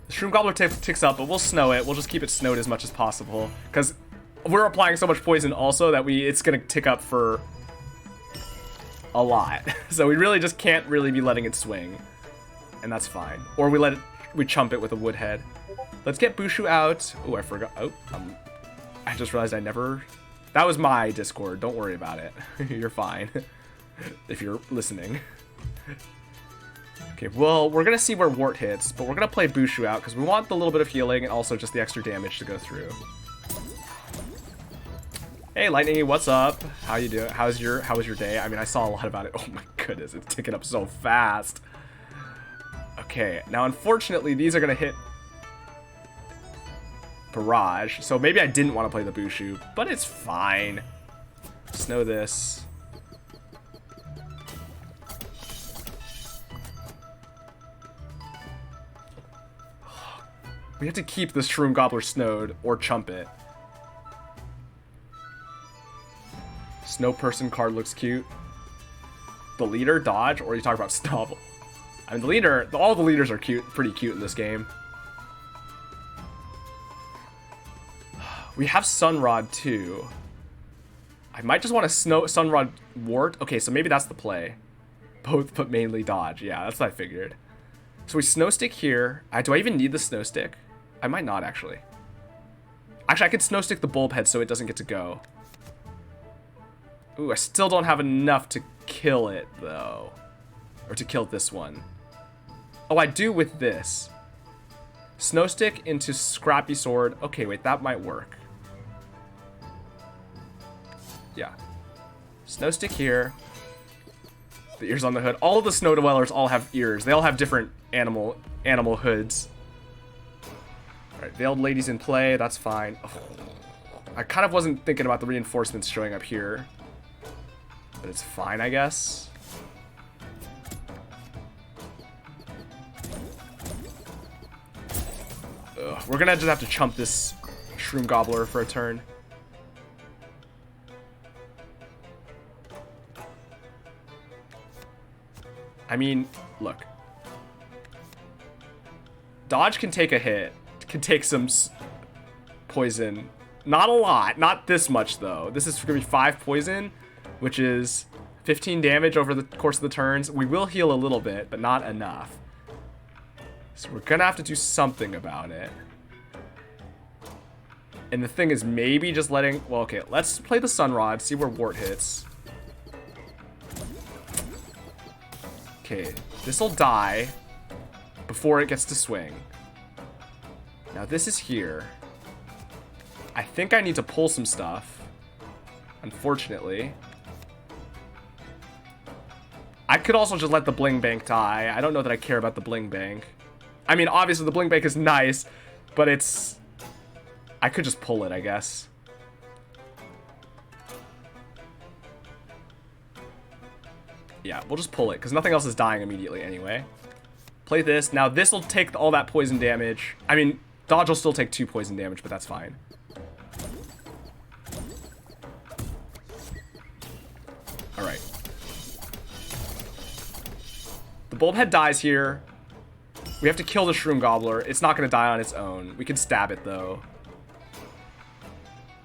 The shroom gobbler ticks up, but we'll snow it. We'll just keep it snowed as much as possible. Because we're applying so much poison also that it's going to tick up for a lot. So we really just can't really be letting it swing. And that's fine. Or we chump it with a wood head. Let's get Bushu out. Oh, I forgot. Oh, I just realized I never... That was my Discord. Don't worry about it. You're fine. If you're listening. Okay, well, we're going to see where Wart hits, but we're going to play Bushu out because we want the little bit of healing and also just the extra damage to go through. Hey, Lightningy, what's up? How you doing? How was your day? I mean, I saw a lot about it. Oh my goodness, it's ticking up so fast. Okay, now unfortunately, these are going to hit Barrage, so maybe I didn't want to play the Bushu, but it's fine. Snow this. We have to keep this Shroom Gobbler snowed or chump it. Snow Person card looks cute. The leader, dodge, or are you talking about Snobble? I mean, the leader, all the leaders are cute, pretty cute in this game. We have Sunrod too. I might just want to Sunrod Wart. Okay, so maybe that's the play. Both, but mainly dodge. Yeah, that's what I figured. So we Snow Stick here. Do I even need the Snow Stick? I might not, actually. Actually, I could Snow Stick the Bulb Head so it doesn't get to go. Ooh, I still don't have enough to kill it, though. Or to kill this one. Oh, I do with this. Snow Stick into Scrappy Sword. Okay, wait, that might work. Yeah. Snow Stick here. The ears on the hood. All of the Snow Dwellers all have ears. They all have different animal hoods. Alright, Veiled Lady's in play. That's fine. Oh, I kind of wasn't thinking about the reinforcements showing up here. But it's fine, I guess. Ugh, we're gonna just have to chump this Shroom Gobbler for a turn. I mean, look. Dodge can take a hit. Can take some poison. Not a lot. Not this much, though. This is going to be 5 poison, which is 15 damage over the course of the turns. We will heal a little bit, but not enough. So we're going to have to do something about it. And the thing is maybe just letting... Well, okay, let's play the Sunrod, see where Wart hits. Okay, This'll die before it gets to swing. Now this is here. I think I need to pull some stuff, unfortunately. I could also just let the bling bank die. I don't know that I care about the bling bank. I mean, obviously the bling bank is nice, but it's... I could just pull it, I guess. Yeah, we'll just pull it, because nothing else is dying immediately anyway. Play this. Now this will take all that poison damage. I mean, dodge will still take 2 poison damage, but that's fine. Alright. The bulb head dies here. We have to kill the shroom gobbler. It's not going to die on its own. We can stab it, though.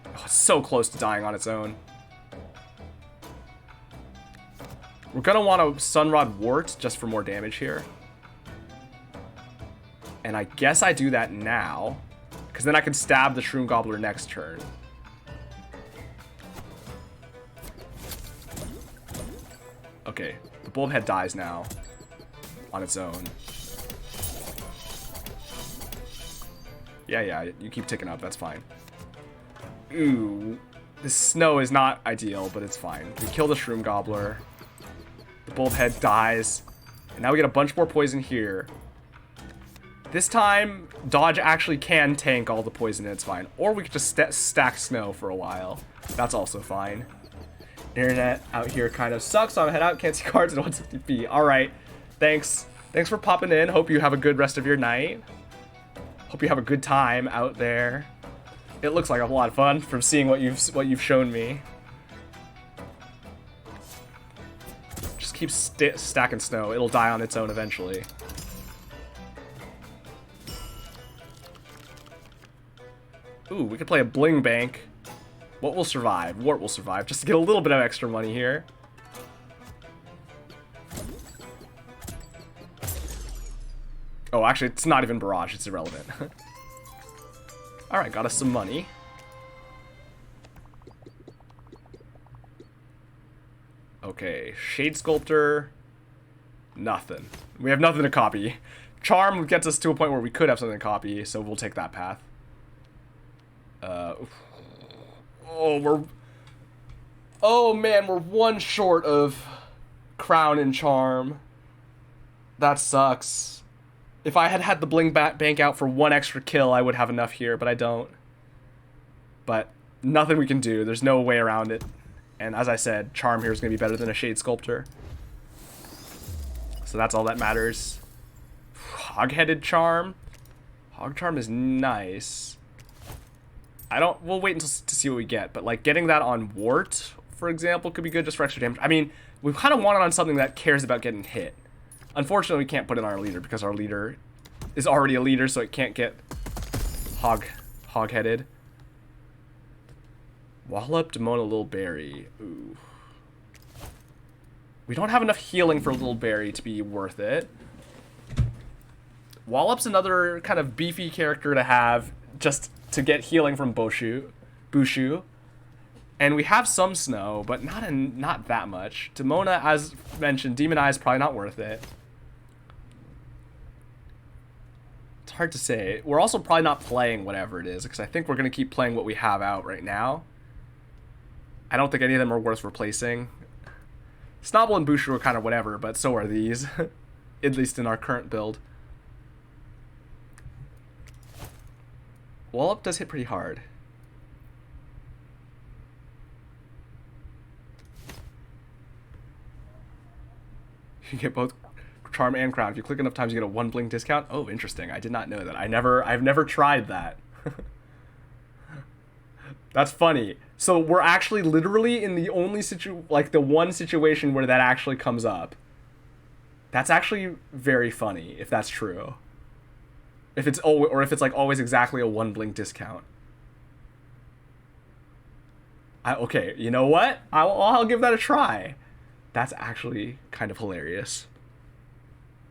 Oh, it's so close to dying on its own. We're going to want a Sunrod Wart just for more damage here. And I guess I do that now, because then I can stab the shroom gobbler next turn. Okay, the bulb head dies now on its own. Yeah, you keep ticking up, that's fine. Ooh, this snow is not ideal, but it's fine. We kill the shroom gobbler. The bulb head dies. And now we get a bunch more poison here. This time, dodge actually can tank all the poison and it's fine. Or we could just stack snow for a while. That's also fine. Internet out here kind of sucks, so I'm head out. Can't see cards at 160p. Alright, thanks. Thanks for popping in. Hope you have a good rest of your night. Hope you have a good time out there. It looks like a lot of fun from seeing what you've shown me. Just keep stacking snow. It'll die on its own eventually. Ooh, we could play a bling bank. What will survive? Wart will survive, just to get a little bit of extra money here. Oh, actually, it's not even barrage. It's irrelevant. Alright, got us some money. Okay, Shade Sculptor. Nothing. We have nothing to copy. Charm gets us to a point where we could have something to copy, so we'll take that path. Oh man, we're one short of Crown and Charm. That sucks. If I had the bling bank out for 1 extra kill, I would have enough here, but I don't. But nothing we can do. There's no way around it. And as I said, Charm here is going to be better than a Shade Sculptor. So that's all that matters. Hog-headed Charm. Hog Charm is nice. We'll wait until to see what we get, but like getting that on Wart, for example, could be good just for extra damage. I mean, we kind of want it on something that cares about getting hit. Unfortunately, we can't put it on our leader because our leader is already a leader, so it can't get hog-headed. Wallop, Demona, Lil Berry. Ooh. We don't have enough healing for Lil Berry to be worth it. Wallop's another kind of beefy character to have just to get healing from Bushu. And we have some snow, but not that much. Demona, as mentioned, Demon Eye is probably not worth it. It's hard to say. We're also probably not playing whatever it is, because I think we're going to keep playing what we have out right now. I don't think any of them are worth replacing. Snobble and Bushu are kind of whatever, but so are these. At least in our current build. Wallop does hit pretty hard. You get both Charm and Crown. If you click enough times, you get a 1 blink discount. Oh, interesting. I did not know that. I've never tried that. That's funny. So we're actually literally in the only the one situation where that actually comes up. That's actually very funny if that's true. If it's like always exactly a 1 blink discount. Okay, you know what? I'll give that a try. That's actually kind of hilarious.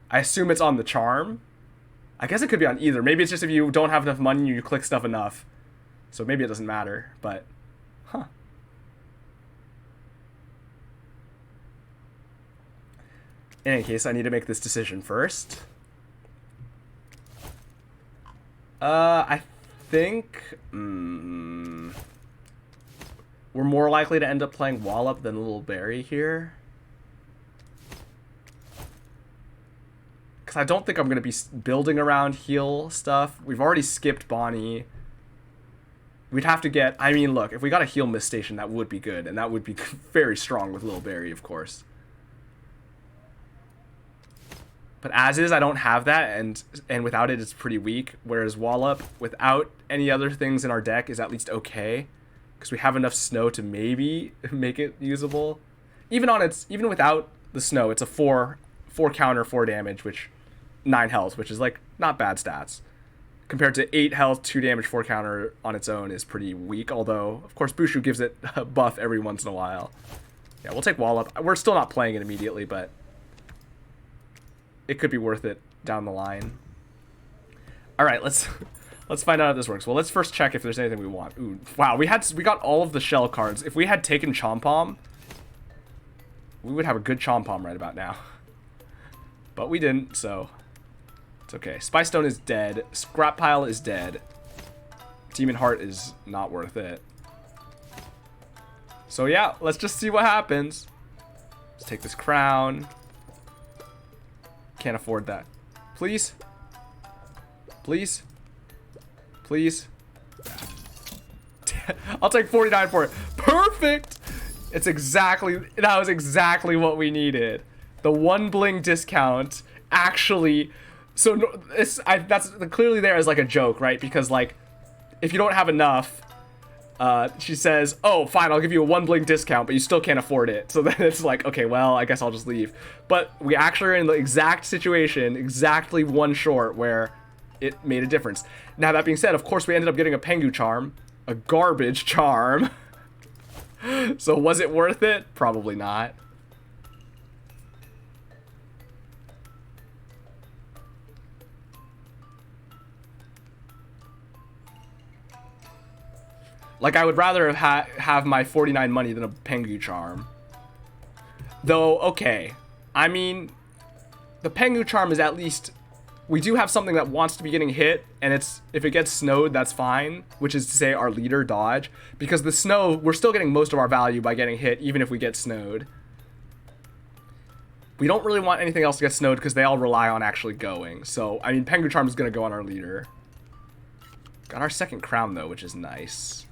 I assume it's on the Charm. I guess it could be on either. Maybe it's just if you don't have enough money, you click stuff enough. So maybe it doesn't matter, but... Huh. In any case, I need to make this decision first. I think we're more likely to end up playing Wallop than Little Berry here. Because I don't think I'm going to be building around heal stuff. We've already skipped Bonnie. We'd have to get... I mean, look, if we got a heal mist station, that would be good. And that would be very strong with Little Berry, of course. But as is, I don't have that, and without it, it's pretty weak. Whereas Wallop, without any other things in our deck, is at least okay. Because we have enough snow to maybe make it usable. Even without the snow, it's a 4 counter, 4 damage, which 9 health, which is like not bad stats. Compared to 8 health, 2 damage, 4 counter on its own is pretty weak. Although, of course, Bushu gives it a buff every once in a while. Yeah, we'll take Wallop. We're still not playing it immediately, but it could be worth it down the line. All right, let's find out if this works. Well, let's first check if there's anything we want. Ooh, wow, we got all of the shell cards. If we had taken Chompom, we would have a good Chompom right about now. But we didn't, so it's okay. Spy Stone is dead. Scrap Pile is dead. Demon Heart is not worth it. So yeah, let's just see what happens. Let's take this crown. Can't afford that. Please? Please? Please? I'll take 49 for it. Perfect! That was exactly what we needed. The 1 bling discount actually... So that's clearly there as like a joke, right? Because like, if you don't have enough, she says, oh, fine, I'll give you a 1 bling discount, but you still can't afford it. So then it's like, okay, well, I guess I'll just leave. But we actually are in the exact situation, exactly 1 short, where it made a difference. Now, that being said, of course, we ended up getting a Pengu charm, a garbage charm. So was it worth it? Probably not. Like, I would rather have my 49 money than a Pengu charm. Though, okay. I mean, the Pengu charm is at least... We do have something that wants to be getting hit, and if it gets snowed, that's fine. Which is to say, our leader, Dodge. Because the snow, we're still getting most of our value by getting hit, even if we get snowed. We don't really want anything else to get snowed, because they all rely on actually going. So, I mean, Pengu charm is going to go on our leader. Got our second crown, though, which is nice.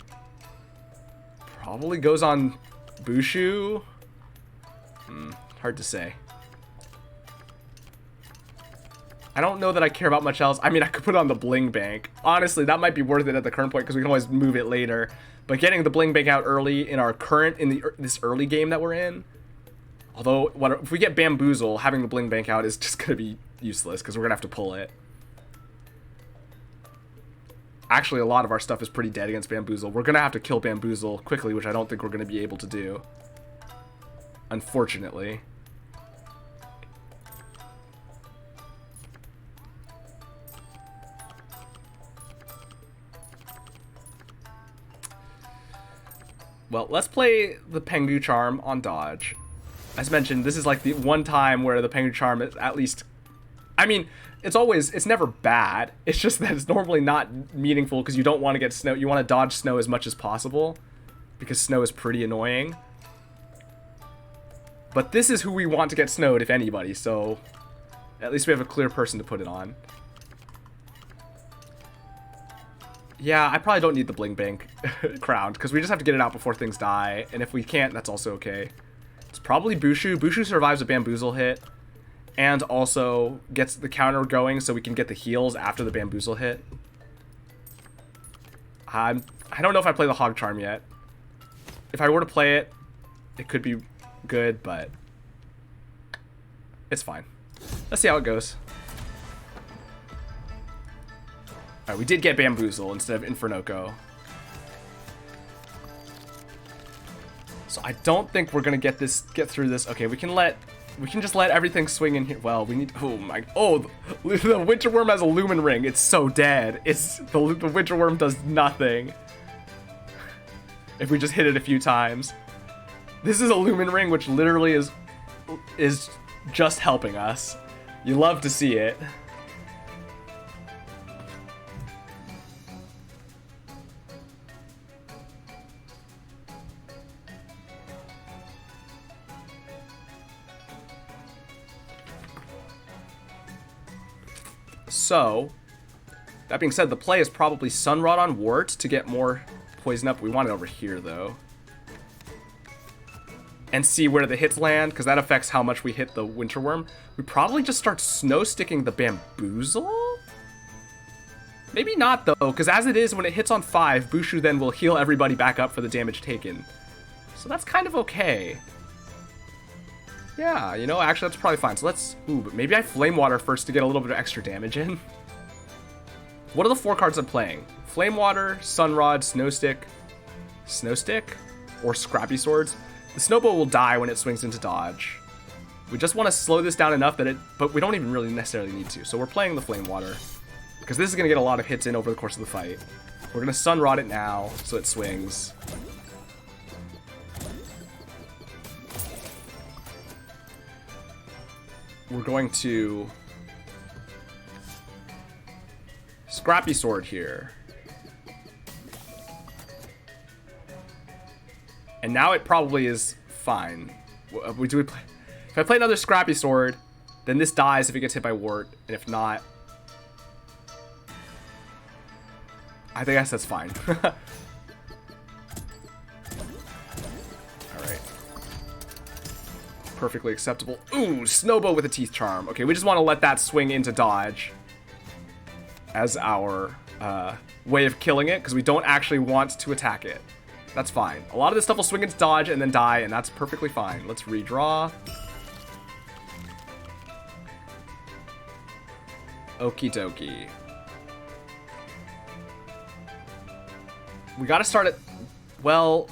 Probably goes on Bushu. Hard to say. I don't know that I care about much else. I mean, I could put it on the Bling Bank. Honestly, that might be worth it at the current point because we can always move it later. But getting the Bling Bank out early in our this early game that we're in. Although, if we get Bamboozle, having the Bling Bank out is just going to be useless because we're going to have to pull it. Actually, a lot of our stuff is pretty dead against Bamboozle. We're going to have to kill Bamboozle quickly, which I don't think we're going to be able to do. Unfortunately. Well, let's play the Pengu Charm on Dodge. As mentioned, this is like the one time where the Pengu Charm is at least... I mean... It's never bad. It's just that it's normally not meaningful because you don't want to get snow. You want to dodge snow as much as possible because snow is pretty annoying. But this is who we want to get snowed, if anybody, so at least we have a clear person to put it on. Yeah, I probably don't need the Bling Bank crowned because we just have to get it out before things die. And if we can't, that's also okay. It's probably Bushu. Bushu survives a Bamboozle hit. And also gets the counter going so we can get the heals after the Bamboozle hit. I don't know if I play the Hog Charm yet. If I were to play it, it could be good, but it's fine. Let's see how it goes. Alright, we did get Bamboozle instead of Infernoco. So I don't think we're gonna get through this. Okay, we can just let everything swing in here. Well, we need... Oh, the Winter Worm has a Lumen Ring. It's so dead. The Winter Worm does nothing. If we just hit it a few times. This is a Lumen Ring, which literally is just helping us. You love to see it. So, that being said, the play is probably Sunrod on Wart to get more poison up. We want it over here, though. And see where the hits land, because that affects how much we hit the Winter Worm. We probably just start snow sticking the Bamboozle? Maybe not, though, because as it is, when it hits on 5, Bushu then will heal everybody back up for the damage taken. So that's kind of okay. Yeah, you know, actually, that's probably fine. So let's... Ooh, but maybe I Flame Water first to get a little bit of extra damage in. What are the 4 cards I'm playing? Flame Water, Sunrod, Snow Stick, or Scrappy Swords. The Snowbow will die when it swings into dodge. We just want to slow this down enough that it... But we don't even really necessarily need to. So we're playing the Flame Water. Because this is going to get a lot of hits in over the course of the fight. We're going to Sunrod it now, so it swings. We're going to... Scrappy Sword here. And now it probably is fine. If I play another Scrappy Sword, then this dies if it gets hit by Wart, and if not, I guess that's fine. Alright. Perfectly acceptable. Ooh, Snowbow with a Teeth Charm. Okay, we just want to let that swing into dodge as our way of killing it, because we don't actually want to attack it. That's fine. A lot of this stuff will swing into dodge and then die, and that's perfectly fine. Let's redraw. Okie dokie. We gotta start at... Well,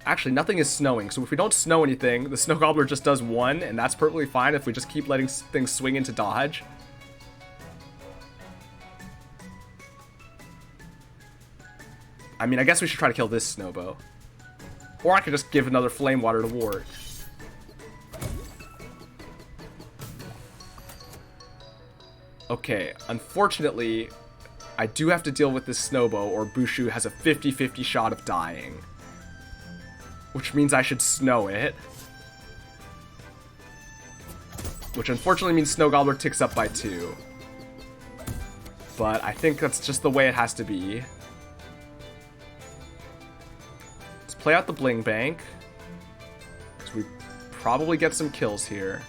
actually, nothing is snowing, so if we don't snow anything, the Snow Gobbler just does 1, and that's perfectly fine if we just keep letting things swing into dodge. I mean, I guess we should try to kill this Snowbow. Or I could just give another Flame Water to Wart. Okay, unfortunately, I do have to deal with this Snowbow, or Bushu has a 50-50 shot of dying. Which means I should snow it. Which unfortunately means Snow Gobbler ticks up by 2. But I think that's just the way it has to be. Play out the Bling Bank, because we probably get some kills here.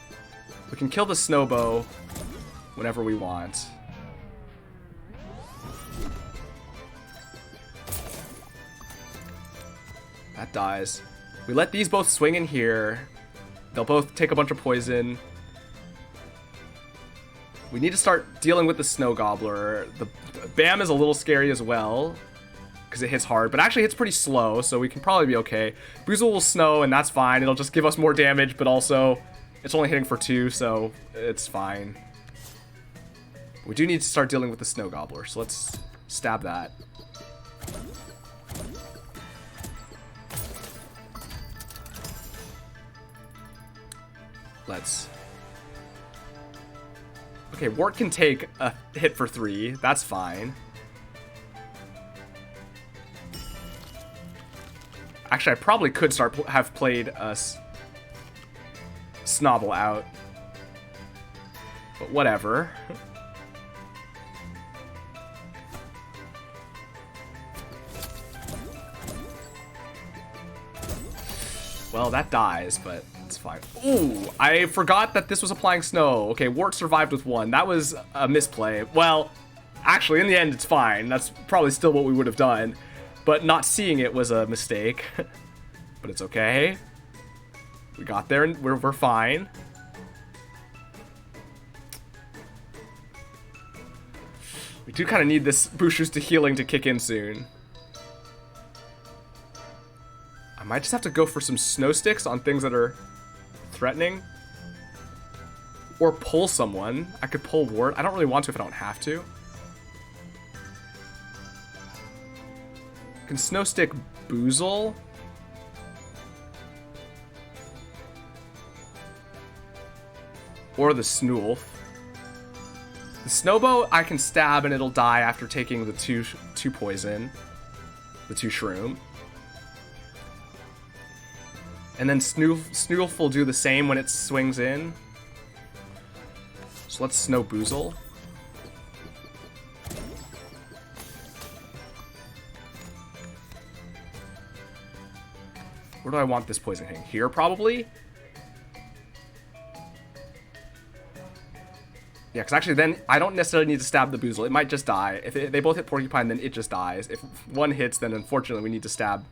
We can kill the Snowbow whenever we want. That dies. We let these both swing in here. They'll both take a bunch of poison. We need to start dealing with the Snow Gobbler. The Bam is a little scary as well, because it hits hard, but actually hits pretty slow, so we can probably be okay. Boozle will snow, and that's fine. It'll just give us more damage, but also it's only hitting for 2, so it's fine. We do need to start dealing with the Snow Gobbler, so let's stab that. Let's... Okay, Wart can take a hit for 3. That's fine. Actually, I probably could have played Snobble out. But whatever. Well, that dies, but it's fine. Ooh, I forgot that this was applying snow. Okay, Wart survived with 1. That was a misplay. Well, actually, in the end, it's fine. That's probably still what we would have done. But not seeing it was a mistake. But it's okay. We got there and we're fine. We do kind of need this Bushu's to healing to kick in soon. I might just have to go for some Snow Sticks on things that are threatening. Or pull someone. I could pull Wart. I don't really want to if I don't have to. Can Snow Stick Boozle? Or the Snoolf. The Snowbow I can stab and it'll die after taking the two poison. The 2 shroom. And then Snoolf will do the same when it swings in. So let's Snow Boozle. Where do I want this poison hitting? Here, probably? Yeah, because actually then I don't necessarily need to stab the Boozle. It might just die. If they both hit Porcupine, then it just dies. If one hits, then unfortunately we need to stab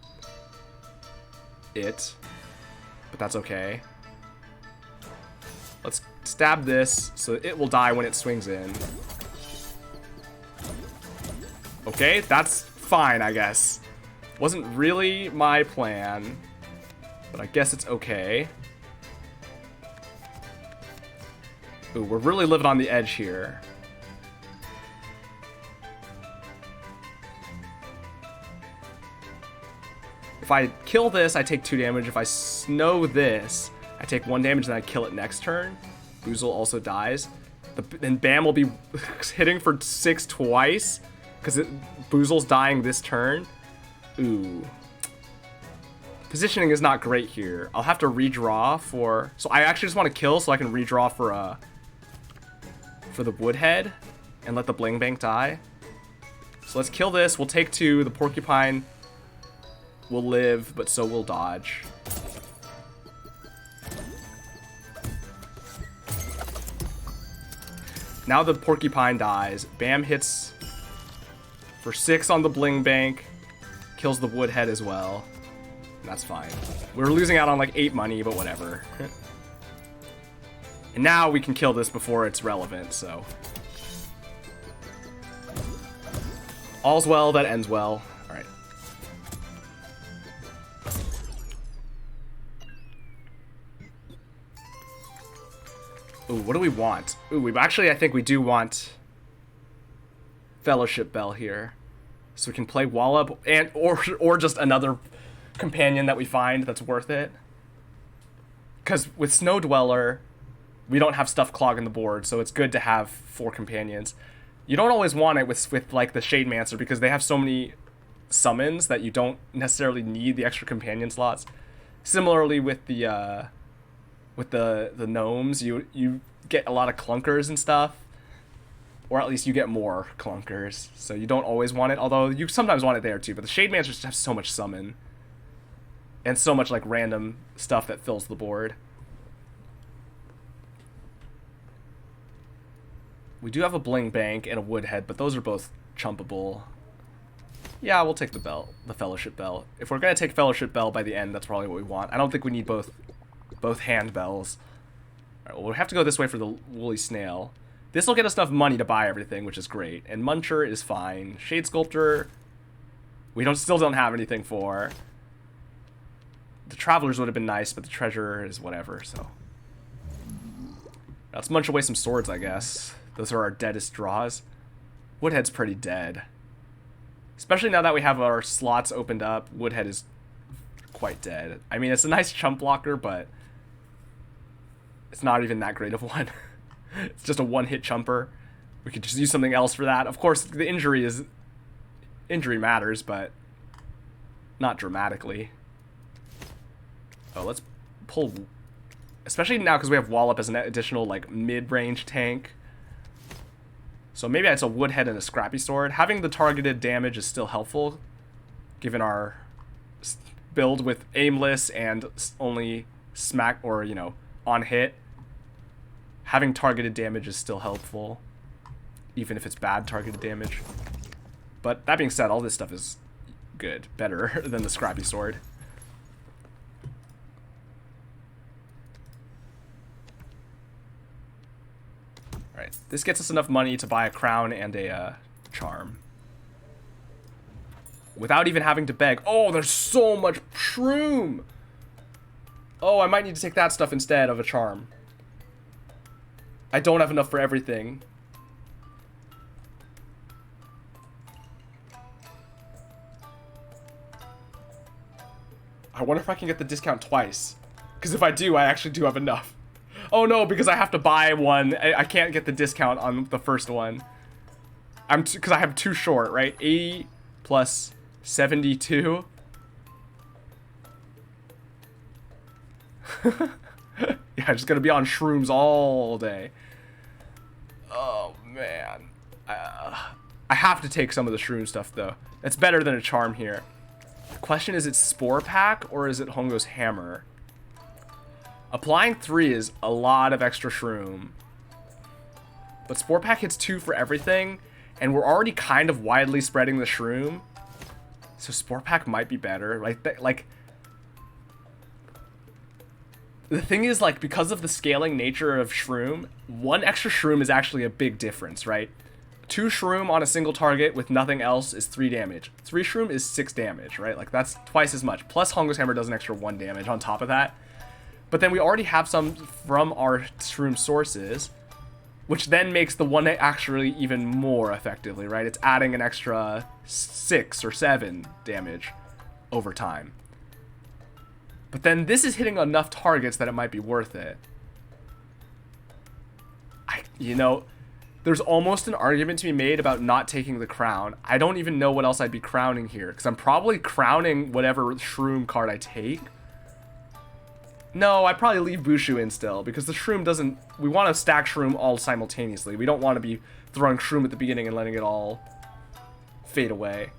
it. But that's okay. Let's stab this so it will die when it swings in. Okay, that's fine, I guess. Wasn't really my plan, but I guess it's okay. Ooh, we're really living on the edge here. If I kill this, I take 2 damage. If I snow this, I take 1 damage, and I kill it next turn. Boozle also dies. Then Bam will be hitting for 6 twice, because Boozle's dying this turn. Ooh. Positioning is not great here. I'll have to redraw for... So I actually just want to kill so I can redraw for the Woodhead and let the Bling Bank die. So let's kill this. We'll take 2. The Porcupine will live, but so will dodge. Now the Porcupine dies. Bam hits for 6 on the Bling Bank. Kills the Woodhead as well. That's fine. We're losing out on like 8 money, but whatever. And now we can kill this before it's relevant, so. All's well that ends well. Alright. Ooh, what do we want? Ooh, I think we do want Fellowship Bell here. So we can play Wallop and or just another companion that we find that's worth it. Because with Snow Dweller, we don't have stuff clogging the board, so it's good to have 4 companions. You don't always want it with like the Shademancer because they have so many summons that you don't necessarily need the extra companion slots. Similarly with the gnomes, you get a lot of clunkers and stuff. Or at least you get more clunkers, so you don't always want it, although you sometimes want it there too, but the Shademancers just have so much summon. And so much like random stuff that fills the board. We do have a Bling Bank and a Woodhead, but those are both chumpable. Yeah, we'll take the bell, the Fellowship Bell. If we're gonna take Fellowship Bell by the end, that's probably what we want. I don't think we need both hand bells. All right, well, we'll have to go this way for the Woolly Snail. This will get us enough money to buy everything, which is great. And Muncher is fine. Shade Sculptor, we still don't have anything for. The Travelers would have been nice, but the Treasure is whatever, so. Let's munch away some swords, I guess. Those are our deadest draws. Woodhead's pretty dead. Especially now that we have our slots opened up, Woodhead is quite dead. I mean, it's a nice chump blocker, but it's not even that great of one. It's just a one-hit chumper. We could just use something else for that. Of course, the injury matters, but not dramatically. Oh, let's pull... Especially now because we have Wallop as an additional, like, mid-range tank. So maybe it's a Woodhead and a Scrappy Sword. Having the targeted damage is still helpful, given our build with aimless and only smack, or, you know, on hit. Having targeted damage is still helpful, even if it's bad targeted damage. But that being said, all this stuff is good, better than the Scrappy Sword. Alright, this gets us enough money to buy a crown and a charm. Without even having to beg. Oh, there's so much shroom! Oh, I might need to take that stuff instead of a charm. I don't have enough for everything. I wonder if I can get the discount twice. Because if I do, I actually do have enough. Oh no, because I have to buy one. I can't get the discount on the first one. Because I have 2 short, right? 80 plus 72. Yeah, I'm just gonna be on shrooms all day. Oh man, I have to take some of the shroom stuff though. It's better than a charm here. The question is, it Spore Pack or is it Hongo's Hammer? Applying 3 is a lot of extra shroom, but Spore Pack hits 2 for everything, and we're already kind of widely spreading the shroom, so Spore Pack might be better. Like the thing is, like, because of the scaling nature of shroom, 1 extra shroom is actually a big difference, right? 2 shroom on a single target with nothing else is 3 damage. 3 shroom is 6 damage, right? Like, that's twice as much. Plus, Hongo's Hammer does an extra 1 damage on top of that. But then we already have some from our shroom sources, which then makes the 1 actually even more effectively, right? It's adding an extra 6 or 7 damage over time. But then this is hitting enough targets that it might be worth it. You know, there's almost an argument to be made about not taking the crown. I don't even know what else I'd be crowning here, because I'm probably crowning whatever shroom card I take. No, I'd probably leave Bushu in still, because the shroom doesn't... We want to stack shroom all simultaneously. We don't want to be throwing shroom at the beginning and letting it all fade away.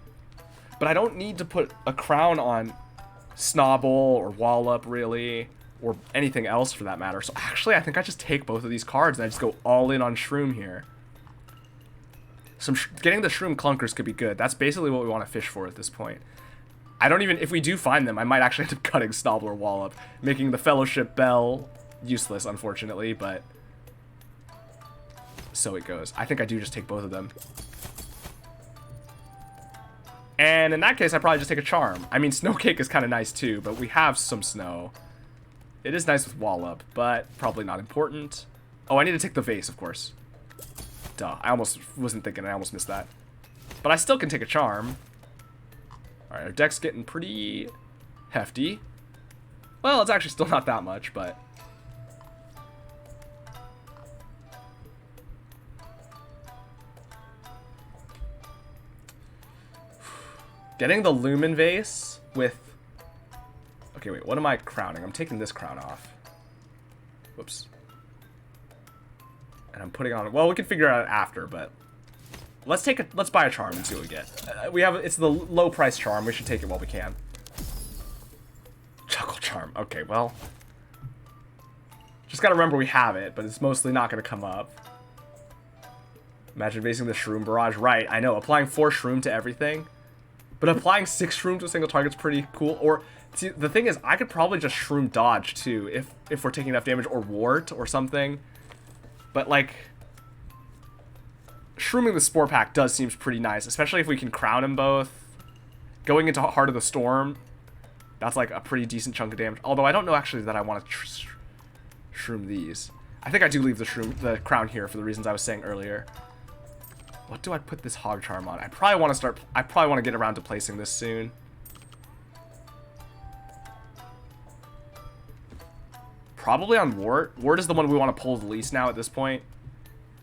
But I don't need to put a crown on Snobble or Wallop, really, or anything else for that matter. So actually, I think I just take both of these cards and I just go all in on shroom here. Getting the shroom clunkers could be good. That's basically what we want to fish for at this point. I don't even... If we do find them, I might actually end up cutting Snobble or Wallop, making the Fellowship Bell useless, unfortunately, but so it goes. I think I do just take both of them. And in that case, I probably just take a charm. I mean, Snowcake is kind of nice too, but we have some snow. It is nice with Wallop, but probably not important. Oh, I need to take the vase, of course. Duh, I almost wasn't thinking. I almost missed that. But I still can take a charm. Alright, our deck's getting pretty hefty. Well, it's actually still not that much, but... Getting the Lumen Vase with... Okay, wait, what am I crowning? I'm taking this crown off. Whoops. And I'm putting on... Well, we can figure it out after, but... Let's buy a charm and see what we get. It's the low price charm. We should take it while we can. Chuckle Charm. Okay, well... Just gotta remember we have it, but it's mostly not gonna come up. Imagine basing the Shroom Barrage. Right, I know. Applying 4 Shroom to everything. But applying 6 Shroom to a single target's pretty cool. Or, see, the thing is, I could probably just Shroom Dodge, too, if we're taking enough damage, or Wart, or something. But, like, Shrooming the Spore Pack does seem pretty nice, especially if we can crown them both. Going into Heart of the Storm, that's, like, a pretty decent chunk of damage. Although, I don't know, actually, that I want to Shroom these. I think I do leave the crown here for the reasons I was saying earlier. What do I put this Hog Charm on? I probably want to get around to placing this soon. Probably on Wart. Wart is the one we want to pull the least now at this point.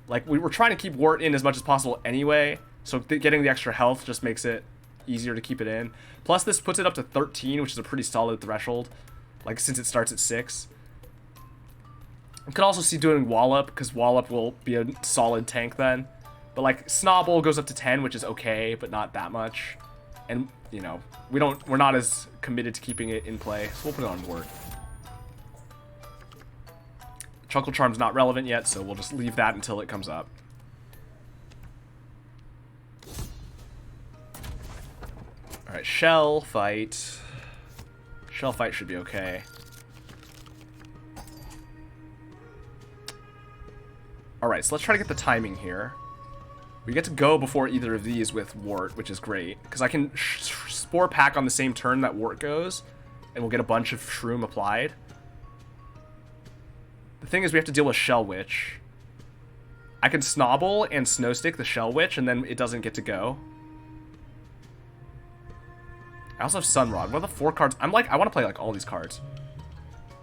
Like, we were trying to keep Wart in as much as possible anyway, so getting the extra health just makes it easier to keep it in. Plus, this puts it up to 13, which is a pretty solid threshold, like, since it starts at 6. I could also see doing Wallop, because Wallop will be a solid tank then. But, like, Snobble goes up to 10, which is okay, but not that much. And, you know, we're not as committed to keeping it in play, so we'll put it on Wart. Chuckle Charm's not relevant yet, so we'll just leave that until it comes up. Alright, Shell Fight. Shell Fight should be okay. Alright, so let's try to get the timing here. We get to go before either of these with Wart, which is great. Because I can Spore Pack on the same turn that Wart goes, and we'll get a bunch of Shroom applied. The thing is, we have to deal with Shell Witch. I can Snobble and Snowstick the Shell Witch, and then it doesn't get to go. I also have Sunrod. What are the 4 cards? I want to play, like, all these cards.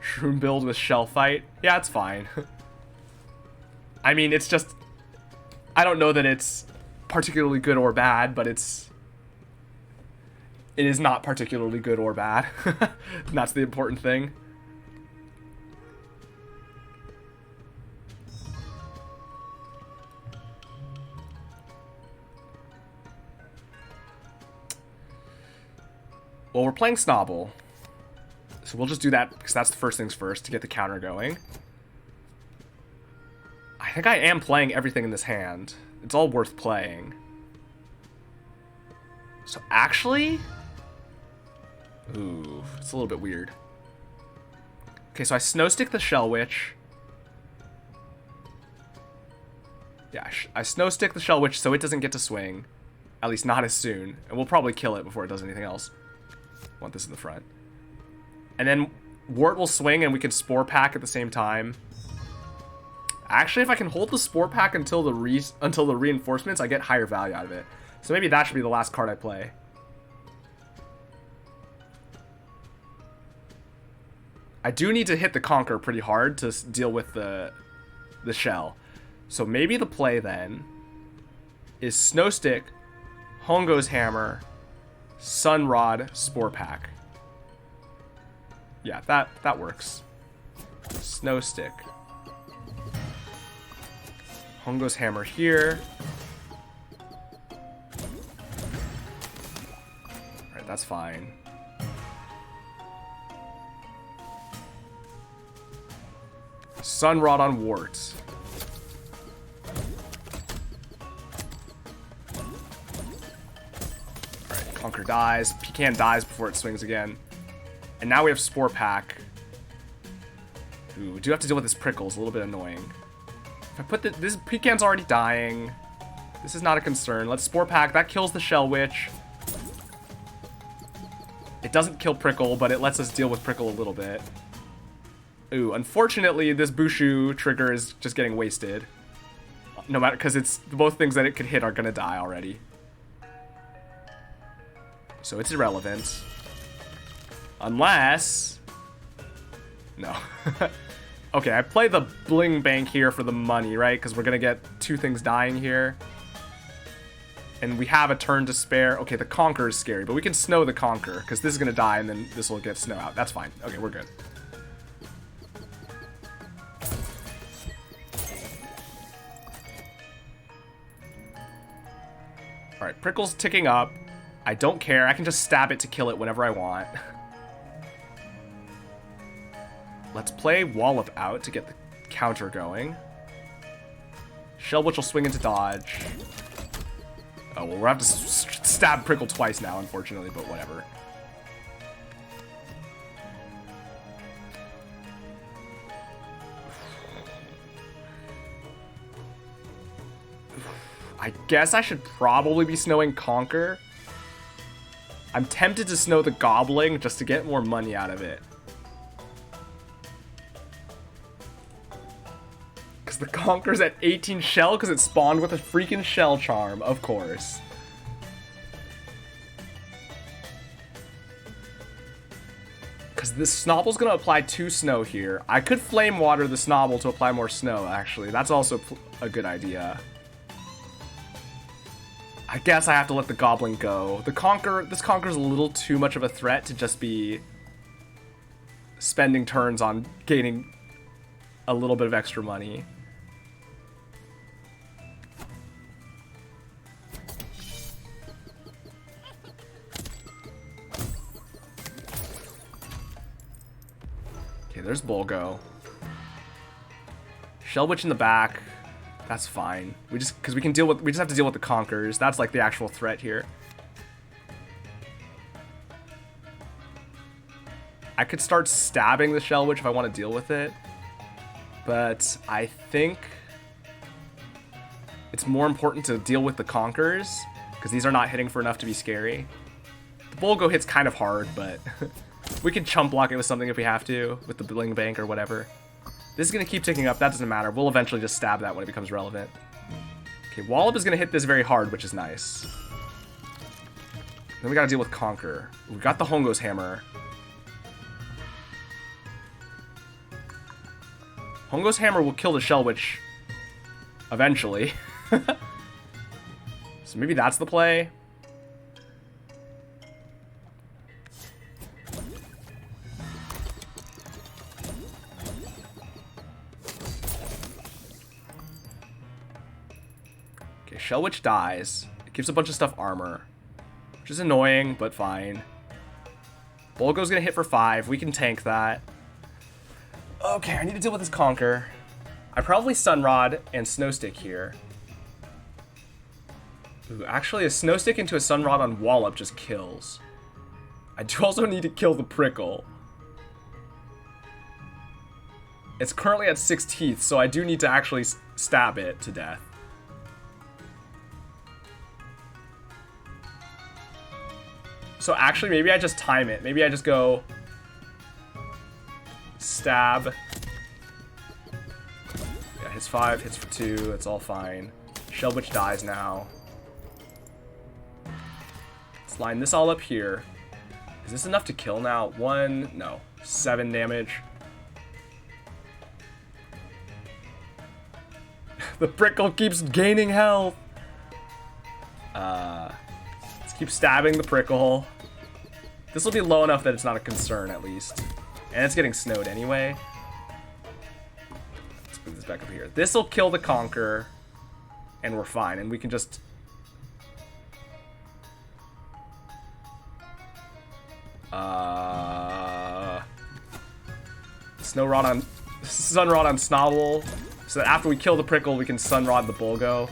Shroom build with Shell Fight. Yeah, it's fine. I mean, it's just... I don't know that it's particularly good or bad, but it is not particularly good or bad. That's the important thing. Well, we're playing Snobble. So we'll just do that because that's the first things first to get the counter going. I think I am playing everything in this hand. It's all worth playing. So actually... Ooh, it's a little bit weird. Okay, so I Snowstick the Shell Witch. Yeah, I Snowstick the Shell Witch so it doesn't get to swing. At least not as soon. And we'll probably kill it before it does anything else. Want this in the front. And then Wart will swing and we can Spore Pack at the same time. Actually, if I can hold the Spore Pack until the reinforcements, I get higher value out of it. So maybe that should be the last card I play. I do need to hit the Conquer pretty hard to deal with the shell. So maybe the play then is Snowstick, Hongo's Hammer, Sunrod, Spore Pack. Yeah, that works. Snowstick. Hongo's Hammer here. Alright, that's fine. Sunrod on Wart. Alright, Conquer dies. Pecan dies before it swings again. And now we have Spore Pack. Ooh, we do have to deal with this Prickle. It's a little bit annoying. If I put this Pecan's already dying. This is not a concern. Let's Spore Pack. That kills the Shell Witch. It doesn't kill Prickle, but it lets us deal with Prickle a little bit. Ooh, unfortunately, this Bushu trigger is just getting wasted. No matter, because it's both things that it could hit are gonna die already. So it's irrelevant. Unless... No. Okay, I play the Bling Bank here for the money, right? Because we're gonna get two things dying here. And we have a turn to spare. Okay, the Conquer is scary, but we can Snow the Conquer, because this is gonna die and then this will get Snow out. That's fine. Okay, we're good. Alright, Prickle's ticking up. I don't care. I can just stab it to kill it whenever I want. Let's play Wallop out to get the counter going. Shell Witch will swing into dodge. Oh, well, we'll have to stab Prickle twice now, unfortunately, but whatever. I guess I should probably be snowing Conquer. I'm tempted to snow the Gobbling just to get more money out of it. Because the Conquer's at 18 shell because it spawned with a freaking shell charm, of course. Because this Snobble's going to apply 2 snow here. I could Flame Water the Snobble to apply more snow, actually. That's also a good idea. I guess I have to let the Goblin go. This Conquer's a little too much of a threat to just be spending turns on gaining a little bit of extra money. Okay, there's Bulgo. Shell Witch in the back. That's fine. We just have to deal with the Conquerors. That's like the actual threat here. I could start stabbing the Shell Witch if I want to deal with it. But I think it's more important to deal with the Conquerors, because these are not hitting for enough to be scary. The Bulgo hits kind of hard, but we can chump block it with something if we have to, with the Bling Bank or whatever. This is going to keep ticking up. That doesn't matter. We'll eventually just stab that when it becomes relevant. Okay, Wallop is going to hit this very hard, which is nice. Then we got to deal with Conquer. We got the Hongo's Hammer. Hongo's Hammer will kill the Shell Witch eventually. So maybe that's the play. Okay, Shell Witch dies. It gives a bunch of stuff armor, which is annoying, but fine. Bolgo's gonna hit for 5. We can tank that. Okay, I need to deal with this Conquer. I probably Sunrod and Snowstick here. Ooh, actually, a Snowstick into a Sunrod on Wallop just kills. I do also need to kill the Prickle. It's currently at 6 teeth, so I do need to actually stab it to death. So actually, maybe I just time it. Maybe I just go stab. Yeah, hits 5, hits for 2. It's all fine. Shell Witch dies now. Let's line this all up here. Is this enough to kill now? 1, no. 7 damage. The Prickle keeps gaining health. Let's keep stabbing the Prickle. This will be low enough that it's not a concern, at least. And it's getting snowed anyway. Let's move this back up here. This will kill the Conquer. And we're fine. And we can just... Snowrod on... Sunrod on Snobble. So that after we kill the Prickle, we can Sunrod the Bolgo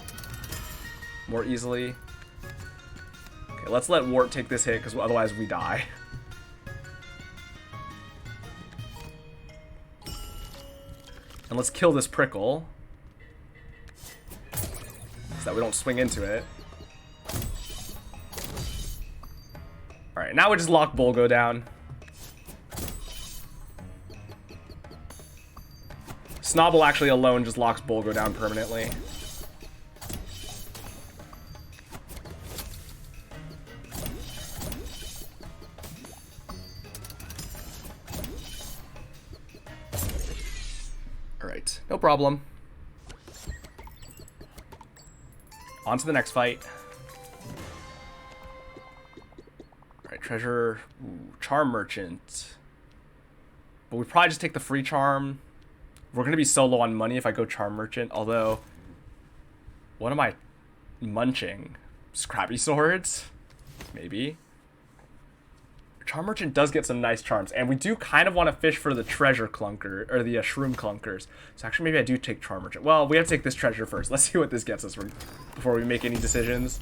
more easily. Okay, let's let Wart take this hit, because otherwise we die. And let's kill this Prickle, so that we don't swing into it. Alright, now we just lock Bolgo down. Snobble actually alone just locks Bolgo down permanently. Alright, no problem. On to the next fight. Alright, treasure. Ooh, Charm Merchant. But we probably just take the free charm. We're going to be so low on money if I go Charm Merchant, although... What am I munching? Scrappy Swords? Maybe. Charm Merchant does get some nice charms, and we do kind of want to fish for the treasure clunker, or the shroom clunkers. So actually maybe I do take Charm Merchant. Well, we have to take this treasure first. Let's see what this gets us before we make any decisions.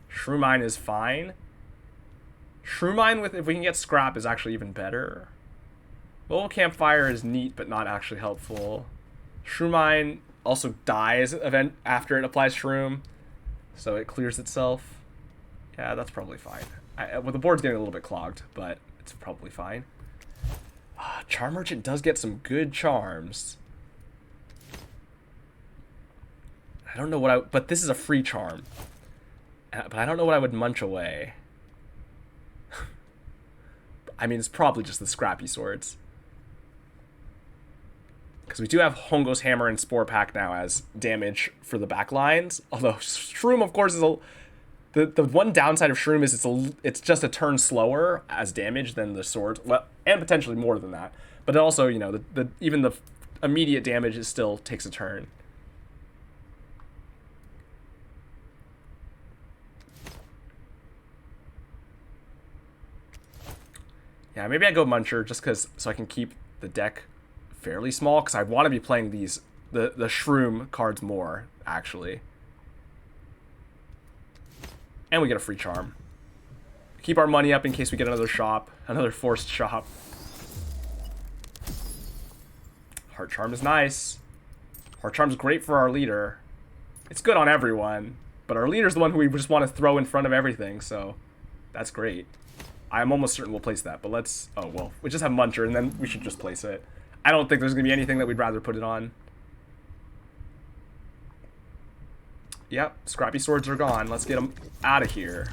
Shroom Mine is fine. Shroom Mine, with if we can get scrap, is actually even better. Little Campfire is neat, but not actually helpful. Shroom Mine also dies after it applies Shroom, so it clears itself. Yeah, that's probably fine. Well, the board's getting a little bit clogged, but it's probably fine. Charm Merchant does get some good charms. I don't know what but this is a free charm. But I don't know what I would munch away. I mean, it's probably just the Scrappy Swords. Because we do have Hongo's Hammer and Spore Pack now as damage for the back lines. Although Shroom, of course, is the one downside of Shroom is it's just a turn slower as damage than the swords. Well, and potentially more than that. But also, you know, even the immediate damage still takes a turn. Yeah, maybe I go Muncher just so I can keep the deck fairly small, because I want to be playing the Shroom cards more, actually. And we get a free charm. Keep our money up in case we get another shop, another forced shop. Heart Charm is nice. Heart Charm's great for our leader. It's good on everyone, but our leader's the one who we just want to throw in front of everything, so that's great. I'm almost certain we'll place that, but let's... Oh, well, we just have Muncher, and then we should just place it. I don't think there's going to be anything that we'd rather put it on. Yep, Scrappy Swords are gone. Let's get them out of here.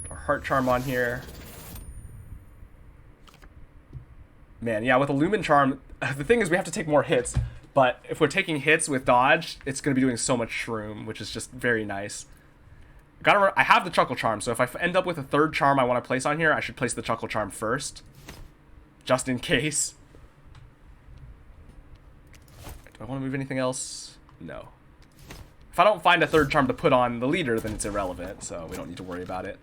Our Heart Charm on here. Man, yeah, with a Lumen Charm, the thing is we have to take more hits. But if we're taking hits with dodge, it's going to be doing so much shroom, which is just very nice. I have the Chuckle Charm, so if I end up with a third charm I want to place on here, I should place the Chuckle Charm first. Just in case. Do I want to move anything else? No. If I don't find a third charm to put on the leader, then it's irrelevant, so we don't need to worry about it.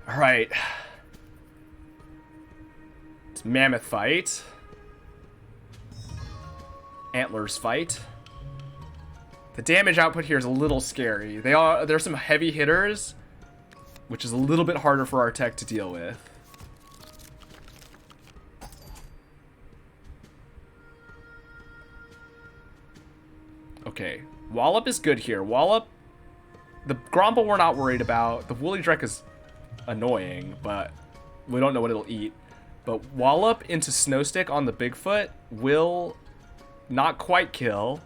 Alright. It's Mammoth fight. Antlers fight. The damage output here is a little scary. There's some heavy hitters, which is a little bit harder for our tech to deal with. Okay, Wallop is good here. Wallop, the Gromble we're not worried about. The Woolly Drek is annoying, but we don't know what it'll eat. But Wallop into Snowstick on the Bigfoot will not quite kill,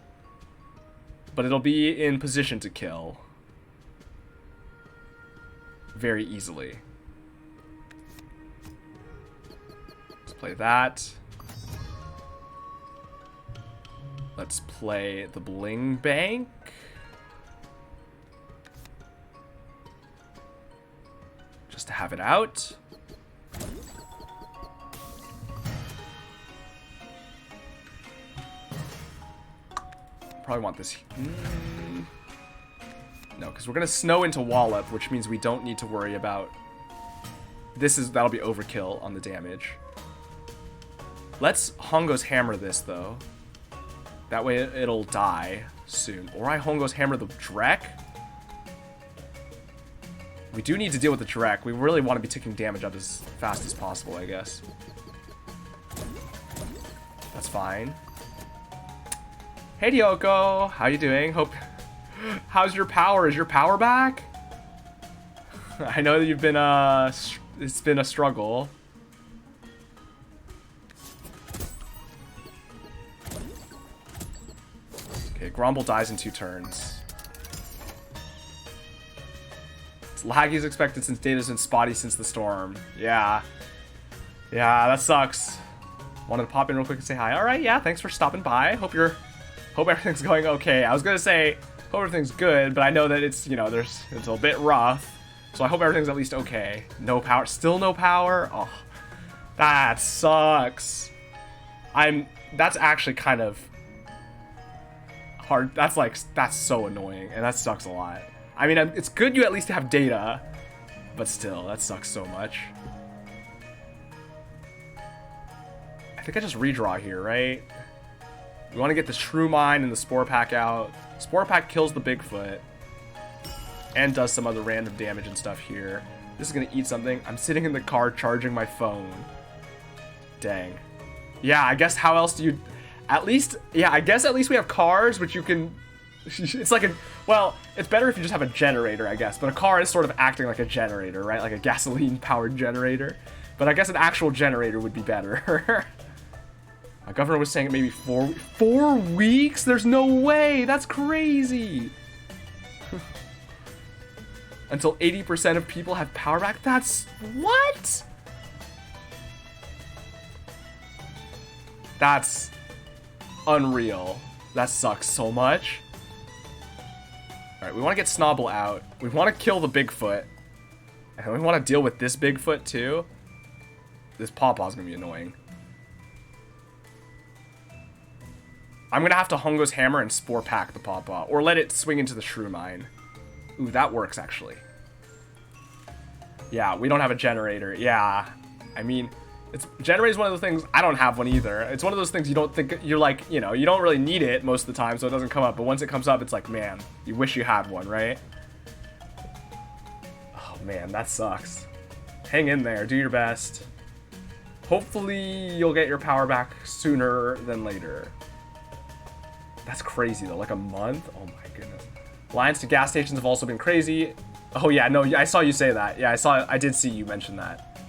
but it'll be in position to kill very easily. Let's play that. Let's play the Bling Bank. Just to have it out. Probably want this. No, because we're gonna snow into Wallop, which means we don't need to worry about. That'll be overkill on the damage. Let's Hongo's Hammer this though. That way it'll die soon. Or I Hongo's Hammer the Drek. We do need to deal with the Drek. We really want to be taking damage up as fast as possible, I guess. That's fine. Hey Dyoko, how you doing? How's your power? Is your power back? I know that you've been it's been a struggle. Okay, Gromble dies in 2 turns. It's laggy as expected since data's been spotty since the storm. Yeah. Yeah, that sucks. Wanted to pop in real quick and say hi. Alright, yeah, thanks for stopping by. Hope everything's going okay. I was gonna say, hope everything's good, but I know that it's, you know, it's a bit rough. So I hope everything's at least okay. No power, still no power? Oh, that sucks. That's actually kind of hard. That's so annoying, and that sucks a lot. I mean, it's good you at least have data, but still, that sucks so much. I think I just redraw here, right? We want to get the Shrew Mine and the Spore Pack out. Spore Pack kills the Bigfoot. And does some other random damage and stuff here. This is going to eat something. I'm sitting in the car charging my phone. Dang. Yeah, I guess how else do you... At least... Yeah, I guess at least we have cars, which you can... It's like a... Well, it's better if you just have a generator, I guess. But a car is sort of acting like a generator, right? Like a gasoline-powered generator. But I guess an actual generator would be better. My governor was saying it maybe 4 weeks? There's no way! That's crazy! Until 80% of people have power back? That's... What? That's unreal. That sucks so much. Alright, we want to get Snobble out. We want to kill the Bigfoot. And we want to deal with this Bigfoot too. This Pawpaw's going to be annoying. I'm going to have to Hongo's Hammer and Spore Pack the Pawpaw. Or let it swing into the Shrew Mine. Ooh, that works, actually. Yeah, we don't have a generator. Yeah. I mean, generator's one of those things... I don't have one either. It's one of those things you don't think... You're like, you know, you don't really need it most of the time, so it doesn't come up. But once it comes up, it's like, man, you wish you had one, right? Oh, man, that sucks. Hang in there. Do your best. Hopefully, you'll get your power back sooner than later. That's crazy, though. Like a month? Oh, my goodness. Lines to gas stations have also been crazy. Oh, yeah, no, I saw you say that. Yeah, I did see you mention that.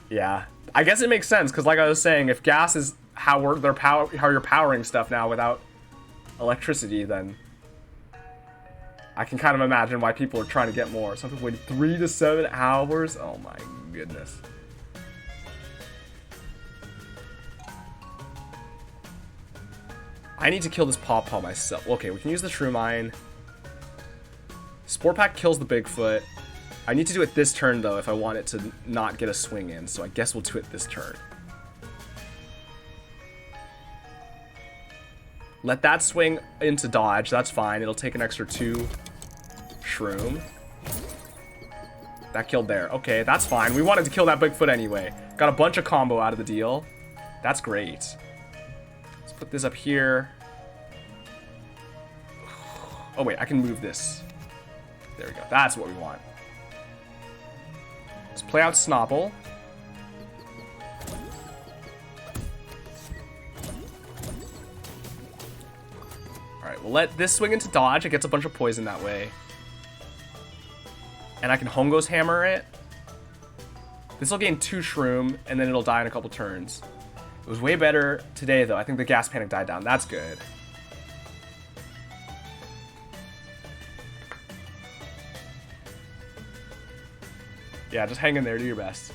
Yeah. I guess it makes sense, because like I was saying, if gas is how you're powering stuff now without electricity, then I can kind of imagine why people are trying to get more. Some people wait 3 to 7 hours. Oh, my goodness. I need to kill this pawpaw myself. Okay, we can use the Shroom Mine. Spore Pack kills the Bigfoot. I need to do it this turn, though, if I want it to not get a swing in. So I guess we'll do it this turn. Let that swing into dodge. That's fine. It'll take an extra 2 Shroom. That killed there. Okay, that's fine. We wanted to kill that Bigfoot anyway. Got a bunch of combo out of the deal. That's great. Let's put this up here. Oh, wait. I can move this. There we go. That's what we want. Let's play out Snobble. Alright, we'll let this swing into dodge. It gets a bunch of poison that way. And I can Hongo's Hammer it. This will gain 2 Shroom, and then it'll die in a couple turns. It was way better today, though. I think the Gas Panic died down. That's good. Yeah, just hang in there. Do your best.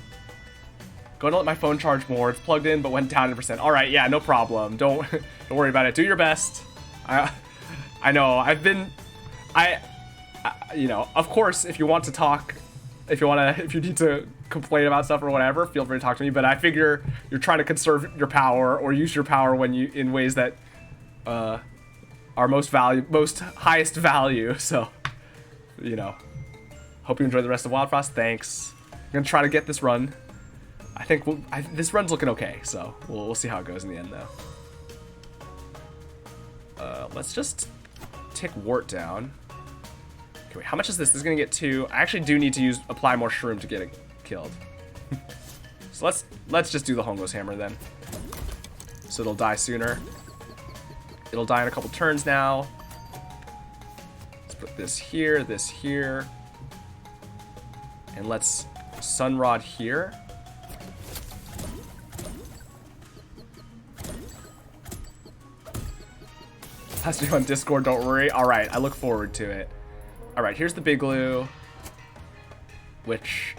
Going to let my phone charge more. It's plugged in, but went down 10%. All right, yeah, no problem. Don't worry about it. Do your best. I know. I've been... you know, of course, if you want to talk, if you need to complain about stuff or whatever, feel free to talk to me. But I figure you're trying to conserve your power or use your power when you in ways that are most highest value. So, you know, hope you enjoy the rest of Wildfrost. Thanks. I'm gonna try to get this run. I think this run's looking okay. So we'll see how it goes in the end, though. Let's just tick Wart down. Okay, wait, how much is this? This is gonna get 2. I actually do need to apply more Shroom to get it killed. So let's just do the Hongo's Hammer then. So it'll die sooner. It'll die in a couple turns now. Let's put this here, and let's Sunrod here. Has to be on Discord, don't worry. Alright, I look forward to it. Alright, here's the Bigloo, which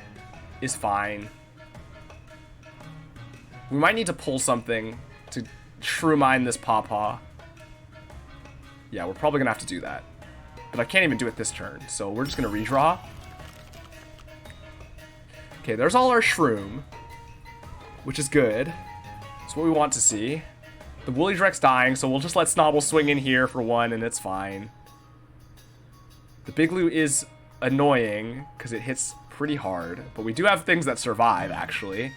is fine. We might need to pull something to Shroom Mine this Pawpaw. Yeah, we're probably going to have to do that. But I can't even do it this turn, so we're just going to redraw. Okay, there's all our Shroom, which is good. That's what we want to see. The Woolly Drek's dying, so we'll just let Snobble swing in here for 1, and it's fine. The Bigloo is annoying, because it hits pretty hard. But we do have things that survive, actually.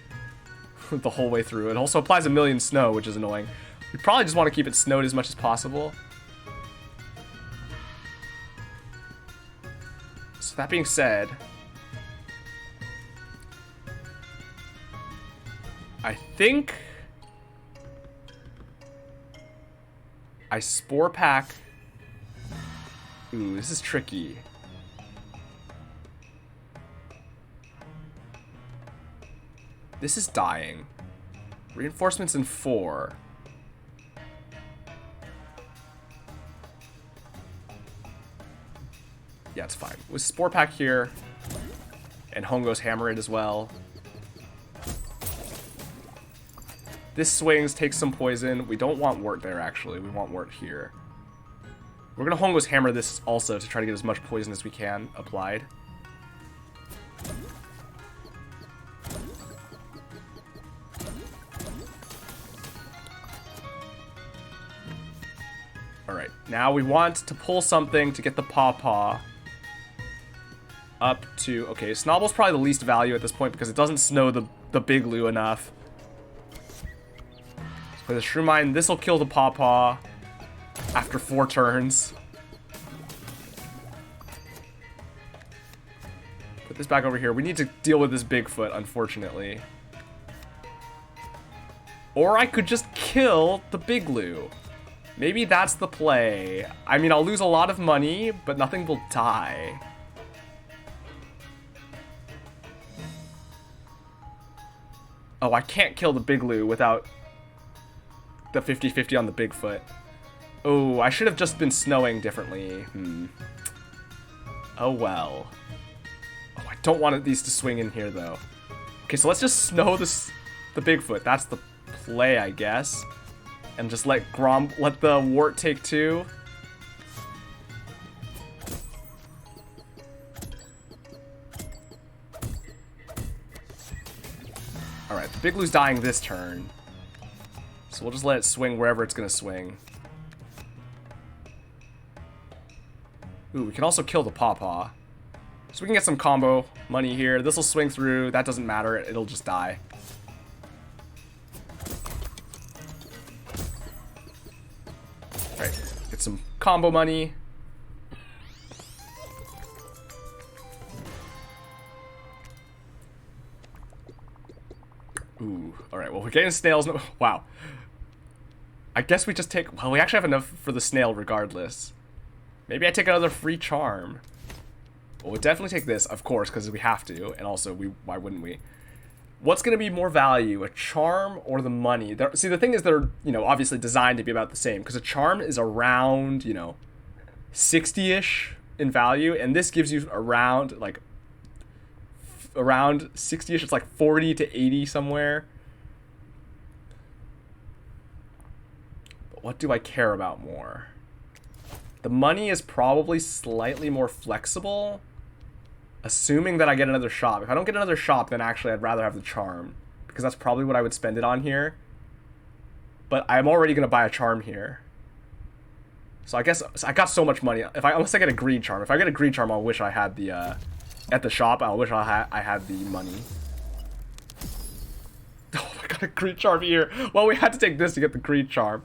The whole way through. It also applies 1,000,000 snow, which is annoying. We probably just want to keep it snowed as much as possible. So that being said, I think I Spore Pack. Ooh, this is tricky. This is dying. Reinforcements in 4. Yeah, it's fine. With Spore Pack here, and Hongo's Hammer it as well. This swings, takes some poison. We don't want Wart there, actually. We want Wart here. We're going to Hongo's Hammer this also to try to get as much poison as we can applied. Alright, now we want to pull something to get the Pawpaw up to... Okay, Snobble's probably the least value at this point because it doesn't snow the Bigloo enough. For the Shroom Mine, this will kill the Pawpaw after 4 turns. Put this back over here. We need to deal with this Bigfoot, unfortunately. Or I could just kill the Bigloo. Maybe that's the play. I mean, I'll lose a lot of money, but nothing will die. Oh, I can't kill the Bigloo without the 50-50 on the Bigfoot. Oh, I should have just been snowing differently. Oh, well. Oh, I don't want these to swing in here, though. Okay, so let's just snow the Bigfoot. That's the play, I guess. And just let the Wart take 2. Alright, the Big Blue's dying this turn. So we'll just let it swing wherever it's gonna swing. Ooh, we can also kill the Pawpaw. So we can get some combo money here. This will swing through. That doesn't matter. It'll just die. Alright, get some combo money. Ooh, alright, well, we're getting snails. Wow. I guess we just take... Well, we actually have enough for the snail regardless. Maybe I take another free charm. Well, we'll definitely take this, of course, because we have to. And also, why wouldn't we? What's going to be more value, a charm or the money? See, the thing is they're, you know, obviously designed to be about the same. Because a charm is around, you know, 60-ish in value. And this gives you around 60-ish. It's like 40 to 80 somewhere. But what do I care about more? The money is probably slightly more flexible, assuming that I get another shop. If I don't get another shop, then actually I'd rather have the charm, because that's probably what I would spend it on here. But I'm already going to buy a charm here. So I guess I got so much money. Unless I get a greed charm. If I get a greed charm, I'll wish I had the at the shop. I'll wish I had the money. Oh, I got a greed charm here. Well, we had to take this to get the greed charm.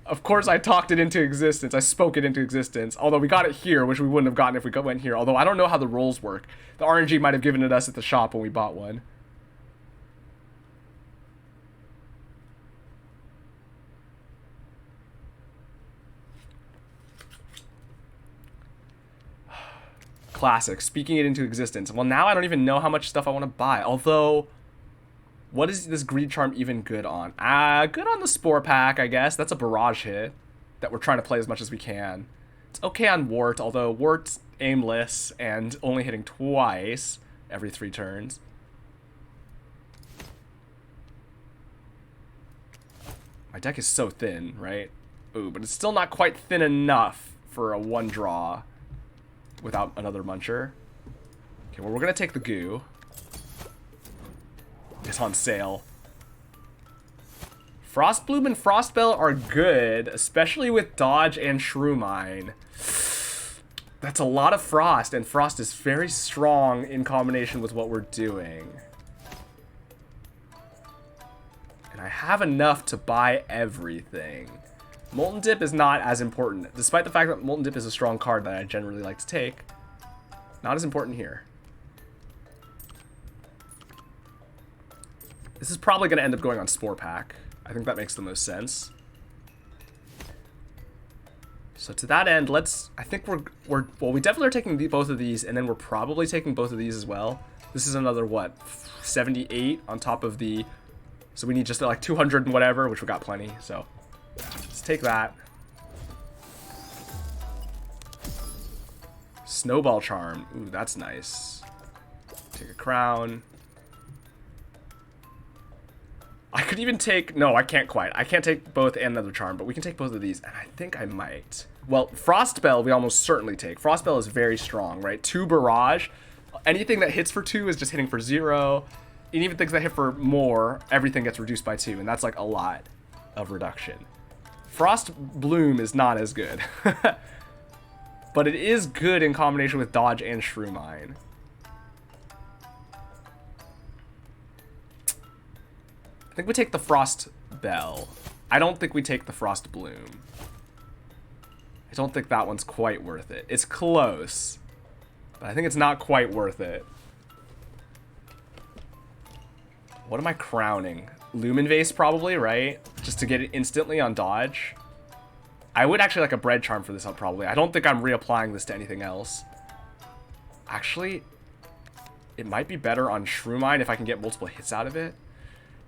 Of course, I talked it into existence. I spoke it into existence. Although we got it here, which we wouldn't have gotten if we went here. Although I don't know how the rolls work. The RNG might have given it us at the shop when we bought one. Classic. Speaking it into existence. Well, now I don't even know how much stuff I want to buy. Although... What is this greed charm even good on? Good on the spore pack, I guess. That's a barrage hit that we're trying to play as much as we can. It's okay on Wart, although Wart's aimless and only hitting twice every 3 turns. My deck is so thin, right? Ooh, but it's still not quite thin enough for a 1 draw without another muncher. Okay, well, we're going to take the goo. It's on sale. Frostbloom and Frostbell are good, especially with dodge and Shrew Mine. That's a lot of frost, and frost is very strong in combination with what we're doing. And I have enough to buy everything. Molten Dip is not as important, despite the fact that Molten Dip is a strong card that I generally like to take. Not as important here. This is probably going to end up going on Spore Pack. I think that makes the most sense. So to that end, I think well, we definitely are taking both of these, and then we're probably taking both of these as well. This is another, what, 78 on top of the... So we need just like 200 and whatever, which we got plenty, so let's take that. Snowball Charm. Ooh, that's nice. Take a crown. I could even take... No, I can't quite. I can't take both and another charm, but we can take both of these, and I think I might. Well, Frostbell we almost certainly take. Frostbell is very strong, right? 2 barrage. Anything that hits for 2 is just hitting for 0. And even things that hit for more, everything gets reduced by 2, and that's like a lot of reduction. Frost Bloom is not as good. But it is good in combination with dodge and Shrew Mine. I think we take the Frost Bell. I don't think we take the Frost Bloom. I don't think that one's quite worth it. It's close, but I think it's not quite worth it. What am I crowning? Lumen Vase probably, right? Just to get it instantly on dodge. I would actually like a Bread Charm for this one probably. I don't think I'm reapplying this to anything else. Actually, it might be better on Shrew Mine if I can get multiple hits out of it.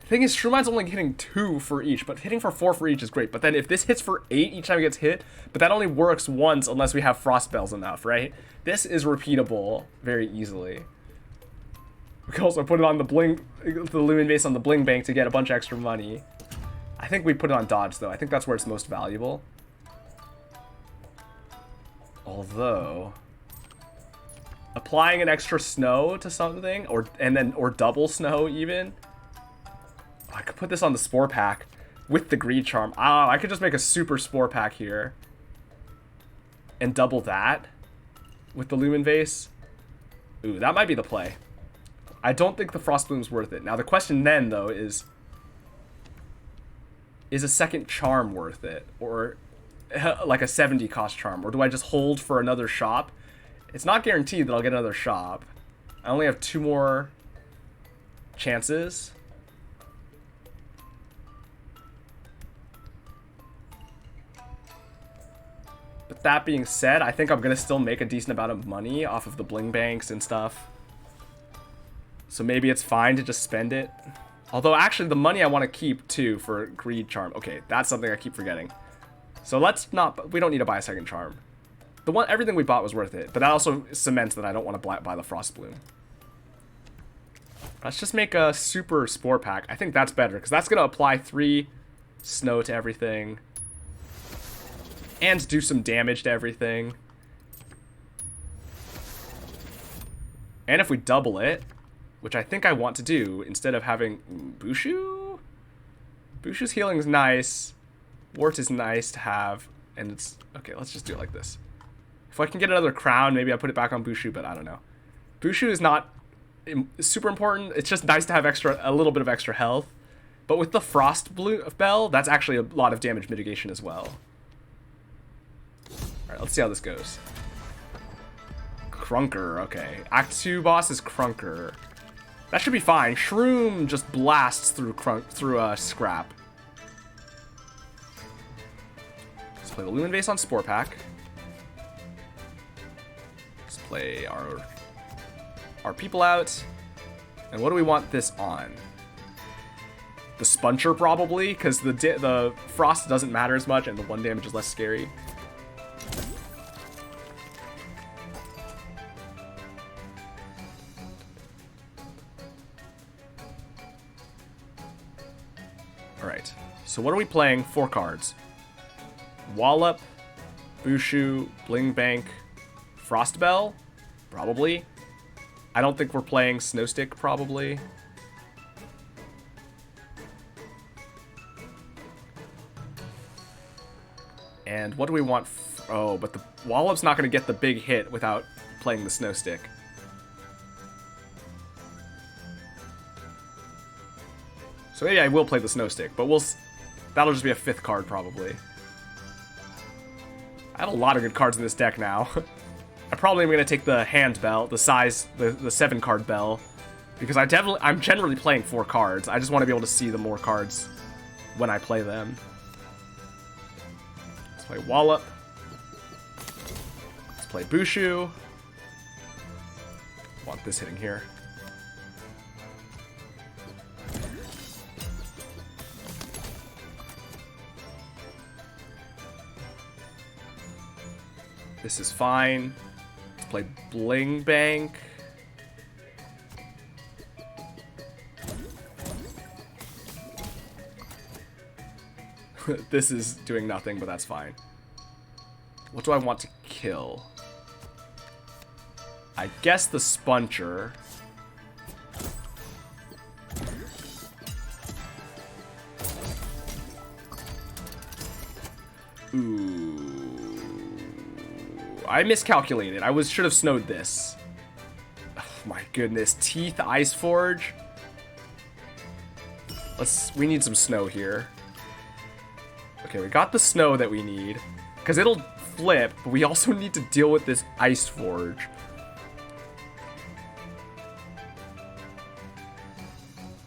The thing is, Shrew Mine's only hitting 2 for each, but hitting for 4 for each is great. But then if this hits for 8 each time it gets hit, but that only works once unless we have Frost Bells enough, right? This is repeatable very easily. We can also put it on the Lumen Base on the Bling Bank to get a bunch of extra money. I think we put it on dodge, though. I think that's where it's most valuable. Although, applying an extra snow to something, or double snow even. I could put this on the Spore Pack with the Greed Charm. I could just make a super Spore Pack here. And double that with the Lumen Vase. Ooh, that might be the play. I don't think the Frost Bloom's worth it. Now the question then, though, is a second charm worth it? Or like a 70 cost charm? Or do I just hold for another shop? It's not guaranteed that I'll get another shop. I only have 2 more chances. But that being said, I think I'm going to still make a decent amount of money off of the bling banks and stuff. So maybe it's fine to just spend it. Although, actually, the money I want to keep, too, for Greed Charm. Okay, that's something I keep forgetting. So let's not... We don't need to buy a second charm. Everything we bought was worth it. But that also cements that I don't want to buy the Frost Bloom. Let's just make a super Spore Pack. I think that's better, because that's going to apply 3 snow to everything. And do some damage to everything. And if we double it, which I think I want to do, instead of having... Ooh, Bushu? Bushu's healing is nice. Wart is nice to have. And it's... Okay, let's just do it like this. If I can get another crown, maybe I put it back on Bushu, but I don't know. Bushu is not super important. It's just nice to have a little bit of extra health. But with the Frost Bell, that's actually a lot of damage mitigation as well. Alright, let's see how this goes. Crunker, okay. Act 2 boss is Crunker. That should be fine. Shroom just blasts through Scrap. Let's play the Lumen Vase on Spore Pack. Let's play our people out. And what do we want this on? The Spuncher, probably, because the Frost doesn't matter as much and the 1 damage is less scary. Alright, so what are we playing? 4 cards. Wallop, Bushu, Bling Bank, Frostbell? Probably. I don't think we're playing Snowstick, probably. And what do we want? Oh, but the Wallop's not going to get the big hit without playing the Snowstick. So maybe I will play the Snowstick, but that'll just be a 5th card, probably. I have a lot of good cards in this deck now. I probably am going to take the hand bell, the 7-card bell, because I'm generally playing 4 cards. I just want to be able to see the more cards when I play them. Let's play Wallop. Let's play Bushu. Want this hitting here. This is fine. Let's play Bling Bank. This is doing nothing, but that's fine. What do I want to kill? I guess the Spuncher. Ooh. I miscalculated. I should have snowed this. Oh my goodness. Teeth Ice Forge. We need some snow here. Okay, we got the snow that we need. Because it'll flip, but we also need to deal with this Ice Forge.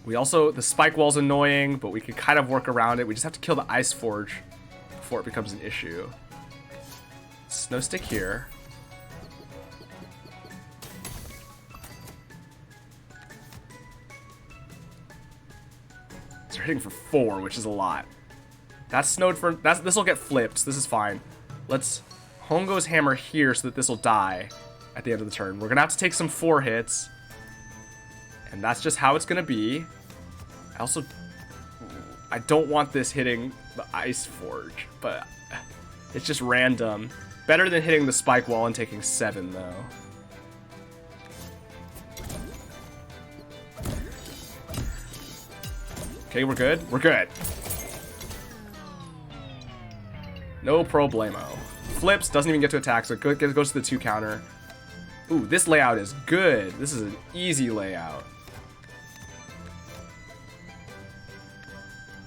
The Spike Wall's annoying, but we can kind of work around it. We just have to kill the Ice Forge before it becomes an issue. Snowstick here. It's hitting for 4, which is a lot. That's snowed for... This will get flipped. This is fine. Let's Hongo's Hammer here so that this will die at the end of the turn. We're going to have to take some 4 hits. And that's just how it's going to be. I also... I don't want this hitting the Ice Forge, but it's just random. Better than hitting the spike wall and taking 7, though. Okay, we're good. We're good. No problemo. Flips, doesn't even get to attack, so it goes to the 2 counter. Ooh, this layout is good. This is an easy layout.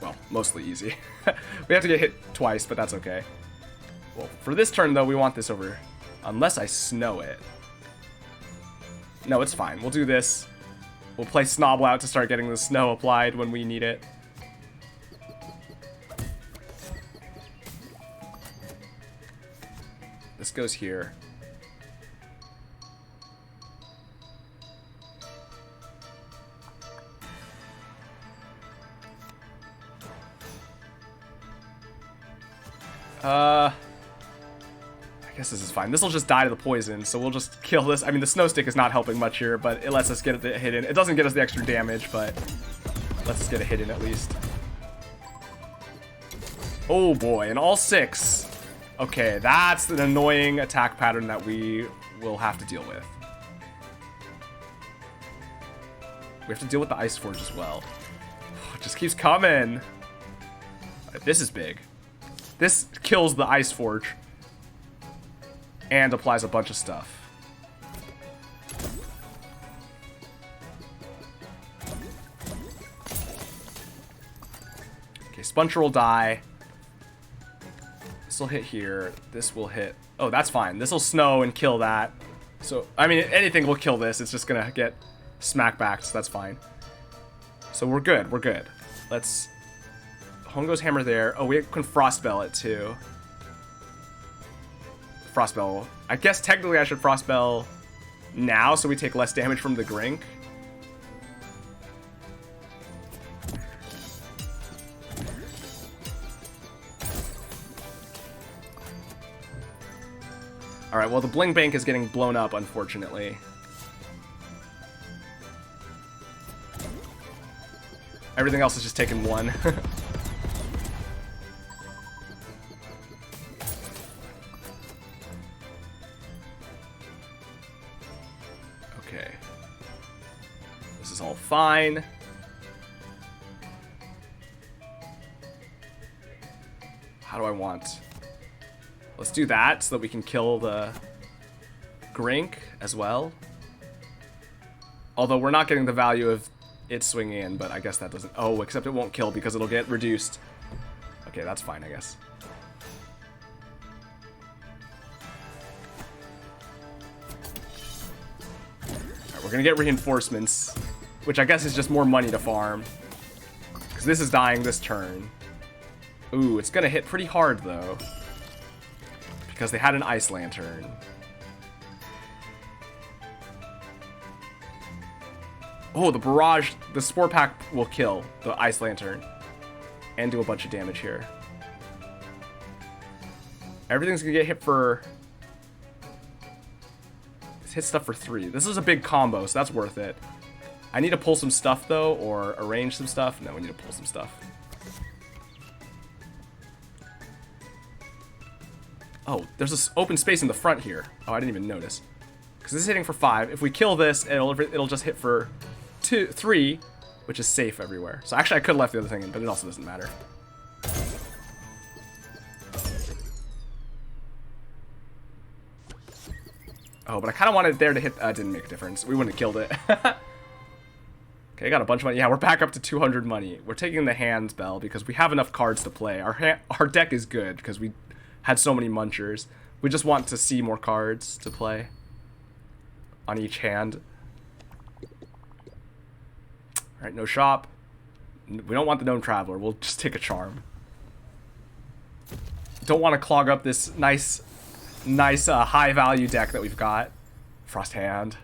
Well, mostly easy. We have to get hit twice, but that's okay. Well, for this turn, though, we want this over. Unless I snow it. No, it's fine. We'll do this. We'll play Snobble out to start getting the snow applied when we need it. This goes here. I guess this is fine. This will just die to the poison, so we'll just kill this. I mean, the snow stick is not helping much here, but it lets us get the hit in. It doesn't get us the extra damage, but lets us get a hit in at least. Oh boy, and all 6. Okay, that's an annoying attack pattern that we will have to deal with. We have to deal with the Ice Forge as well. It just keeps coming. Right, this is big. This kills the Ice Forge. And applies a bunch of stuff. Okay, Spuncher will die. This will hit here. This will hit... Oh, that's fine. This will snow and kill that. So, I mean, anything will kill this. It's just gonna get smack back, so that's fine. So we're good. We're good. Let's... Home goes hammer there. Oh, we can Frostbell it, too. Frostbell. I guess technically I should Frostbell now so we take less damage from the Grink. Alright, well the Bling Bank is getting blown up, unfortunately. Everything else is just taking 1. Okay. This is all fine. How do I want... Let's do that so that we can kill the Grink as well. Although we're not getting the value of it swinging in, but I guess that doesn't... Oh, except it won't kill because it'll get reduced. Okay, that's fine, I guess. Alright, we're gonna get reinforcements, which I guess is just more money to farm. Because this is dying this turn. Ooh, it's gonna hit pretty hard, though. Because they had an Ice Lantern. Oh, the Barrage, the Spore Pack will kill the Ice Lantern. And do a bunch of damage here. Everything's gonna get hit for... This hits stuff for 3. This is a big combo, so that's worth it. I need to pull some stuff, though, or arrange some stuff. No, we need to pull some stuff. Oh, there's this open space in the front here. Oh, I didn't even notice. Because this is hitting for 5. If we kill this, it'll just hit for 3, which is safe everywhere. So actually, I could have left the other thing in, but it also doesn't matter. Oh, but I kind of wanted it there to hit... didn't make a difference. We wouldn't have killed it. Okay, I got a bunch of money. Yeah, we're back up to 200 money. We're taking the hand bell because we have enough cards to play. Our deck is good because we had so many munchers. We just want to see more cards to play on each hand. Alright, no shop. We don't want the Gnome Traveler. We'll just take a charm. Don't want to clog up this nice high value deck that we've got. Frost Hand.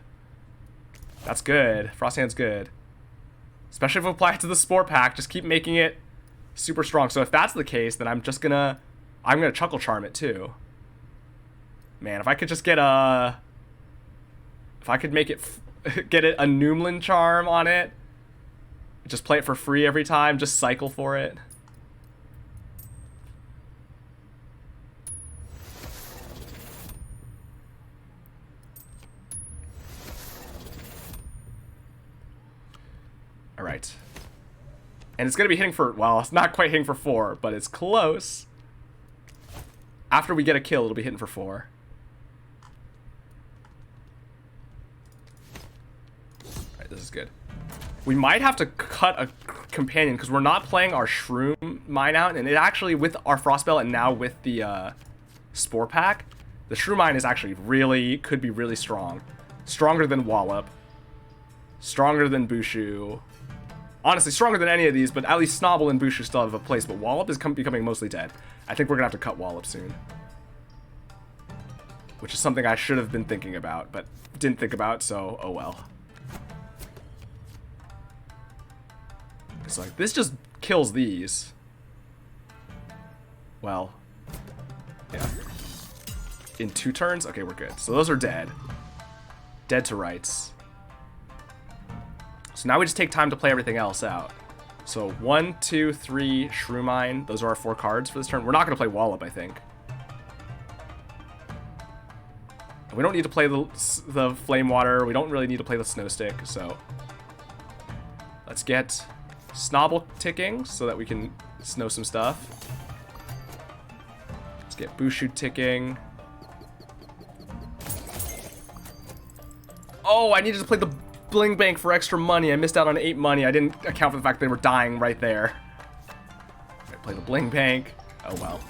That's good. Frost Hand's good. Especially if we apply it to the Spore Pack. Just keep making it super strong. So if that's the case, then I'm gonna Chuckle Charm it too. Man, if I could just get a... If I could make it... get a Noomlin Charm on it. Just play it for free every time. Just cycle for it. All right. And it's going to be hitting for, well, it's not quite hitting for 4, but it's close. After we get a kill, it'll be hitting for 4. All right, this is good. We might have to cut a companion because we're not playing our shroom mine out, and it actually, with our frostbell and now with the spore pack, the shroom mine is actually really, could be really strong. Stronger than Wallop. Stronger than Bushu. Honestly, stronger than any of these, but at least Snobble and Bushu still have a place, but Wallop is becoming mostly dead. I think we're gonna have to cut Wallop soon. Which is something I should have been thinking about, but didn't think about, so oh well. It's like, this just kills these. Well, yeah. In 2 turns? Okay, we're good. So those are dead. Dead to rights. So now we just take time to play everything else out. So 1, 2, 3, Shroom Mine. Those are our 4 cards for this turn. We're not going to play Wallop, I think. We don't need to play the Flame Water. We don't really need to play the Snow Stick. So let's get Snobble ticking so that we can snow some stuff. Let's get Bushu ticking. Oh, I needed to play the Bling Bank for extra money. I missed out on 8 money. I didn't account for the fact they were dying right there. I play the Bling Bank. Oh well.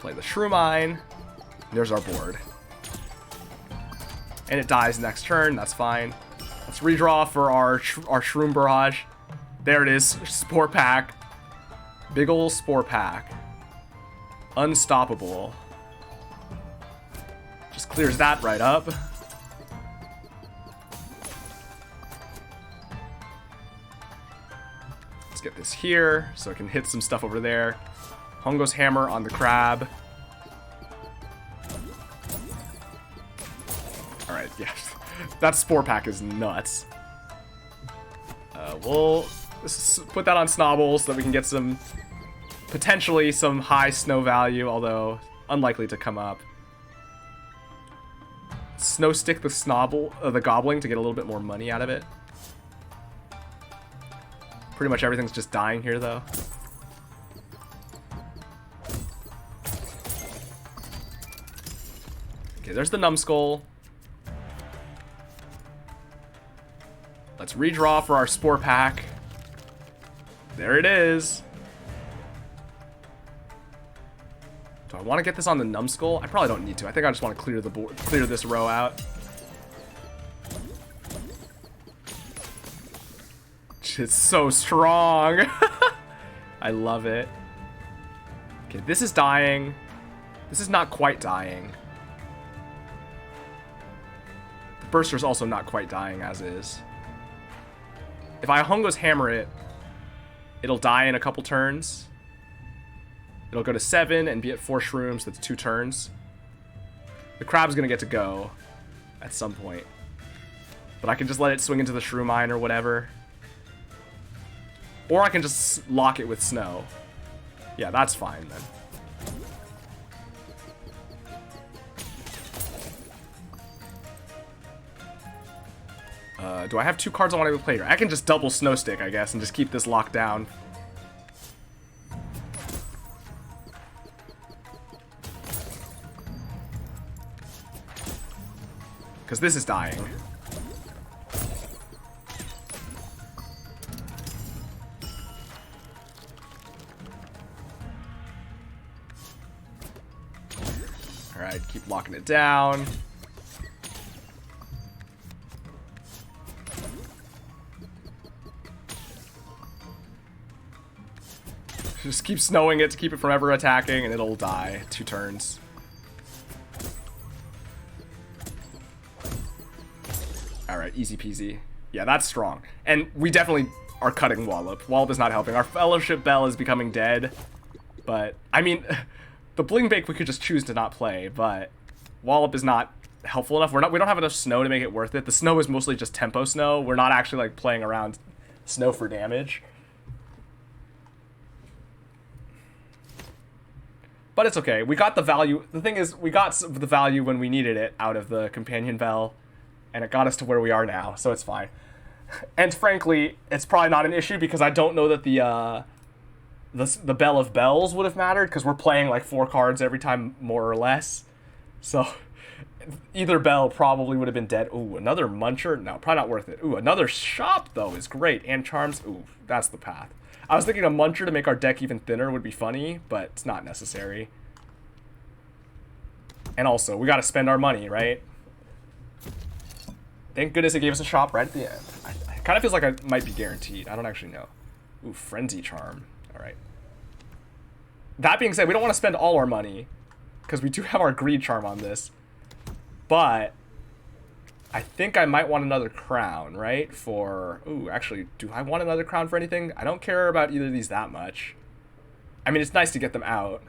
Play the Shroom Mine. There's our board. And it dies next turn. That's fine. Let's redraw for our Shroom Barrage. There it is. Spore Pack. Big ol' Spore Pack. Unstoppable. Just clears that right up. Let's get this here so I can hit some stuff over there. Hongo's Hammer on the crab. Alright, yeah. That Spore Pack is nuts. We'll put that on Snobble so that we can get some, potentially some high snow value, although unlikely to come up. Snow Stick the Snobble, the Gobbling to get a little bit more money out of it. Pretty much everything's just dying here, though. Okay, there's the Numbskull. Let's redraw for our Spore Pack. There it is. Do I want to get this on the Numbskull? I probably don't need to. I think I just want to clear the board, clear this row out. It's so strong. I love it. Okay, this is dying. This is not quite dying. The Burster's also not quite dying as is. If I Hongo's Hammer it, it'll die in a couple turns. It'll go to 7 and be at 4 shrooms. That's 2 turns. The crab's gonna get to go at some point. But I can just let it swing into the shroom mine or whatever. Or I can just lock it with snow. Yeah, that's fine then. Do I have 2 cards I want to play here? I can just double Snow Stick, I guess, and just keep this locked down. Because this is dying. Alright, keep locking it down. Just keep snowing it to keep it from ever attacking, and it'll die 2 turns. Alright, easy peasy. Yeah, that's strong. And we definitely are cutting Wallop. Wallop is not helping. Our Fellowship Bell is becoming dead. But, I mean, the Bling Bake we could just choose to not play, but Wallop is not helpful enough. We don't have enough snow to make it worth it. The snow is mostly just tempo snow. We're not actually, like, playing around snow for damage. But it's okay. We got the value. The thing is, we got the value when we needed it out of the Companion Bell. and it got us to where we are now, so it's fine. And frankly, it's probably not an issue because I don't know that the Bell of Bells would have mattered because we're playing like 4 cards every time, more or less. So either bell probably would have been dead. Ooh, another muncher? No, probably not worth it. Ooh, another shop, though, is great. And charms? Ooh, that's the path. I was thinking a muncher to make our deck even thinner would be funny, but it's not necessary. And also, we gotta spend our money, right? Thank goodness it gave us a shop right at the end. It kind of feels like I might be guaranteed. I don't actually know. Ooh, Frenzy Charm. Alright. That being said, we don't want to spend all our money, because we do have our Greed Charm on this. But I think I might want another crown, right? For... Ooh, actually, do I want another crown for anything? I don't care about either of these that much. I mean, it's nice to get them out.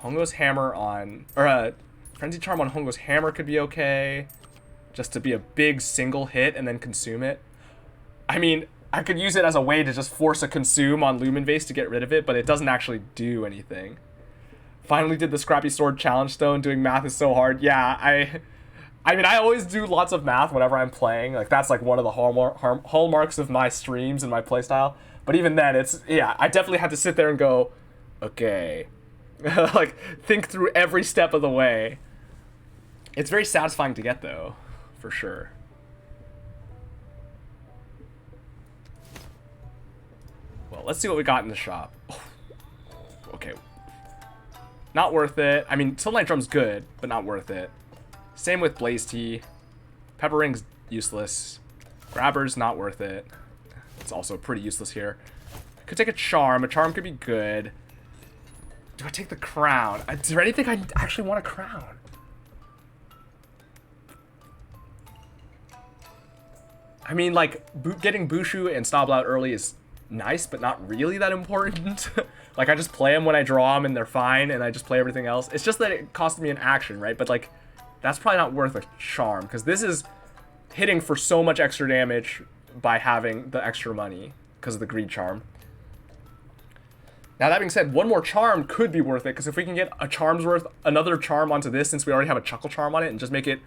Hongo's Hammer on... Or, Frenzy Charm on Hongo's Hammer could be okay. Just to be a big single hit and then consume it. I mean, I could use it as a way to just force a consume on Lumen Vase to get rid of it, but it doesn't actually do anything. Finally did the Scrappy Sword Challenge Stone. Doing math is so hard. Yeah, I mean, I always do lots of math whenever I'm playing. Like, that's like one of the hallmarks of my streams and my playstyle. But even then, it's... Yeah, I definitely had to sit there and go, okay. Like, think through every step of the way. It's very satisfying to get, though. For sure. Well, let's see what we got in the shop. Oh, okay. Not worth it. I mean, Silver Night Drum's good, but not worth it. Same with Blaze Tea. Pepper Ring's useless. Grabber's not worth it. It's also pretty useless here. Could take a Charm. A Charm could be good. Do I take the Crown? Is there anything I actually want a Crown? I mean, like, getting Bushu and Snobble out early is nice, but not really that important. Like, I just play them when I draw them and they're fine, and I just play everything else. It's just that it cost me an action, right? But, like, that's probably not worth a Charm, because this is hitting for so much extra damage by having the extra money, because of the Greed Charm. Now, that being said, one more Charm could be worth it, because if we can get a Charm's worth, another Charm onto this, since we already have a Chuckle Charm on it, and just make it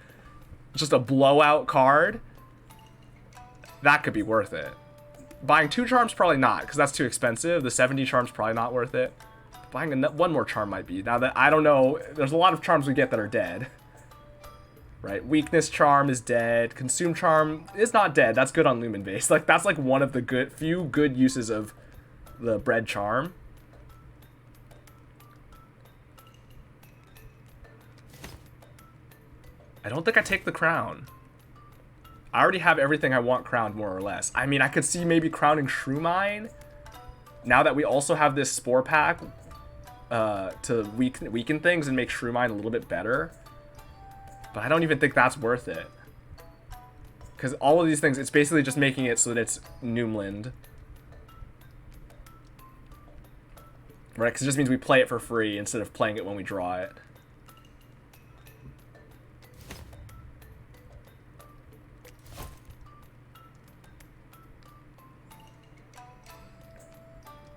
just a blowout card, that could be worth it. Buying 2 Charms, probably not, because that's too expensive. The 70 Charms, probably not worth it. Buying one more Charm might be. Now that, I don't know, there's a lot of Charms we get that are dead. Right? Weakness Charm is dead. Consume Charm is not dead. That's good on Lumen Base. Like, that's like one of the few good uses of the Bread Charm. I don't think I take the Crown. I already have everything I want crowned, more or less. I mean, I could see maybe crowning Shroomine. Now that we also have this Spore Pack to weaken things and make Shroomine a little bit better. But I don't even think that's worth it. Because all of these things, it's basically just making it so that it's Noomland. Right, because it just means we play it for free instead of playing it when we draw it.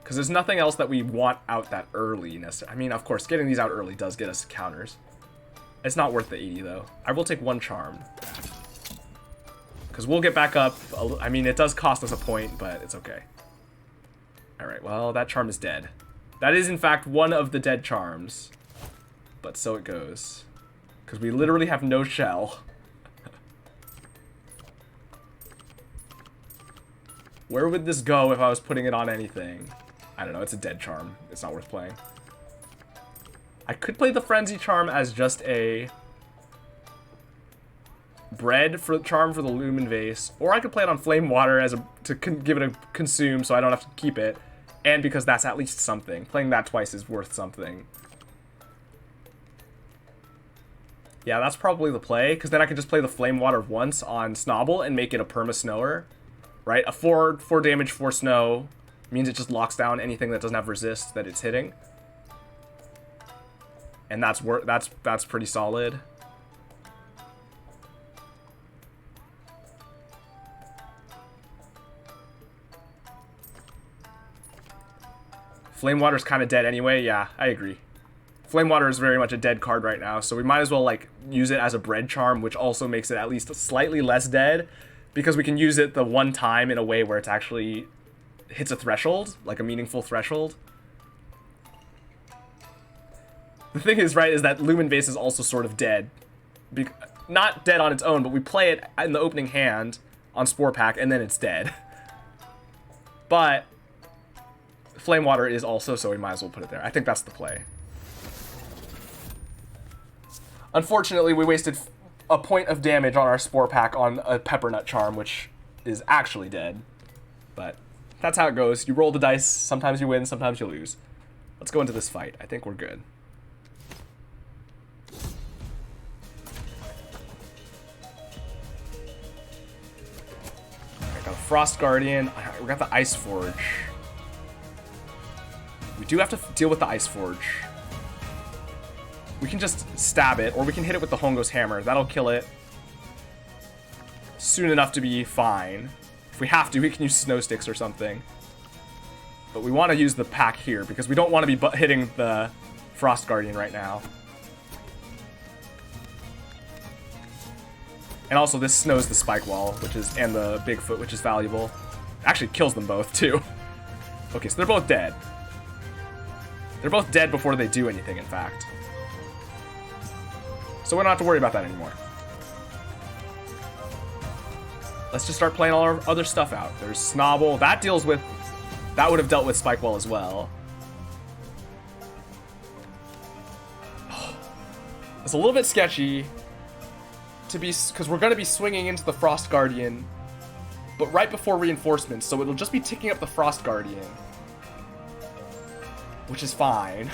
Because there's nothing else that we want out that early necessarily. I mean, of course, getting these out early does get us counters. It's not worth the 80, though. I will take 1 Charm. Because we'll get back up. I mean, it does cost us a point, but it's okay. Alright, well, that Charm is dead. That is, in fact, one of the dead Charms. But so it goes. Because we literally have no shell. Where would this go if I was putting it on anything? I don't know, it's a dead Charm. It's not worth playing. I could play the Frenzy Charm as just a Bread for Charm for the Lumen Vase, or I could play it on Flame Water as to give it a consume so I don't have to keep it, and because that's at least something. Playing that twice is worth something. Yeah, that's probably the play, because then I could just play the Flame Water once on Snobble and make it a Perma-Snower. Right? A 4 damage, 4 snow means it just locks down anything that doesn't have resist that it's hitting. And that's pretty solid. Flame Water's kind of dead anyway. Yeah, I agree. Flame Water is very much a dead card right now, so we might as well like use it as a bread charm, which also makes it at least slightly less dead, because we can use it the one time in a way where it's actually hits a threshold, like a meaningful threshold. The thing is, right, is that Lumen Vase is also sort of dead. Not dead on its own, but we play it in the opening hand on Spore Pack, and then it's dead. But Flame Water is also, so we might as well put it there. I think that's the play. Unfortunately, we wasted a point of damage on our Spore Pack on a Peppernut Charm, which is actually dead. But that's how it goes. You roll the dice. Sometimes you win, sometimes you lose. Let's go into this fight. I think we're good. I got a Frost Guardian. We got the Ice Forge. We do have to deal with the Ice Forge. We can just stab it, or we can hit it with the Hongo's Hammer. That'll kill it soon enough to be fine. If we have to, we can use Snow Sticks or something. But we want to use the pack here, because we don't want to be hitting the Frost Guardian right now. And also, this snows the Spike Wall, and the Bigfoot, which is valuable. Actually, kills them both, too. Okay, so they're both dead. They're both dead before they do anything, in fact. So we don't have to worry about that anymore. Let's just start playing all our other stuff out. There's Snobble. That would have dealt with Spike Wall as well. It's a little bit sketchy because we're going to be swinging into the Frost Guardian, but right before reinforcements, so it'll just be ticking up the Frost Guardian, which is fine.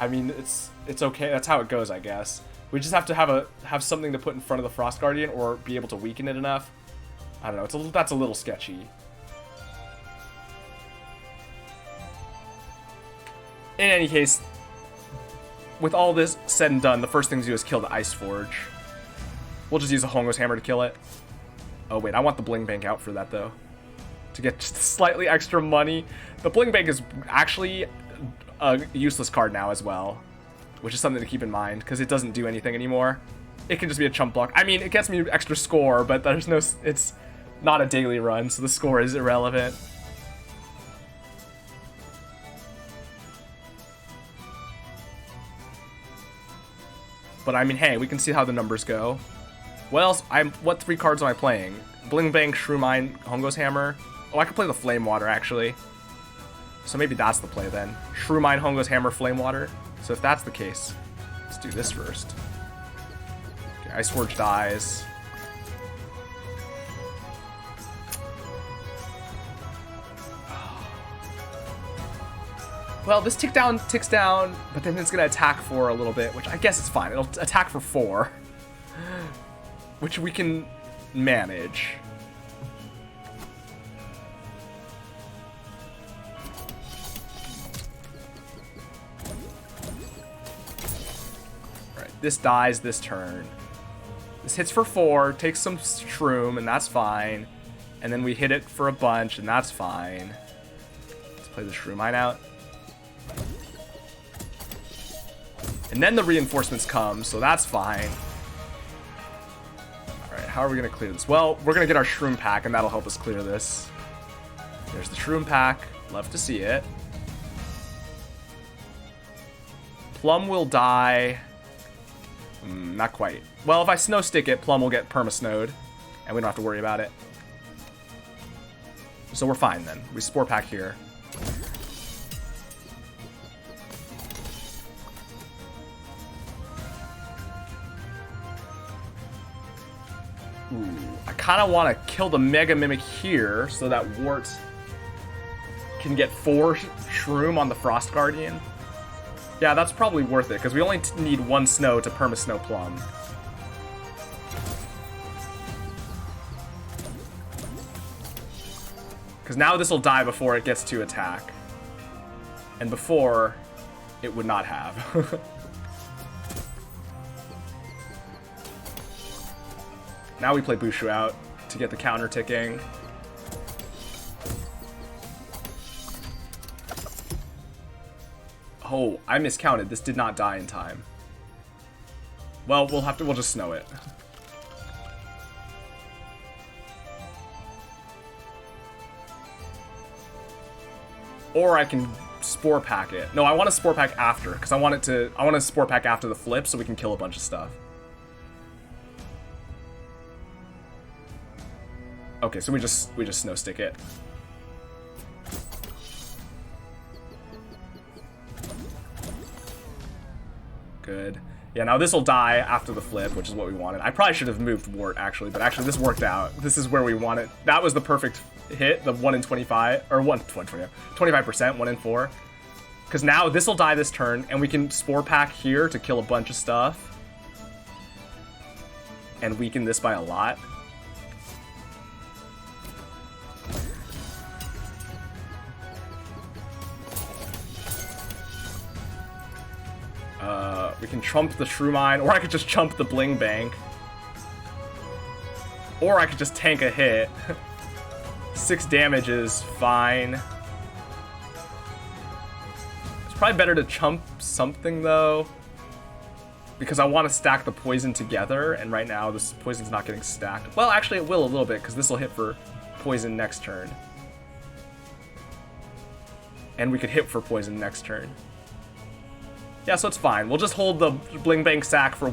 I mean, it's okay. That's how it goes, I guess. We just have to have something to put in front of the Frost Guardian, or be able to weaken it enough. I don't know. That's a little sketchy. In any case, with all this said and done, the first thing to do is kill the Ice Forge. We'll just use a Hongo's Hammer to kill it. Oh wait, I want the Bling Bank out for that though, to get just slightly extra money. The Bling Bank is actually a useless card now as well, which is something to keep in mind, because it doesn't do anything anymore. It can just be a chump block. I mean, it gets me extra score, but it's not a daily run, so the score is irrelevant. But I mean, hey, we can see how the numbers go. What 3 cards am I playing? Bling Bank, Shrew Mine, Hongo's Hammer. Oh, I could play the Flame Water, actually. So maybe that's the play then. Shrew Mine, Hongo's Hammer, Flame Water. So if that's the case, let's do this first. Okay, Ice Forge dies. Well, this ticks down, but then it's going to attack for a little bit, which I guess is fine. It'll attack for 4, which we can manage. All right, this dies this turn. This hits for 4, takes some shroom, and that's fine. And then we hit it for a bunch, and that's fine. Let's play the Shrew Mine out. And then the reinforcements come, so that's fine. Alright, how are we going to clear this? Well, we're going to get our Shroom Pack, and that'll help us clear this. There's the Shroom Pack. Love to see it. Plum will die. Not quite. Well, if I Snow Stick it, Plum will get perma-snowed, and we don't have to worry about it. So we're fine then. We Spore Pack here. Ooh, I kind of want to kill the Mega Mimic here so that Wart can get 4 Shroom on the Frost Guardian. Yeah, that's probably worth it, because we only need 1 snow to perma-snow Plum. Because now this will die before it gets to attack. And before, it would not have. Now we play Bushu out to get the counter ticking. Oh, I miscounted. This did not die in time. Well, we'll just snow it. Or I can spore pack it. No, I want to spore pack after, because I want to spore pack after the flip so we can kill a bunch of stuff. Okay, so we just snow stick it. Good. Yeah, now this will die after the flip, which is what we wanted. I probably should have moved Wart, actually, but actually this worked out. This is where we want it. That was the perfect hit, the 1 in 25, or 25%, 1 in 4. Because now this will die this turn, and we can spore pack here to kill a bunch of stuff. And weaken this by a lot. We can trump the Shrew Mine, or I could just chump the Bling Bank. Or I could just tank a hit. 6 damage is fine. It's probably better to chump something, though. Because I want to stack the poison together, and right now this poison's not getting stacked. Well, actually it will a little bit, because this will hit for poison next turn. And we could hit for poison next turn. Yeah, so it's fine. We'll just hold the Bling Bang sack for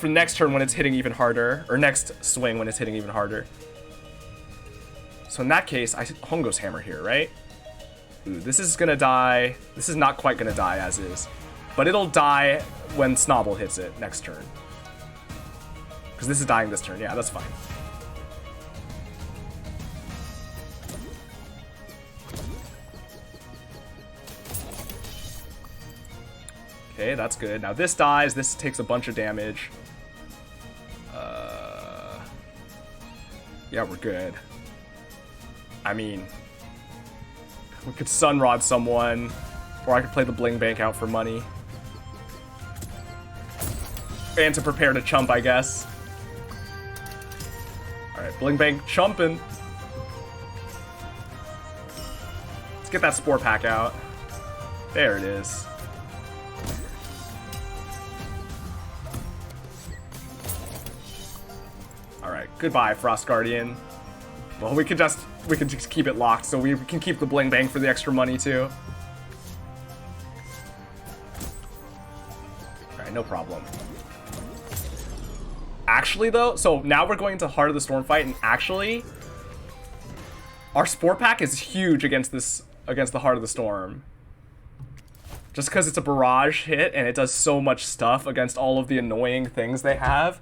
next turn when it's hitting even harder, or next swing when it's hitting even harder. So in that case, I Hongo's Hammer here, right? Ooh, this is gonna die. This is not quite gonna die as is, but it'll die when Snobble hits it next turn. Because this is dying this turn. Yeah, that's fine. Okay, that's good. Now this dies. This takes a bunch of damage. Yeah, we're good. I mean, we could Sunrod someone, or I could play the Bling Bank out for money. And to prepare to chump, I guess. Alright, Bling Bank chumping. Let's get that Spore Pack out. There it is. Alright, goodbye, Frost Guardian. Well, we can just keep it locked, so we can keep the Bling Bang for the extra money, too. Alright, no problem. Actually, though, so now we're going to Heart of the Storm fight, and actually, our Spore Pack is huge against the Heart of the Storm. Just because it's a barrage hit, and it does so much stuff against all of the annoying things they have.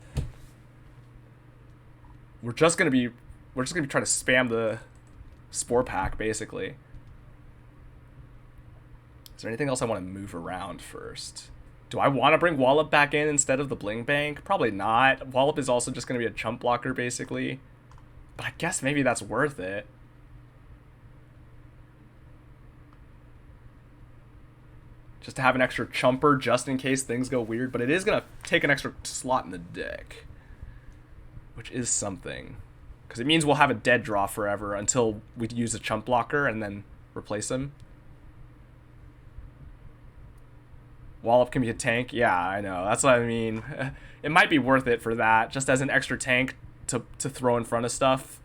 We're just gonna be trying to spam the Spore Pack, basically. Is there anything else I want to move around first? Do I want to bring Wallop back in instead of the Bling Bank? Probably not. Wallop is also just going to be a chump blocker, basically. But I guess maybe that's worth it. Just to have an extra chumper just in case things go weird. But it is going to take an extra slot in the deck. Which is something. Because it means we'll have a dead draw forever until we use a chump blocker and then replace him. Wallop can be a tank. Yeah, I know. That's what I mean. It might be worth it for that, just as an extra tank to throw in front of stuff.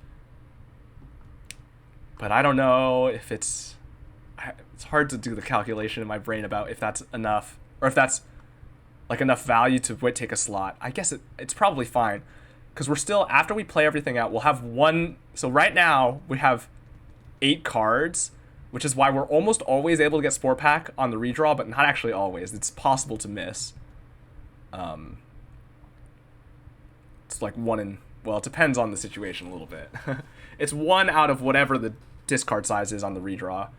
But I don't know if it's hard to do the calculation in my brain about if that's enough, or if that's like enough value to take a slot. I guess it's probably fine. Because we're still, after we play everything out, we'll have one. So right now, we have 8 cards, which is why we're almost always able to get Spore Pack on the redraw, but not actually always. It's possible to miss. It's like 1 in, well, it depends on the situation a little bit. It's 1 out of whatever the discard size is on the redraw.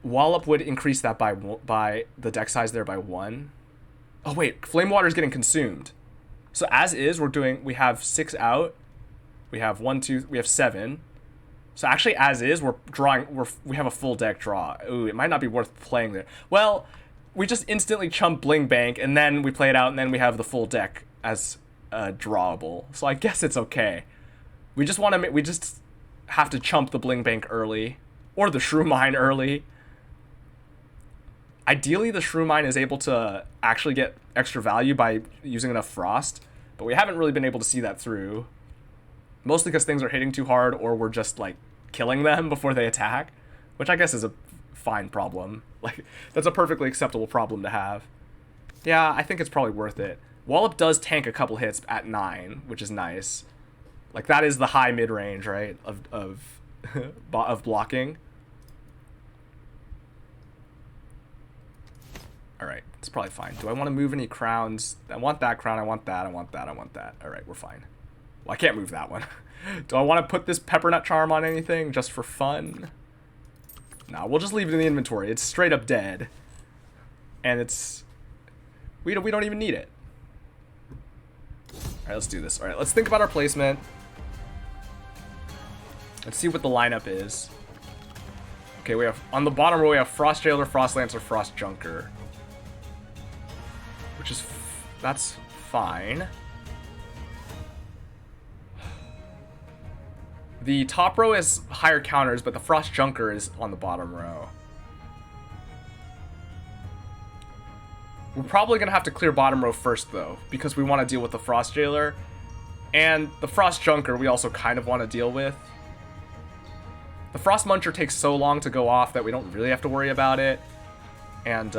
Wallop would increase that by the deck size there by 1. Oh wait, Flame Water is getting consumed. So as is, we have 6 out. We have 1, 2, we have 7. So actually, as is, we have a full deck draw. Ooh, it might not be worth playing there. Well, we just instantly chump Bling Bank, and then we play it out, and then we have the full deck as drawable. So I guess it's okay. We just have to chump the Bling Bank early, or the Shrew Mine early, Ideally, the Shroom Mine is able to actually get extra value by using enough Frost, but we haven't really been able to see that through. Mostly because things are hitting too hard, or we're just, like, killing them before they attack, which I guess is a fine problem. Like, that's a perfectly acceptable problem to have. Yeah, I think it's probably worth it. Wallop does tank a couple hits at 9, which is nice. Like, that is the high mid-range, right, of blocking. Alright, it's probably fine. Do I want to move any crowns? I want that crown, I want that, I want that, I want that. Alright, we're fine. Well, I can't move that one. Do I want to put this Peppernut Charm on anything just for fun? No, we'll just leave it in the inventory. It's straight up dead. And it's... We don't even need it. Alright, let's do this. Alright, let's think about our placement. Let's see what the lineup is. Okay, we have... On the bottom row, we have Frost Jailer, Frost Lancer, Frost Junker. Which is... That's fine. The top row is higher counters, but the Frost Junker is on the bottom row. We're probably going to have to clear bottom row first, though, because we want to deal with the Frost Jailer. And the Frost Junker we also kind of want to deal with. The Frost Muncher takes so long to go off that we don't really have to worry about it. And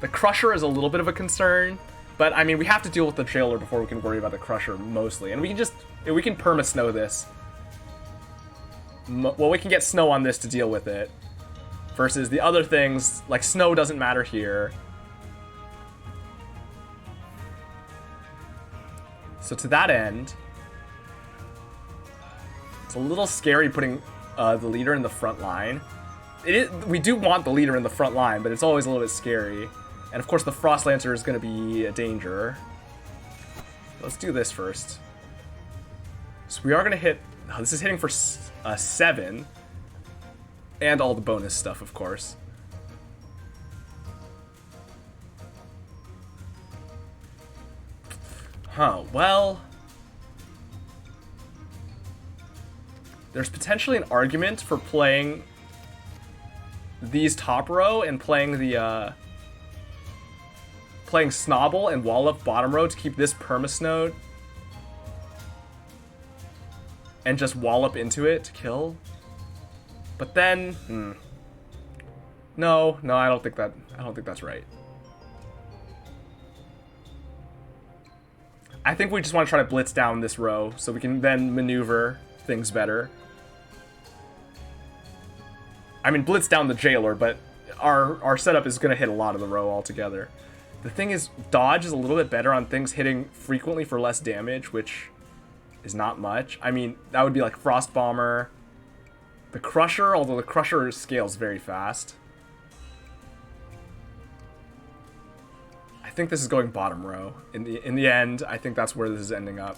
the Crusher is a little bit of a concern. But, I mean, we have to deal with the Jailer before we can worry about the Crusher, mostly. And we can just... We can perma-snow this. Well, we can get snow on this to deal with it. Versus the other things, like snow doesn't matter here. So to that end... It's a little scary putting the leader in the front line. We do want the leader in the front line, but it's always a little bit scary. And of course the Frost Lancer is going to be a danger. Let's do this first. So we are going to hit... Oh, this is hitting for 7. And all the bonus stuff, of course. Huh, well... There's potentially an argument for playing these top row and playing the, playing Snobble and Wallop bottom row to keep this perma-snowed. And just Wallop into it to kill. But then, No, I don't think that's right. I think we just want to try to blitz down this row so we can then maneuver things better. I mean, blitz down the Jailer, but our setup is going to hit a lot of the row altogether. The thing is, dodge is a little bit better on things hitting frequently for less damage, which is not much. I mean, that would be like Frost Bomber. The Crusher, although the Crusher scales very fast. I think this is going bottom row. In the end, I think that's where this is ending up.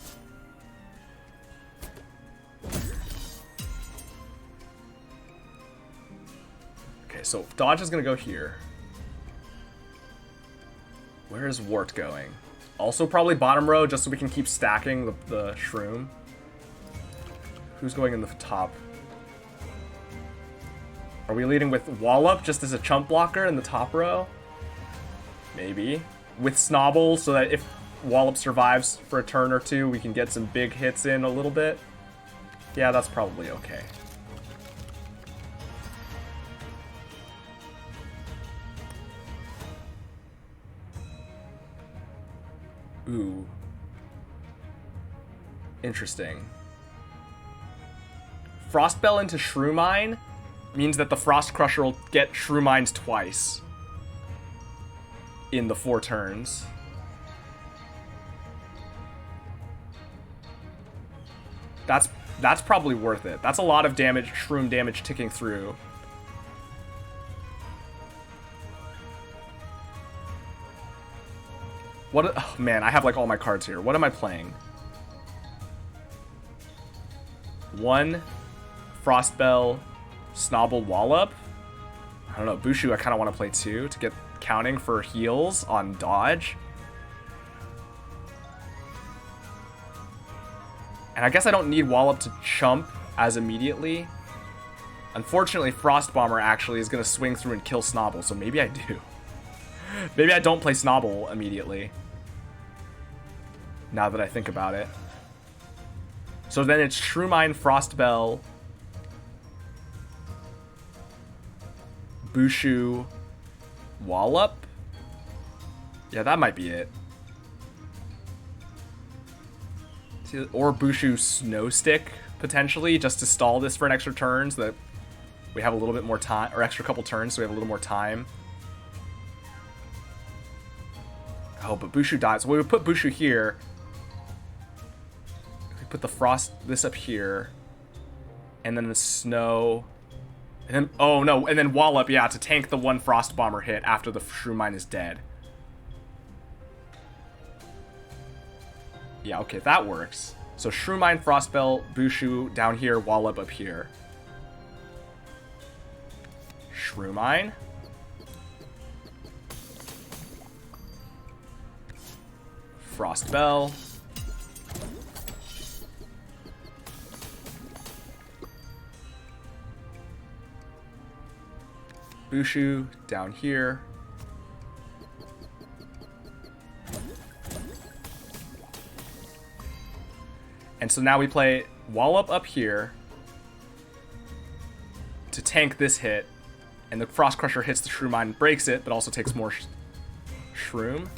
Okay, so dodge is going to go here. Where is Wart going? Also probably bottom row, just so we can keep stacking the Shroom. Who's going in the top? Are we leading with Wallop just as a chump blocker in the top row? Maybe. With Snobble, so that if Wallop survives for a turn or two, we can get some big hits in a little bit. Yeah, that's probably okay. Ooh. Interesting. Frostbell into Shroom Mine means that the Frost Crusher will get Shroom Mines twice in the 4 turns. That's probably worth it. That's a lot of damage, Shroom damage ticking through. What? Oh man, I have like all my cards here. What am I playing? 1 Frostbell, Snobble, Wallop. I don't know. Bushu, I kind of want to play 2 to get counting for heals on dodge. And I guess I don't need Wallop to chump as immediately. Unfortunately, Frost Bomber actually is going to swing through and kill Snobble, so maybe I do. Maybe I don't play Snobble immediately. Now that I think about it. So then it's Shroomine, Frostbell, Bushu, Wallop? Yeah, that might be it. Or Bushu Snow Stick, potentially, just to stall this for an extra turn so that we have a little bit more time, or extra couple turns so we have a little more time. Oh, but Bushu dies. So we would put Bushu here. We put the Frost, this up here. And then the Snow. And then, oh no, and then Wallop, yeah, to tank the one Frost Bomber hit after the Shroomine is dead. Yeah, okay, that works. So Shroomine, Frostbell, Bushu down here, Wallop up here. Shroomine. Frostbell. Bushu down here. And so now we play Wallop up here to tank this hit. And the Frost Crusher hits the Shroomine, breaks it, but also takes more Shroom.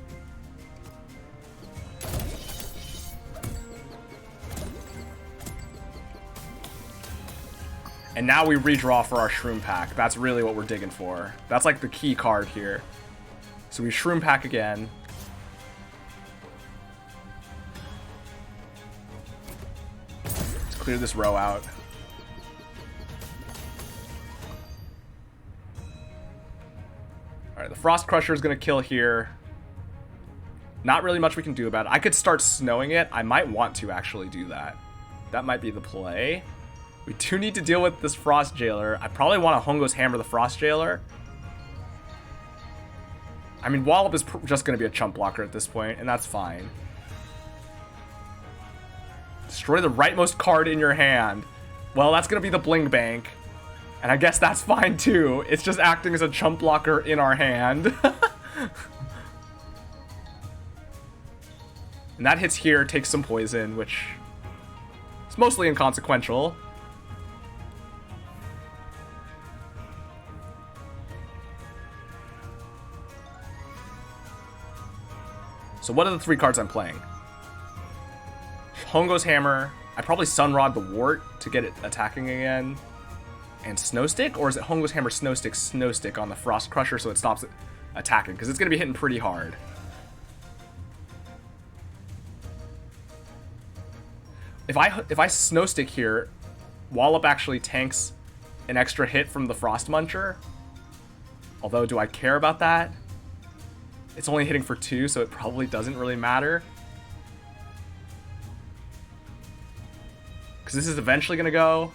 And now we redraw for our Shroom Pack. That's really what we're digging for. That's like the key card here. So we Shroom Pack again. Let's clear this row out. Alright, the Frost Crusher is going to kill here. Not really much we can do about it. I could start snowing it. I might want to actually do that. That might be the play. We do need to deal with this Frost Jailer. I probably want to Hongo's Hammer the Frost Jailer. I mean, Wallop is just going to be a chump blocker at this point, and that's fine. Destroy the rightmost card in your hand. Well, that's going to be the Bling Bank. And I guess that's fine too. It's just acting as a chump blocker in our hand. And that hits here, takes some poison, which is mostly inconsequential. So what are the three cards I'm playing? Hongo's Hammer. I probably Sunrod the Wart to get it attacking again. And Snow Stick? Or is it Hongo's Hammer, Snow Stick on the Frost Crusher so it stops it attacking? Because it's going to be hitting pretty hard. If I Snow Stick here, Wallop actually tanks an extra hit from the Frost Muncher. Although, do I care about that? It's only hitting for 2, so it probably doesn't really matter. Because this is eventually going to go.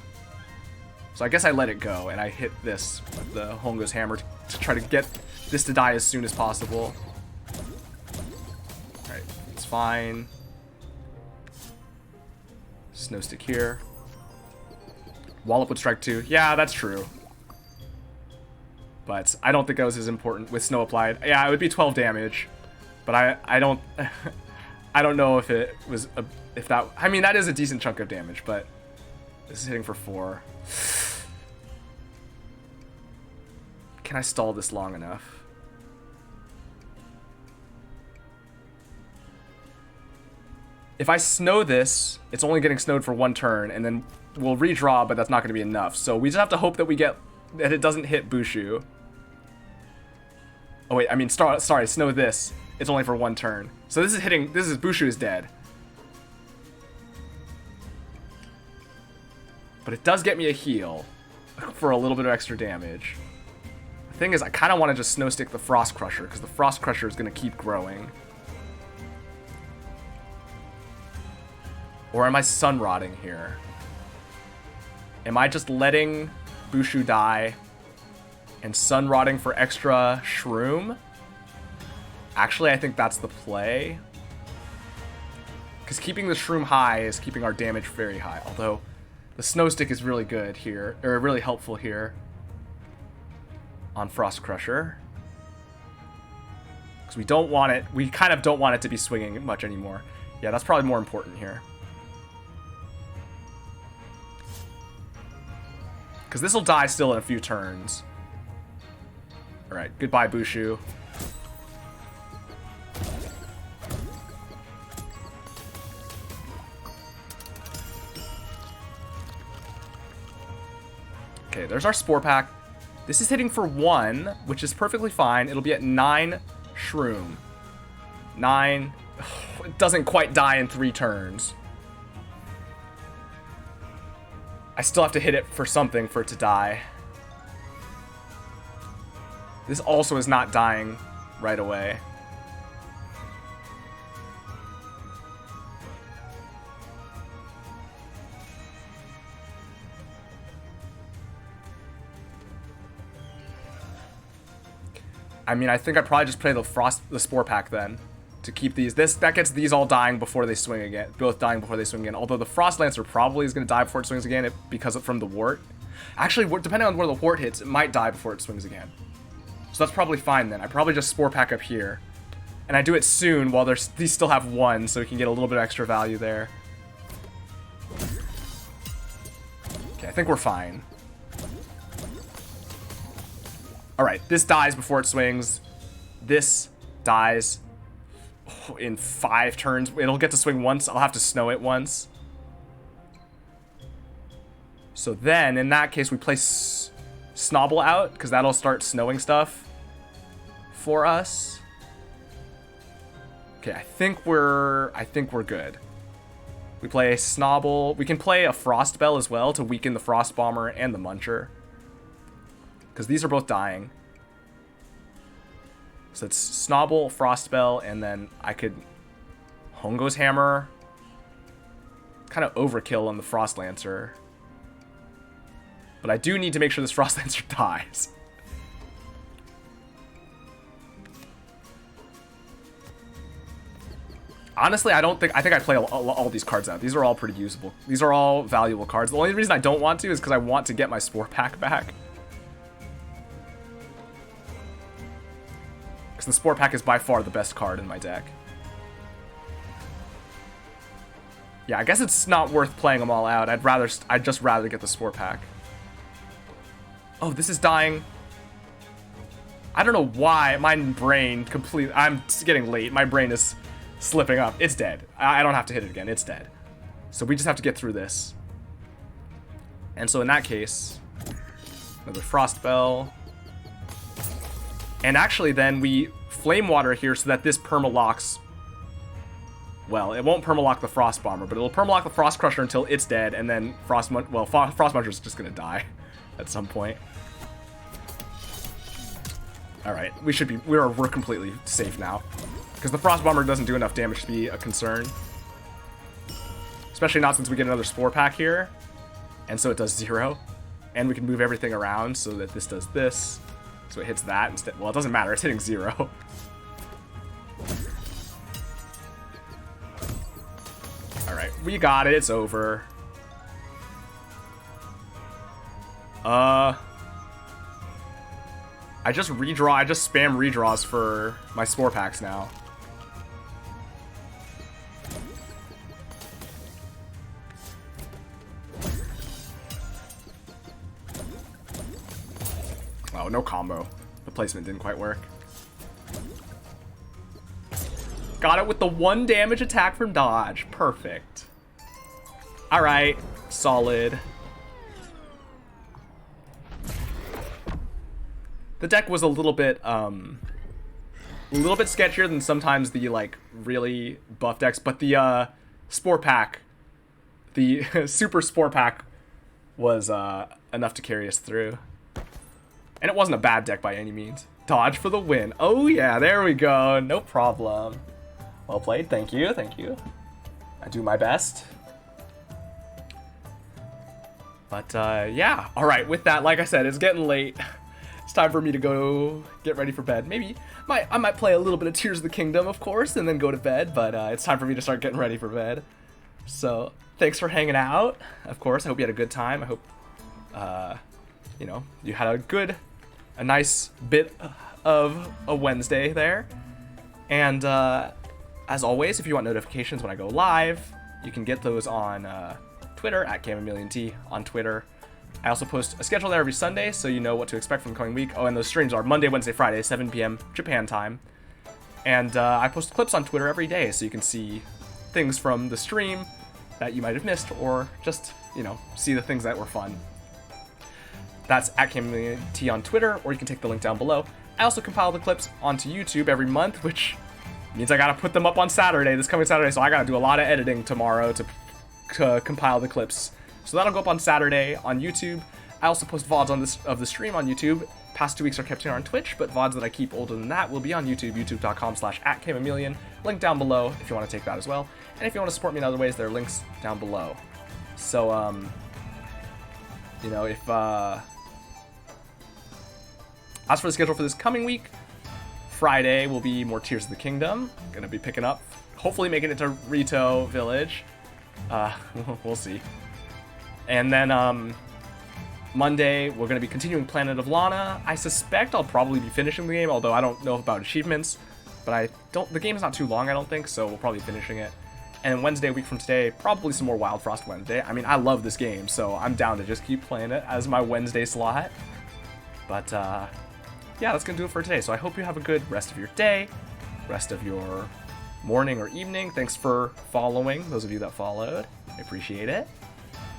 So I guess I let it go, and I hit this with the Hongo's Hammer to try to get this to die as soon as possible. Alright, it's fine. Snow Stick here. Wallop would strike 2. Yeah, that's true. But I don't think that was as important with Snow applied. Yeah, it would be 12 damage. But I don't I don't know if it was if that, I mean, that is a decent chunk of damage, but this is hitting for 4. Can I stall this long enough? If I snow this, it's only getting snowed for 1 turn, and then we'll redraw, but that's not going to be enough. So we just have to hope that that it doesn't hit Bushu. Oh wait, I mean, sorry, snow this. It's only for 1 turn. So this is Bushu is dead. But it does get me a heal for a little bit of extra damage. The thing is, I kind of want to just Snow Stick the Frost Crusher, because the Frost Crusher is going to keep growing. Or am I Sunrodding here? Am I just letting Bushu die and Sunrodding for extra Shroom? Actually, I think that's the play. Because keeping the Shroom high is keeping our damage very high. Although, The snow stick is really good here, or really helpful here on Frost Crusher. Because we don't want it, we kind of don't want it to be swinging much anymore. Yeah, that's probably more important here. Because this will die still in a few turns. Alright, goodbye, Bushu. Okay, there's our Spore Pack. This is hitting for 1, which is perfectly fine. It'll be at 9 Shroom. 9. It doesn't quite die in 3 turns. I still have to hit it for something for it to die. This also is not dying right away. I mean, I think I'd probably just play the Spore Pack then to keep these. That gets these all dying before they swing again. Both dying before they swing again. Although the Frost Lancer probably is going to die before it swings again because from the Wart. Actually, depending on where the Wart hits, it might die before it swings again. So that's probably fine then. I probably just Spore Pack up here. And I do it soon while these still have 1, so we can get a little bit of extra value there. Okay, I think we're fine. Alright, this dies before it swings. This dies in 5 turns. It'll get to swing once. I'll have to snow it once. So then, in that case, we play Snobble out, because that'll start snowing stuff for us. Okay, I think we're good. We play Snobble. We can play a Frost Bell as well to weaken the Frost Bomber and the Muncher, because these are both dying. So it's Snobble, Frostbell, and then I could Hongo's Hammer. Kind of overkill on the Frost Lancer. But I do need to make sure this Frost Lancer dies. Honestly, I think I play all these cards out. These are all pretty usable. These are all valuable cards. The only reason I don't want to is because I want to get my Spore Pack back. Because the Spore Pack is by far the best card in my deck. Yeah, I guess it's not worth playing them all out. I'd just rather get the Spore Pack. Oh, this is dying. I don't know why my brain completely... I'm getting late. My brain is slipping up. It's dead. I don't have to hit it again. It's dead. So we just have to get through this. And so in that case, another Frost Bell. And actually then we Flame Water here so that this permalocks... Well, it won't permalock the Frost Bomber, but it'll permalock the Frost Crusher until it's dead, and then Frost Muncher is just gonna die at some point. Alright, we're completely safe now. Because the Frost Bomber doesn't do enough damage to be a concern. Especially not since we get another Spore Pack here. And so it does 0. And we can move everything around so that this does this. So it hits that instead. Well, it doesn't matter. It's hitting 0. Alright, we got it. It's over. I just spam redraws for my Spore Packs now. Oh, no combo. The placement didn't quite work. Got it with the 1 damage attack from dodge. Perfect. Alright, solid. The deck was a little bit sketchier than sometimes the, like, really buff decks, but the, Spore Pack, the Super Spore Pack was, enough to carry us through. And it wasn't a bad deck by any means. Dodge for the win. Oh yeah, there we go. No problem. Well played. Thank you. Thank you. I do my best. But, yeah. Alright, with that, like I said, it's getting late. It's time for me to go get ready for bed. Maybe I might play a little bit of Tears of the Kingdom, of course, and then go to bed. But, it's time for me to start getting ready for bed. So thanks for hanging out. Of course, I hope you had a good time. I hope, you know, you had a nice bit of a Wednesday there. And as always, if you want notifications when I go live, you can get those on Twitter at GameAmillionT on Twitter. I also post a schedule there every Sunday, so you know what to expect from the coming week. Oh, and those streams are Monday, Wednesday, Friday, 7 p.m. Japan time. And I post clips on Twitter every day, so you can see things from the stream that you might have missed, or just, you know, see the things that were fun. That's at GameAmillionT on Twitter, or you can take the link down below. I also compile the clips onto YouTube every month, which means I gotta put them up on Saturday, this coming Saturday, so I gotta do a lot of editing tomorrow to compile the clips. So that'll go up on Saturday on YouTube. I also post VODs of the stream on YouTube. Past 2 weeks are kept here on Twitch, but VODs that I keep older than that will be on YouTube, youtube.com/@GameAmillion. Link down below if you want to take that as well. And if you want to support me in other ways, there are links down below. So, you know, if, as for the schedule for this coming week, Friday will be more Tears of the Kingdom. Gonna be picking up, hopefully making it to Rito Village. We'll see. And then, Monday, we're going to be continuing Planet of Lana. I suspect I'll probably be finishing the game, although I don't know about achievements. But the game is not too long, I don't think, so we'll probably be finishing it. And then Wednesday, a week from today, probably some more Wildfrost Wednesday. I mean, I love this game, so I'm down to just keep playing it as my Wednesday slot. But, yeah, that's going to do it for today. So I hope you have a good rest of your day, rest of your morning or evening. Thanks for following, those of you that followed. I appreciate it.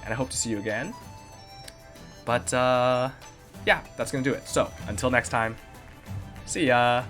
And I hope to see you again. But, yeah, that's going to do it. So, until next time, see ya!